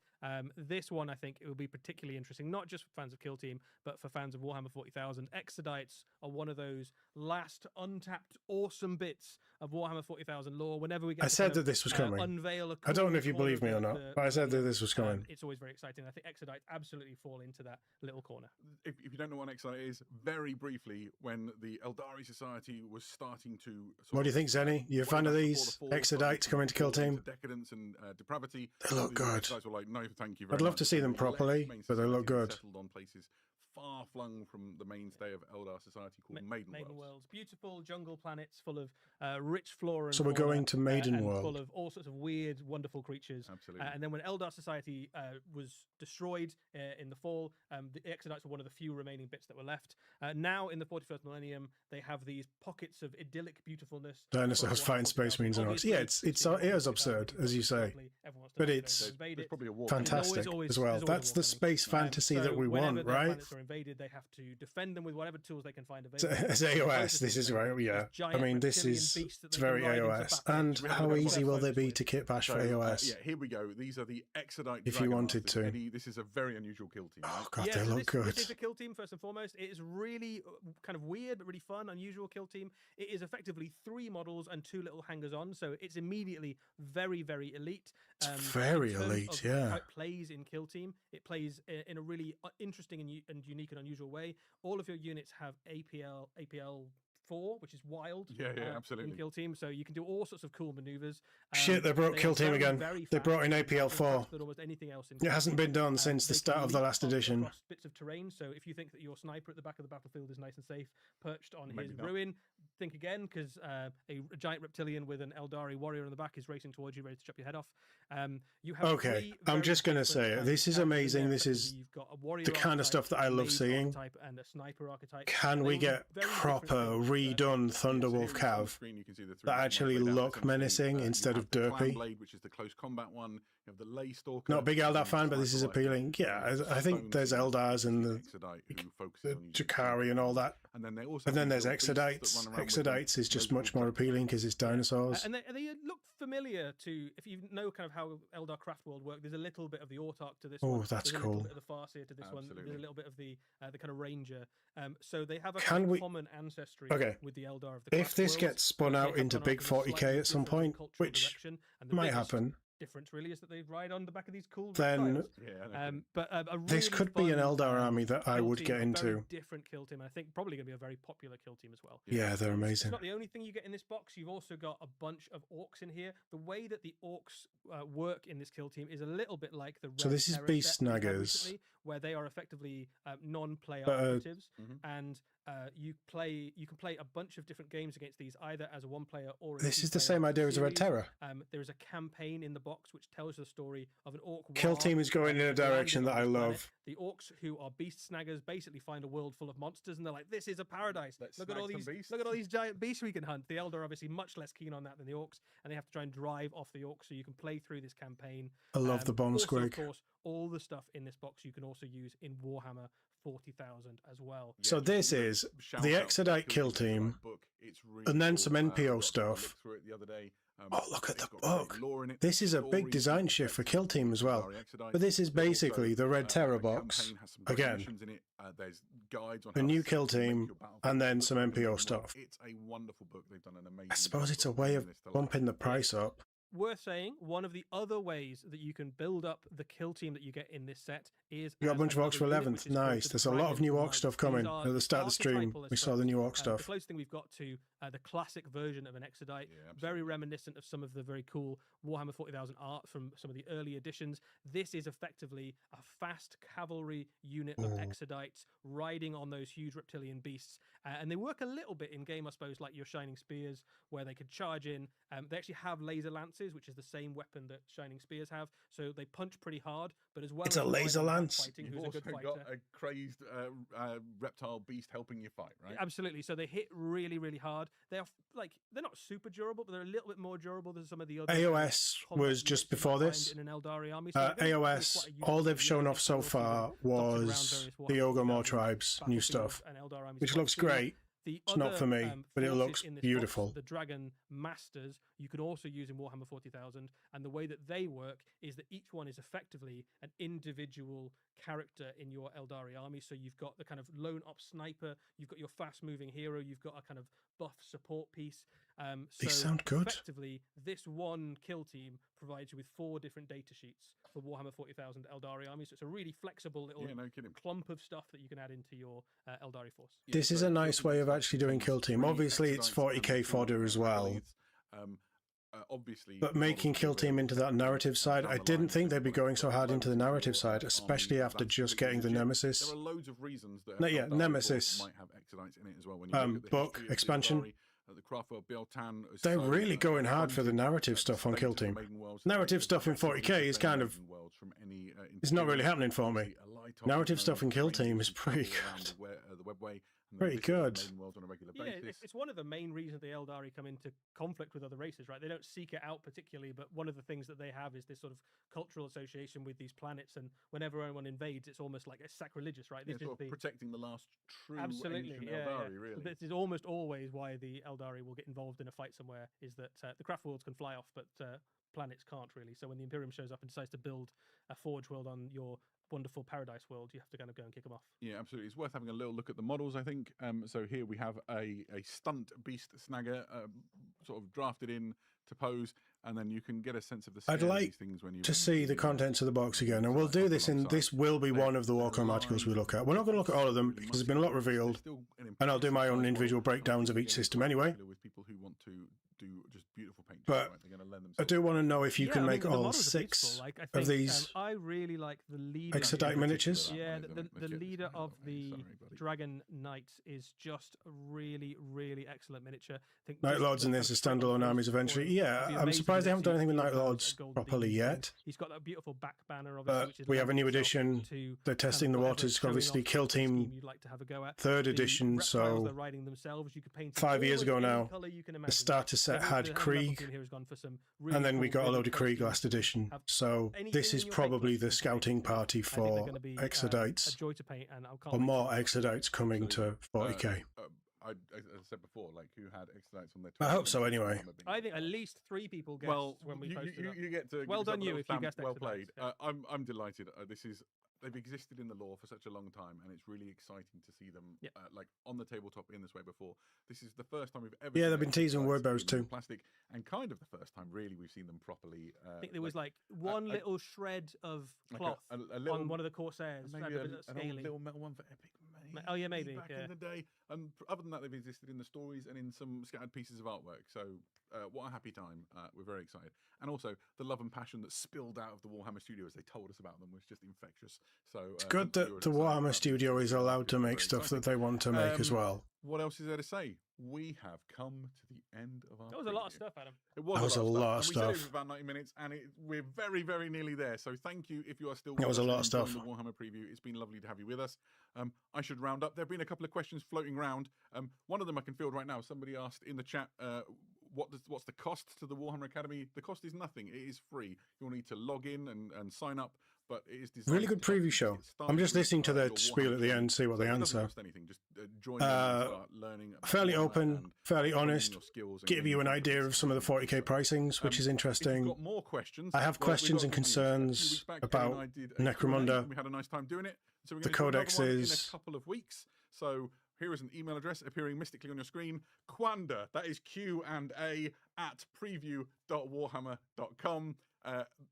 This one, I think, it will be particularly interesting, not just for fans of Kill Team, but for fans of Warhammer 40,000. Exodites are one of those last untapped, awesome bits of Warhammer 40,000 lore. Whenever we get I to said kind that of, this was coming. Unveil a I don't know cool if you corner believe me of or not, the but I said that this was coming. It's always very exciting. I think Exodites absolutely fall into that little corner. If you don't know what an Exodite is, very briefly, when the Eldari Society was starting to... What do you think, Zenny? You a fan of these Exodites coming to Kill Team? Decadence and depravity. They look The good. Exodites were like, no, thank you very I'd love much. to see them We left properly, main but they look society and good. Settled on places far flung from the mainstay of Eldar Society called Maiden Worlds. Worlds. Beautiful jungle planets full of rich flora and So we're fauna, going to Maiden and World. full of all sorts of weird, wonderful creatures. Absolutely. And then when Eldar Society was destroyed in the fall, the Exodites were one of the few remaining bits that were left. Now, in the 41st millennium, they have these pockets of idyllic beautifulness. Dinosaurs from fighting Warhammer Space 40,000. Marines and Orks. Obviously, Yeah, it is absurd, as you say. Everyone wants to But go it's invade There's it. probably a war. fantastic always- as well. there's always That's a the war space coming. fantasy So that we whenever want, their right? planets are invaded, they have to defend them with whatever tools they can find available. As AOS, this is right, yeah. I mean, this is it's very AOS. And how easy will they be to kit bash for AOS? Yeah, here we go. These are the Exodite. If you Dragon wanted Masters. to. Eddie, this is a very unusual kill team. Oh right? god, Yeah, they so look this good. is a kill team first and foremost. It is really kind of weird but really fun, unusual kill team. It is effectively 3 models and 2 little hangers on, so it's immediately very, very elite. It's in very terms elite, of yeah. How it plays in kill team. It plays in a really interesting and unique and unusual way. All of your units have APL 4, which is wild. Yeah, absolutely. In kill team, so you can do all sorts of cool maneuvers. Shit, they brought are Kill Team very, again. very They fast brought in and APL 4. faster than almost anything else in It Kill hasn't Team. been done since the They start can of the leap last up edition. across bits of terrain, so if you think that your sniper at the back of the battlefield is nice and safe, perched on Maybe his not. ruin, think again, because a giant reptilian with an Eldari warrior on the back is racing towards you, ready to chop your head off. You have Okay, 3 I'm very just gonna different, say it. This is characters in amazing. there. This is Effectively, you've got a warrior the kind of archetype, stuff that I a love mage seeing. archetype, and a sniper archetype. Can And we they all get very different proper things. redone So here Thunderwolf on the Cav screen you can see the 3 that actually different look essentially, menacing you instead have of the Clan derpy? Blade, which is the close combat one. You have the Lay Stalker. Not a big which Eldar is fan, but this is sniper rifle, appealing. Yeah, and I think Stone there's Sword, Eldars and the Exodite who focuses on using Jakari and all that. And then they also And then have there's these little beasts Exodites. that run around with them. Exodites is just Those much will more protect you. appealing because it's dinosaurs. And they look familiar to, if you know kind of how Eldar Craft World work, there's a little bit of the Autarch to this Oh, one. that's There's a cool. little bit of the Farseer to this one. There's Absolutely. a little bit of the kind of Ranger. So they have a Can kind of we- common ancestry Okay. with the Eldar of the If Craft this Worlds. gets spun They out have into gone off big in a 40k slightly at some different point, cultural which direction, and the might biggest happen, difference really is that they ride on the back of these cool then reptiles. Yeah, But a this really could be an fun, Eldar army that I kill would team, get a very into. different kill team, and I think probably going to be a very popular kill team as well. Yeah, they're It's amazing. not the only thing you get in this box. You've also got a bunch of orcs in here. The way that the orcs work in this kill team is a little bit like the So Red this is Terror Beast set we had Snaggers. recently, where they are effectively non-player But, operatives, Mhm. and you can play a bunch of different games against these, either as a one-player or a This is the two-player same idea as a Red series. Terror. There is a campaign in the box which tells the story of an orc Kill war, Team is going in a landing direction on that I this planet. love. The orcs, who are beast snaggers, basically find a world full of monsters, and they're like, "This is a paradise. Let's Look at snag all some these, beasts." look at all these giant beasts we can hunt." The Eldar are obviously much less keen on that than the orcs, and they have to try and drive off the orcs so you can play through this campaign. I love the Bone Also, Squig. of course, all the stuff in this box you can also use in Warhammer 40,000 as well. So just this a real is shout the out to Exodite the kill team, book. It's really and then cool. some NPO Lots of stuff. I looked through it the other day. Oh, look at It's the got great book. lore in it, This is a big stories, design shift for Kill Team as well. Eldari Exodites. But this is There's also, basically the Red Terror the box. campaign has some great Again, missions in it. There's guides on a how new to kill set to make team, your battlefield and then look some like a MPO different way. stuff. It's a wonderful book. They've done an amazing. I suppose job it's a of way bringing of this to life. bumping the price up. Worth saying, one of the other ways that you can build up the kill team that you get in this set is We got a as bunch of Orks for another unit, 11th. which is called Nice. the There's a lot of new Dragon Ork stuff Knights. coming. These are At the start of the stream, archetypal, I we saw the suppose. new Ork The stuff. closest thing we've got to the classic version of an Exodite, Yeah, very reminiscent of some of the very cool Warhammer 40,000 art from some of the early editions. This is effectively a fast cavalry unit of Exodites riding on those huge reptilian beasts. And they work a little bit in game, I suppose, like your Shining Spears, where they could charge in. They actually have laser lances, which is the same weapon that Shining Spears have. So they punch pretty hard, but as well It's as a riding laser on that lance. fighting, You've who's a also good fighter. got a crazed reptile beast helping you fight, right? Absolutely. So they hit really, really hard. They are they're not super durable, but they're a little bit more durable than some of the other AOS combat was just units you before might find this. in an Eldari army. So they're gonna be AOS, quite a all useful they've shown unit. off so Also far dotted around was various the Warhammer Ogor 40,000 Mawtribes new Battlefield stuff, and Eldar armies which quite looks soon. great. The It's not other, for me, but it forces looks in this beautiful. box, the Dragon Masters, you can also use in Warhammer 40,000, and the way that they work is that each one is effectively an individual character in your Eldari army. So you've got the kind of lone op sniper, you've got your fast-moving hero, you've got a kind of buff support piece. These So sound good. effectively, this one kill team provides you with 4 different data sheets for Warhammer 40,000 Eldari armies. So it's a really flexible little Yeah, no kidding. clump of stuff that you can add into your Eldari force. Yeah, This is so a nice kill way team of is actually doing like kill team. three Obviously, it's Exodites 40k and fodder four as well. Affiliates. Obviously, But making kill team into that narrative side, I didn't think they'd be going so hard into the narrative side, especially after just getting the Nemesis. There are loads of reasons that No, yeah, Eldari Nemesis. might have Exodites in it as well. When you look at the book, history of the expansion. Eldari, the Craftworld Beltan, They're really going hard for the narrative stuff on Kill Team. Narrative stuff in 40k is kind of... It's not really happening for me. Narrative stuff in Kill Team is pretty good. Pretty good. Yeah, it's one of the main reasons the Eldari come into conflict with other races, right? They don't seek it out particularly, but one of the things that they have is this sort of cultural association with these planets, and whenever anyone invades, it's almost like it's sacrilegious, right? Yeah, sort of protecting the last true ancient yeah, Eldari, yeah. really. This is almost always why the Eldari will get involved in a fight somewhere, is that the craft worlds can fly off, but planets can't really. So when the Imperium shows up and decides to build a Forge world on your wonderful Paradise world, you have to kind of go and kick them off. Yeah, absolutely. It's worth having a little look at the models, I think. So here we have a stunt beast snagger sort of drafted in to pose, and then you can get a sense of the scale I'd of like these things when you to see the contents of the box again, and we'll do this in... This will be one of the WarCom articles we look at. We're not going to look at all of them, because there's been a lot revealed, and I'll do my own individual breakdowns of each system anyway. With people who want to do just beautiful paint, But right? They're going to lend I do want to know if you can make the all models are 6 beautiful. Like, I of think, these I really like the leader. Exodite miniatures. Yeah, the leader of the Dragon Knights is just a really, really excellent miniature. I think Night Lords in this are standalone armies eventually. Yeah, I'm surprised they haven't done anything with Night Lords properly yet. He's got that beautiful back banner of But we have a new edition. They're testing the waters. Obviously, Kill Team 3rd edition. So 5 years ago now, the starter set had Krieg, and then we got a load of Krieg last edition. So this is probably the scouting party for Exodites, or more Exodites coming to 40k. As I said before, like who had Exodites on their I hope so anyway. I think at least 3 people guessed when we posted it. You get to well done you if you guessed well Exodites. played. I'm delighted. They've existed in the lore for such a long time, and it's really exciting to see them like on the tabletop in this way before. This is the first time we've ever. Yeah, they've been teasing Wordbearers too. Plastic, and kind of the first time really we've seen them properly. I think there was like one little shred of cloth a little, on one of the Corsairs. maybe an old little metal one for Epic. Oh yeah, maybe back in the day. And other than that, they've existed in the stories and in some scattered pieces of artwork. So what a happy time. We're very excited. And also the love and passion that spilled out of the Warhammer studio as they told us about them was just infectious. So It's good that the Warhammer studio is allowed to make stuff that they want to make as well. What else is there to say? We have come to the end of our. That was a lot of stuff, Adam. It was, that was a lot of stuff. We said it stuff. was about 90 minutes, and we're very, very nearly there. So thank you if you are still. It was a lot of enjoying stuff. The Warhammer preview. It's been lovely to have you with us. I should round up. There have been a couple of questions floating around. One of them I can field right now. Somebody asked in the chat, what's the cost to the Warhammer Academy? The cost is nothing. It is free. You'll need to log in and sign up. But it is designed Really good preview show. I'm just listening to their spiel at the end, see what they answer. Fairly open, fairly honest, give you an idea of some of the 40k pricings, which is interesting. More questions. I have questions and concerns about Necromunda. We had a nice time doing it. So we're The going to do another codex one in is- a couple of weeks. So here is an email address appearing mystically on your screen. Quanda, that is Q&A at preview.warhammer.com.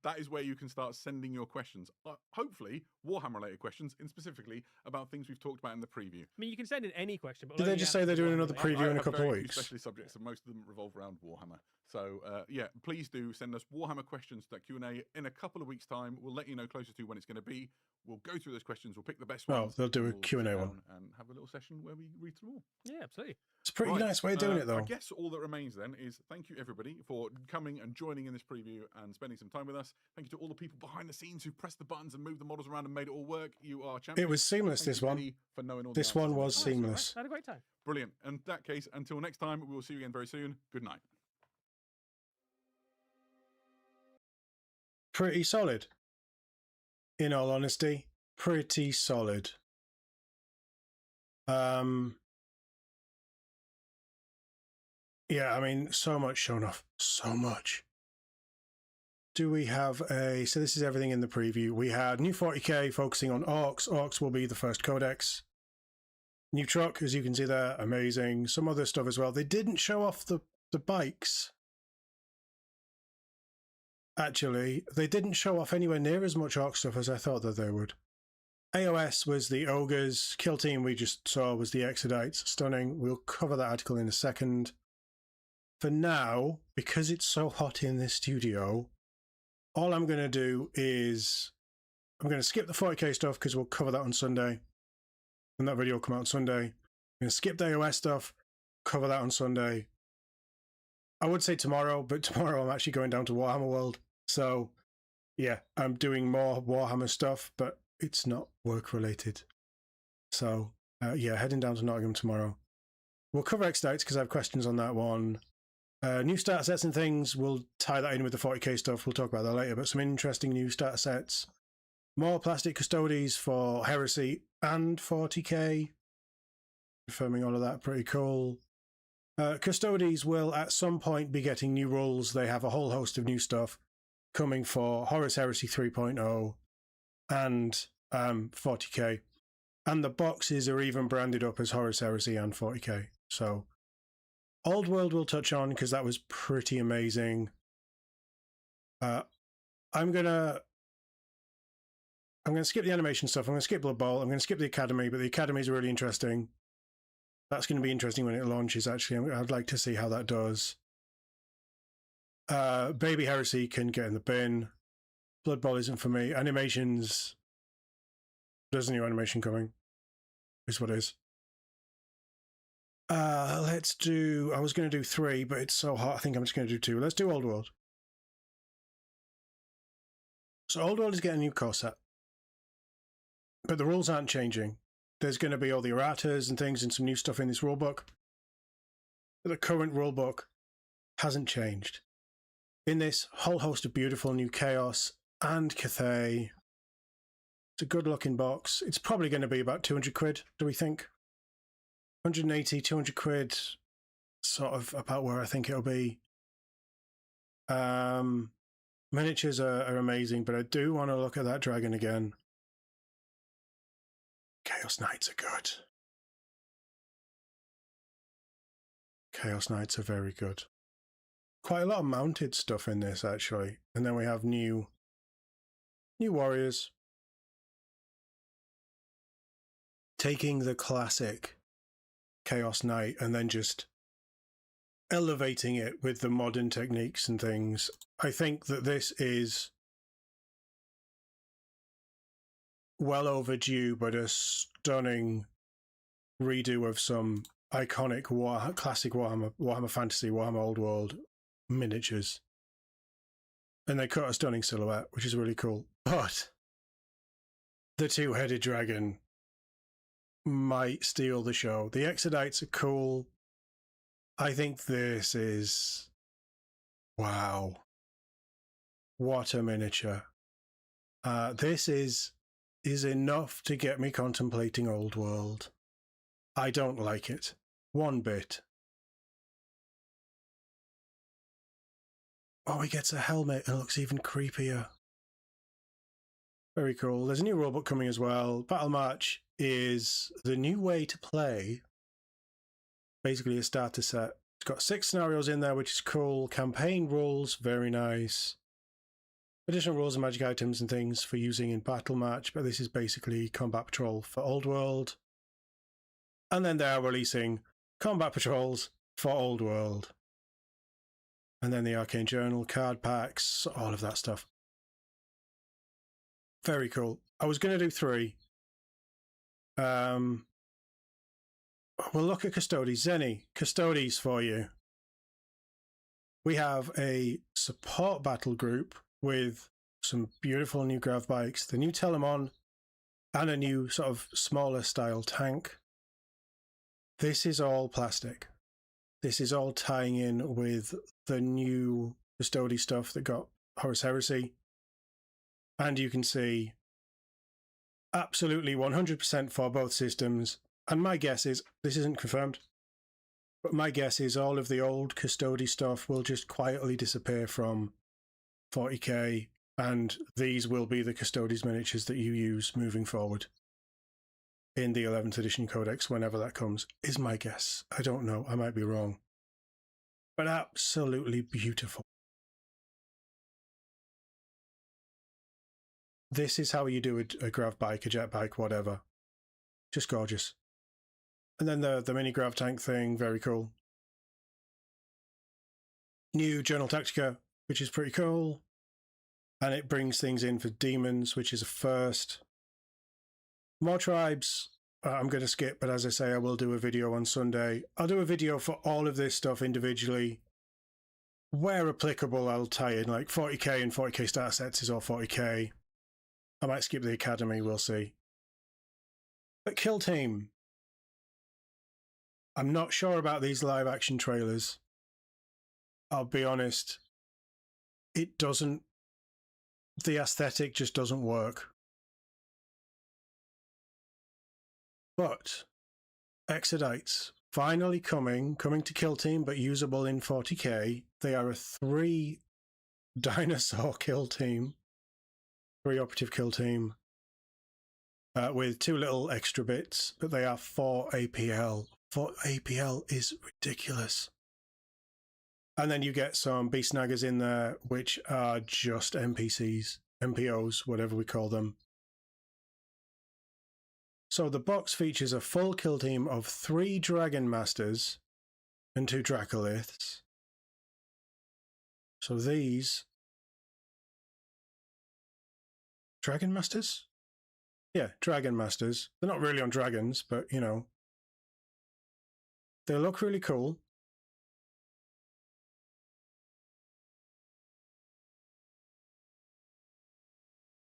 That is where you can start sending your questions. Hopefully, Warhammer-related questions, and specifically about things we've talked about in the preview. I mean, you can send in any question. But Did they just say they're doing another preview in a couple of very few weeks? specialist subjects, and most of them revolve around Warhammer. So, yeah, please do send us Warhammer questions to that Q&A in a couple of weeks' time. We'll let you know closer to when it's going to be. We'll go through those questions. We'll pick the best ones. Oh, they'll do a we'll Q&A sit one. down and have a little session where we read through them all. Yeah, absolutely. It's a pretty Right, nice way of doing it, though. I guess all that remains then is thank you, everybody, for coming and joining in this preview and spending some time with us. Thank you to all the people behind the scenes who pressed the buttons and moved the models around and made it all work. You are champions. It was seamless, Thank this you, one. Eddie, for knowing all the This answers one and was everything. seamless. I had a great time. Brilliant. And in that case, until next time, we will see you again very soon. Good night. Pretty solid. In all honesty, pretty solid. Yeah, I mean, so much shown off. So much. Do we have a... So this is everything in the preview. We had new 40k focusing on Orks. Orks will be the first codex. New truck, as you can see there. Amazing. Some other stuff as well. They didn't show off the bikes. Actually, they didn't show off anywhere near as much Orc stuff as I thought that they would. AOS was the Ogres. Kill team we just saw was the Exodites. Stunning. We'll cover that article in a second. For now, because it's so hot in this studio, all I'm going to do is I'm going to skip the 40k stuff because we'll cover that on Sunday. And that video will come out on Sunday. I'm going to skip the AOS stuff, cover that on Sunday. I would say tomorrow, but tomorrow I'm actually going down to Warhammer World. So, yeah, I'm doing more Warhammer stuff, but it's not work-related. So, yeah, heading down to Nottingham tomorrow. We'll cover Exodites because I have questions on that one. New starter sets and things, we'll tie that in with the 40k stuff. We'll talk about that later, but some interesting new starter sets. More plastic Custodes for Heresy and 40k. Confirming all of that, pretty cool. Custodes will at some point be getting new rules. They have a whole host of new stuff coming for Horus Heresy 3.0 and 40k. And the boxes are even branded up as Horus Heresy and 40k. So, Old World we'll touch on because that was pretty amazing. I'm gonna skip the animation stuff. I'm gonna skip Blood Bowl. I'm gonna skip the Academy, but the Academy is really interesting. That's going to be interesting when it launches, actually. I'd like to see how that does. Baby Heresy can get in the bin. Blood Bowl isn't for me. Animations. There's a new animation coming. Is what is. Let's do... I was going to do 3, but it's so hot. I think I'm just going to do 2. Let's do Old World. So Old World is getting a new core set. But the rules aren't changing. There's going to be all the erratas and things and some new stuff in this rulebook. But the current rulebook hasn't changed. In this whole host of beautiful new Chaos and Cathay. It's a good looking box. It's probably going to be about 200 quid, do we think? 180, 200 quid, sort of about where I think it'll be. Miniatures are amazing, but I do want to look at that dragon again. Chaos Knights are good. Chaos Knights are very good. Quite a lot of mounted stuff in this, actually. And then we have new warriors. Taking the classic Chaos Knight and then just elevating it with the modern techniques and things. I think that this is well overdue, but a stunning redo of some iconic classic Warhammer Fantasy, Warhammer Old World miniatures. And they cut a stunning silhouette, which is really cool. But the two-headed dragon might steal the show. The Exodites are cool. I think this is... wow. What a miniature. This is enough to get me contemplating Old World. I don't like it. One bit. Oh, he gets a helmet and looks even creepier. Very cool. There's a new rulebook coming as well. Battle March is the new way to play. Basically a starter set. It's got 6 scenarios in there, which is cool. Campaign rules, very nice. Additional rules and magic items and things for using in Battle March, but this is basically Combat Patrol for Old World. And then they are releasing Combat Patrols for Old World. And then the Arcane Journal, card packs, all of that stuff. Very cool. I was going to do 3. We'll look at Custodes. Zenny, Custodes for you. We have a support battle group with some beautiful new grav bikes, the new Telemon, and a new sort of smaller style tank. This is all plastic. This is all tying in with the new Custodes stuff that got Horus Heresy. And you can see absolutely 100% for both systems. And my guess is, this isn't confirmed, but my guess is all of the old Custodes stuff will just quietly disappear from 40k, and these will be the Custodes miniatures that you use moving forward in the 11th edition codex whenever that comes, is my guess. I don't know, I might be wrong. But absolutely beautiful. This is how you do a grav bike, a jet bike, whatever. Just gorgeous. And then the mini grav tank thing, very cool. New Journal Tactica, which is pretty cool. And it brings things in for demons, which is a first. Mawtribes, I'm going to skip, but as I say, I will do a video on Sunday. I'll do a video for all of this stuff individually. Where applicable, I'll tie in like 40k and 40k starter sets is all 40k. I might skip the Academy, we'll see. But Kill Team. I'm not sure about these live action trailers. I'll be honest. It doesn't... The aesthetic just doesn't work. But Exodites finally coming to Kill Team, but usable in 40k. They are a 3 dinosaur kill team, 3 operative kill team, with 2 little extra bits, but they are 4 APL. 4 APL is ridiculous. And then you get some beast snaggers in there, which are just NPCs, MPOs, whatever we call them. So the box features a full kill team of 3 Dragon Masters and 2 Dracoliths. So these... Dragon Masters? Yeah, Dragon Masters. They're not really on dragons, but, you know. They look really cool.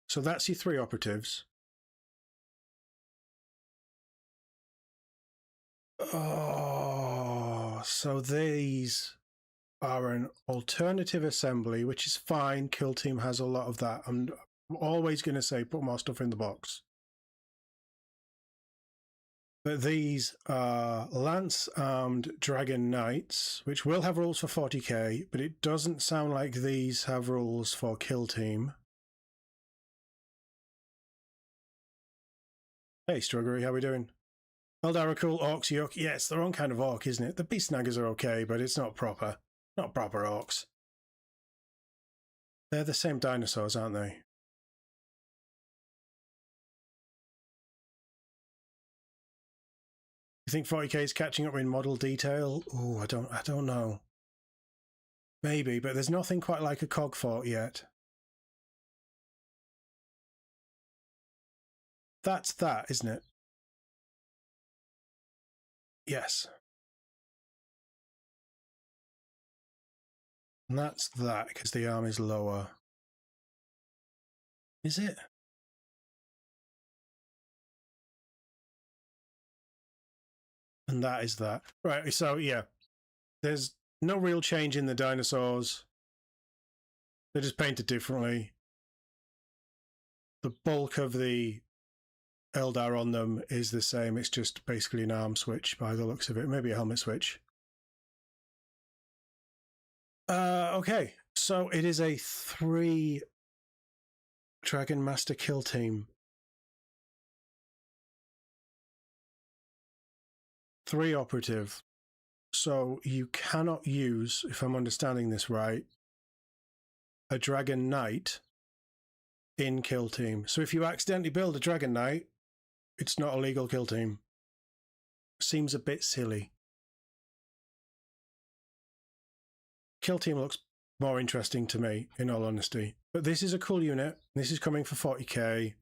So that's your 3 operatives. Oh, so these are an alternative assembly, which is fine. Kill Team has a lot of that. I'm always going to say put more stuff in the box. But these are Lance-Armed Dragon Knights, which will have rules for 40k, but it doesn't sound like these have rules for Kill Team. Hey, Struggery, how we doing? Eldar are cool, Orks, yuck. Yeah, it's the wrong kind of Orc, isn't it? The Beast Snaggers are okay, but it's not proper. Not proper Orcs. They're the same dinosaurs, aren't they? You think 40k is catching up in model detail? Oh, I don't know. Maybe, but there's nothing quite like a cog fort yet. That's that, isn't it? Yes. And that's that, because the arm is lower. Is it? And that is that. Right, so yeah. There's no real change in the dinosaurs. They're just painted differently. The bulk of the Eldar on them is the same. It's just basically an arm switch by the looks of it. Maybe a helmet switch. Okay, so it is a 3 Dragon Master Kill Team. 3 operative. So you cannot use, if I'm understanding this right, a Dragon Knight in Kill Team. So if you accidentally build a Dragon Knight, it's not a legal Kill Team. Seems a bit silly. Kill Team looks more interesting to me, in all honesty. But this is a cool unit. This is coming for 40k.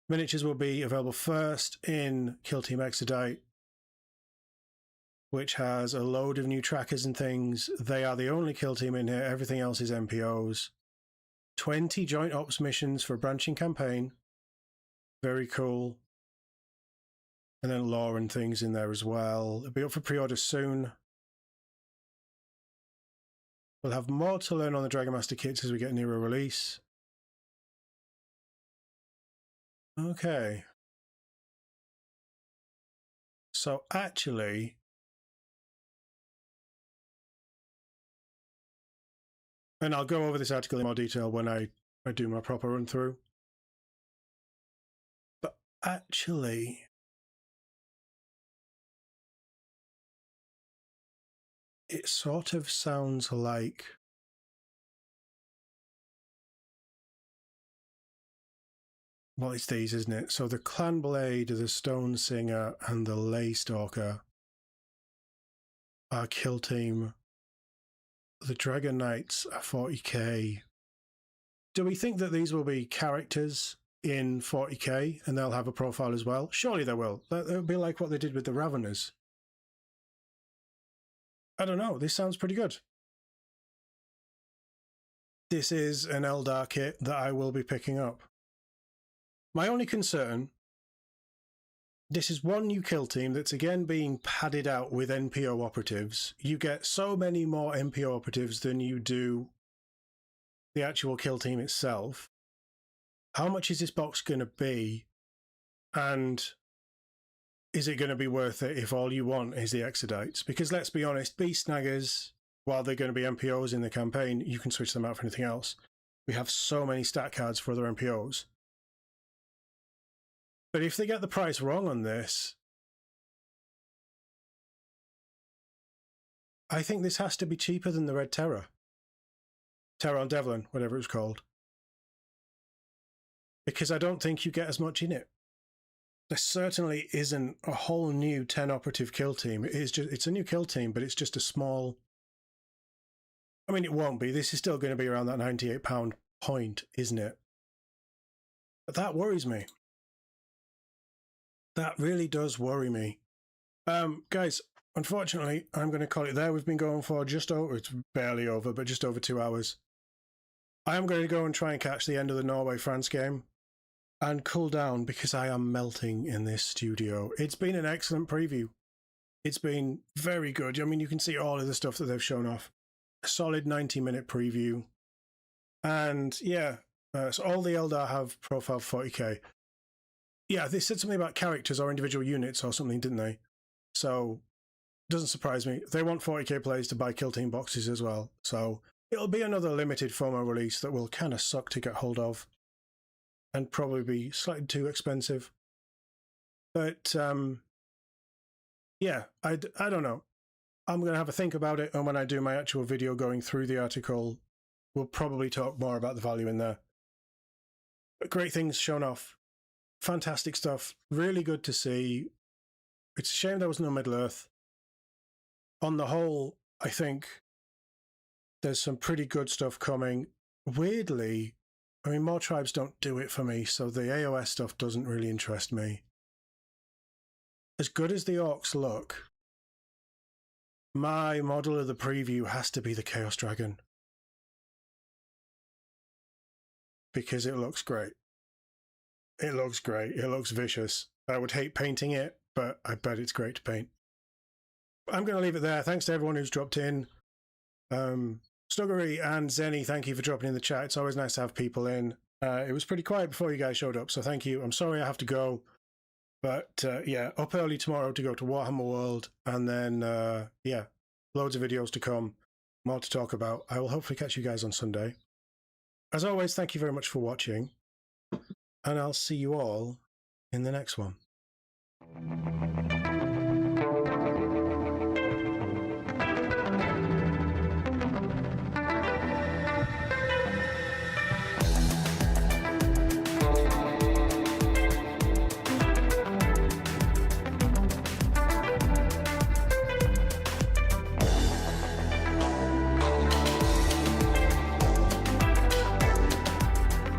Miniatures will be available first in Kill Team Exodite, which has a load of new trackers and things. They are the only kill team in here. Everything else is MPOs. 20 joint ops missions for a branching campaign. Very cool. And then lore and things in there as well. It'll be up for pre-order soon. We'll have more to learn on the Dragon Master kits as we get nearer release. Okay. So actually, and I'll go over this article in more detail when I do my proper run through. But actually, it sort of sounds like well, it's these, isn't it? So the Clan Blade, the Stone Singer, and the Ley Stalker are kill team. The Dragon Knights are 40k. Do we think that these will be characters in 40k and they'll have a profile as well? Surely they will. That'll be like what they did with the Raveners. I don't know. This sounds pretty good. This is an Eldar kit that I will be picking up. My only concern, this is one new kill team that's again being padded out with NPO operatives. You get so many more NPO operatives than you do the actual kill team itself. How much is this box going to be? And is it going to be worth it if all you want is the Exodites? Because let's be honest, Beast Snaggers, while they're going to be NPOs in the campaign, you can switch them out for anything else. We have so many stat cards for other NPOs. But if they get the price wrong on this, I think this has to be cheaper than the Red Terror. Terror on Devlin, whatever it was called. Because I don't think you get as much in it. There certainly isn't a whole new 10 operative kill team. It's a new kill team, but it's just a small... I mean, it won't be. This is still going to be around that £98 point, isn't it? But that worries me. That really does worry me. Guys, unfortunately, I'm going to call it there. We've been going for just over, it's barely over, but just over 2 hours. I am going to go and try and catch the end of the Norway-France game and cool down because I am melting in this studio. It's been an excellent preview. It's been very good. I mean, you can see all of the stuff that they've shown off. A solid 90-minute preview. And yeah, so all the Eldar have profile 40k. Yeah, they said something about characters or individual units or something, didn't they? So, doesn't surprise me. They want 40k players to buy kill team boxes as well. So, it'll be another limited FOMO release that will kind of suck to get hold of. And probably be slightly too expensive. But, yeah, I don't know. I'm going to have a think about it. And when I do my actual video going through the article, we'll probably talk more about the value in there. But great things shown off. Fantastic stuff. Really good to see. It's a shame there was no Middle-earth. On the whole, I think there's some pretty good stuff coming. Weirdly, I mean, Mawtribes don't do it for me, so the AOS stuff doesn't really interest me. As good as the Orks look, my model of the preview has to be the Chaos Dragon. Because it looks great. It looks great. It looks vicious. I would hate painting it, but I bet it's great to paint. I'm going to leave it there. Thanks to everyone who's dropped in. Snuggery and Zenny, thank you for dropping in the chat. It's always nice to have people in. It was pretty quiet before you guys showed up, so thank you. I'm sorry I have to go. But yeah, up early tomorrow to go to Warhammer World. And then, yeah, loads of videos to come. More to talk about. I will hopefully catch you guys on Sunday. As always, thank you very much for watching. and I'll see you all in the next one.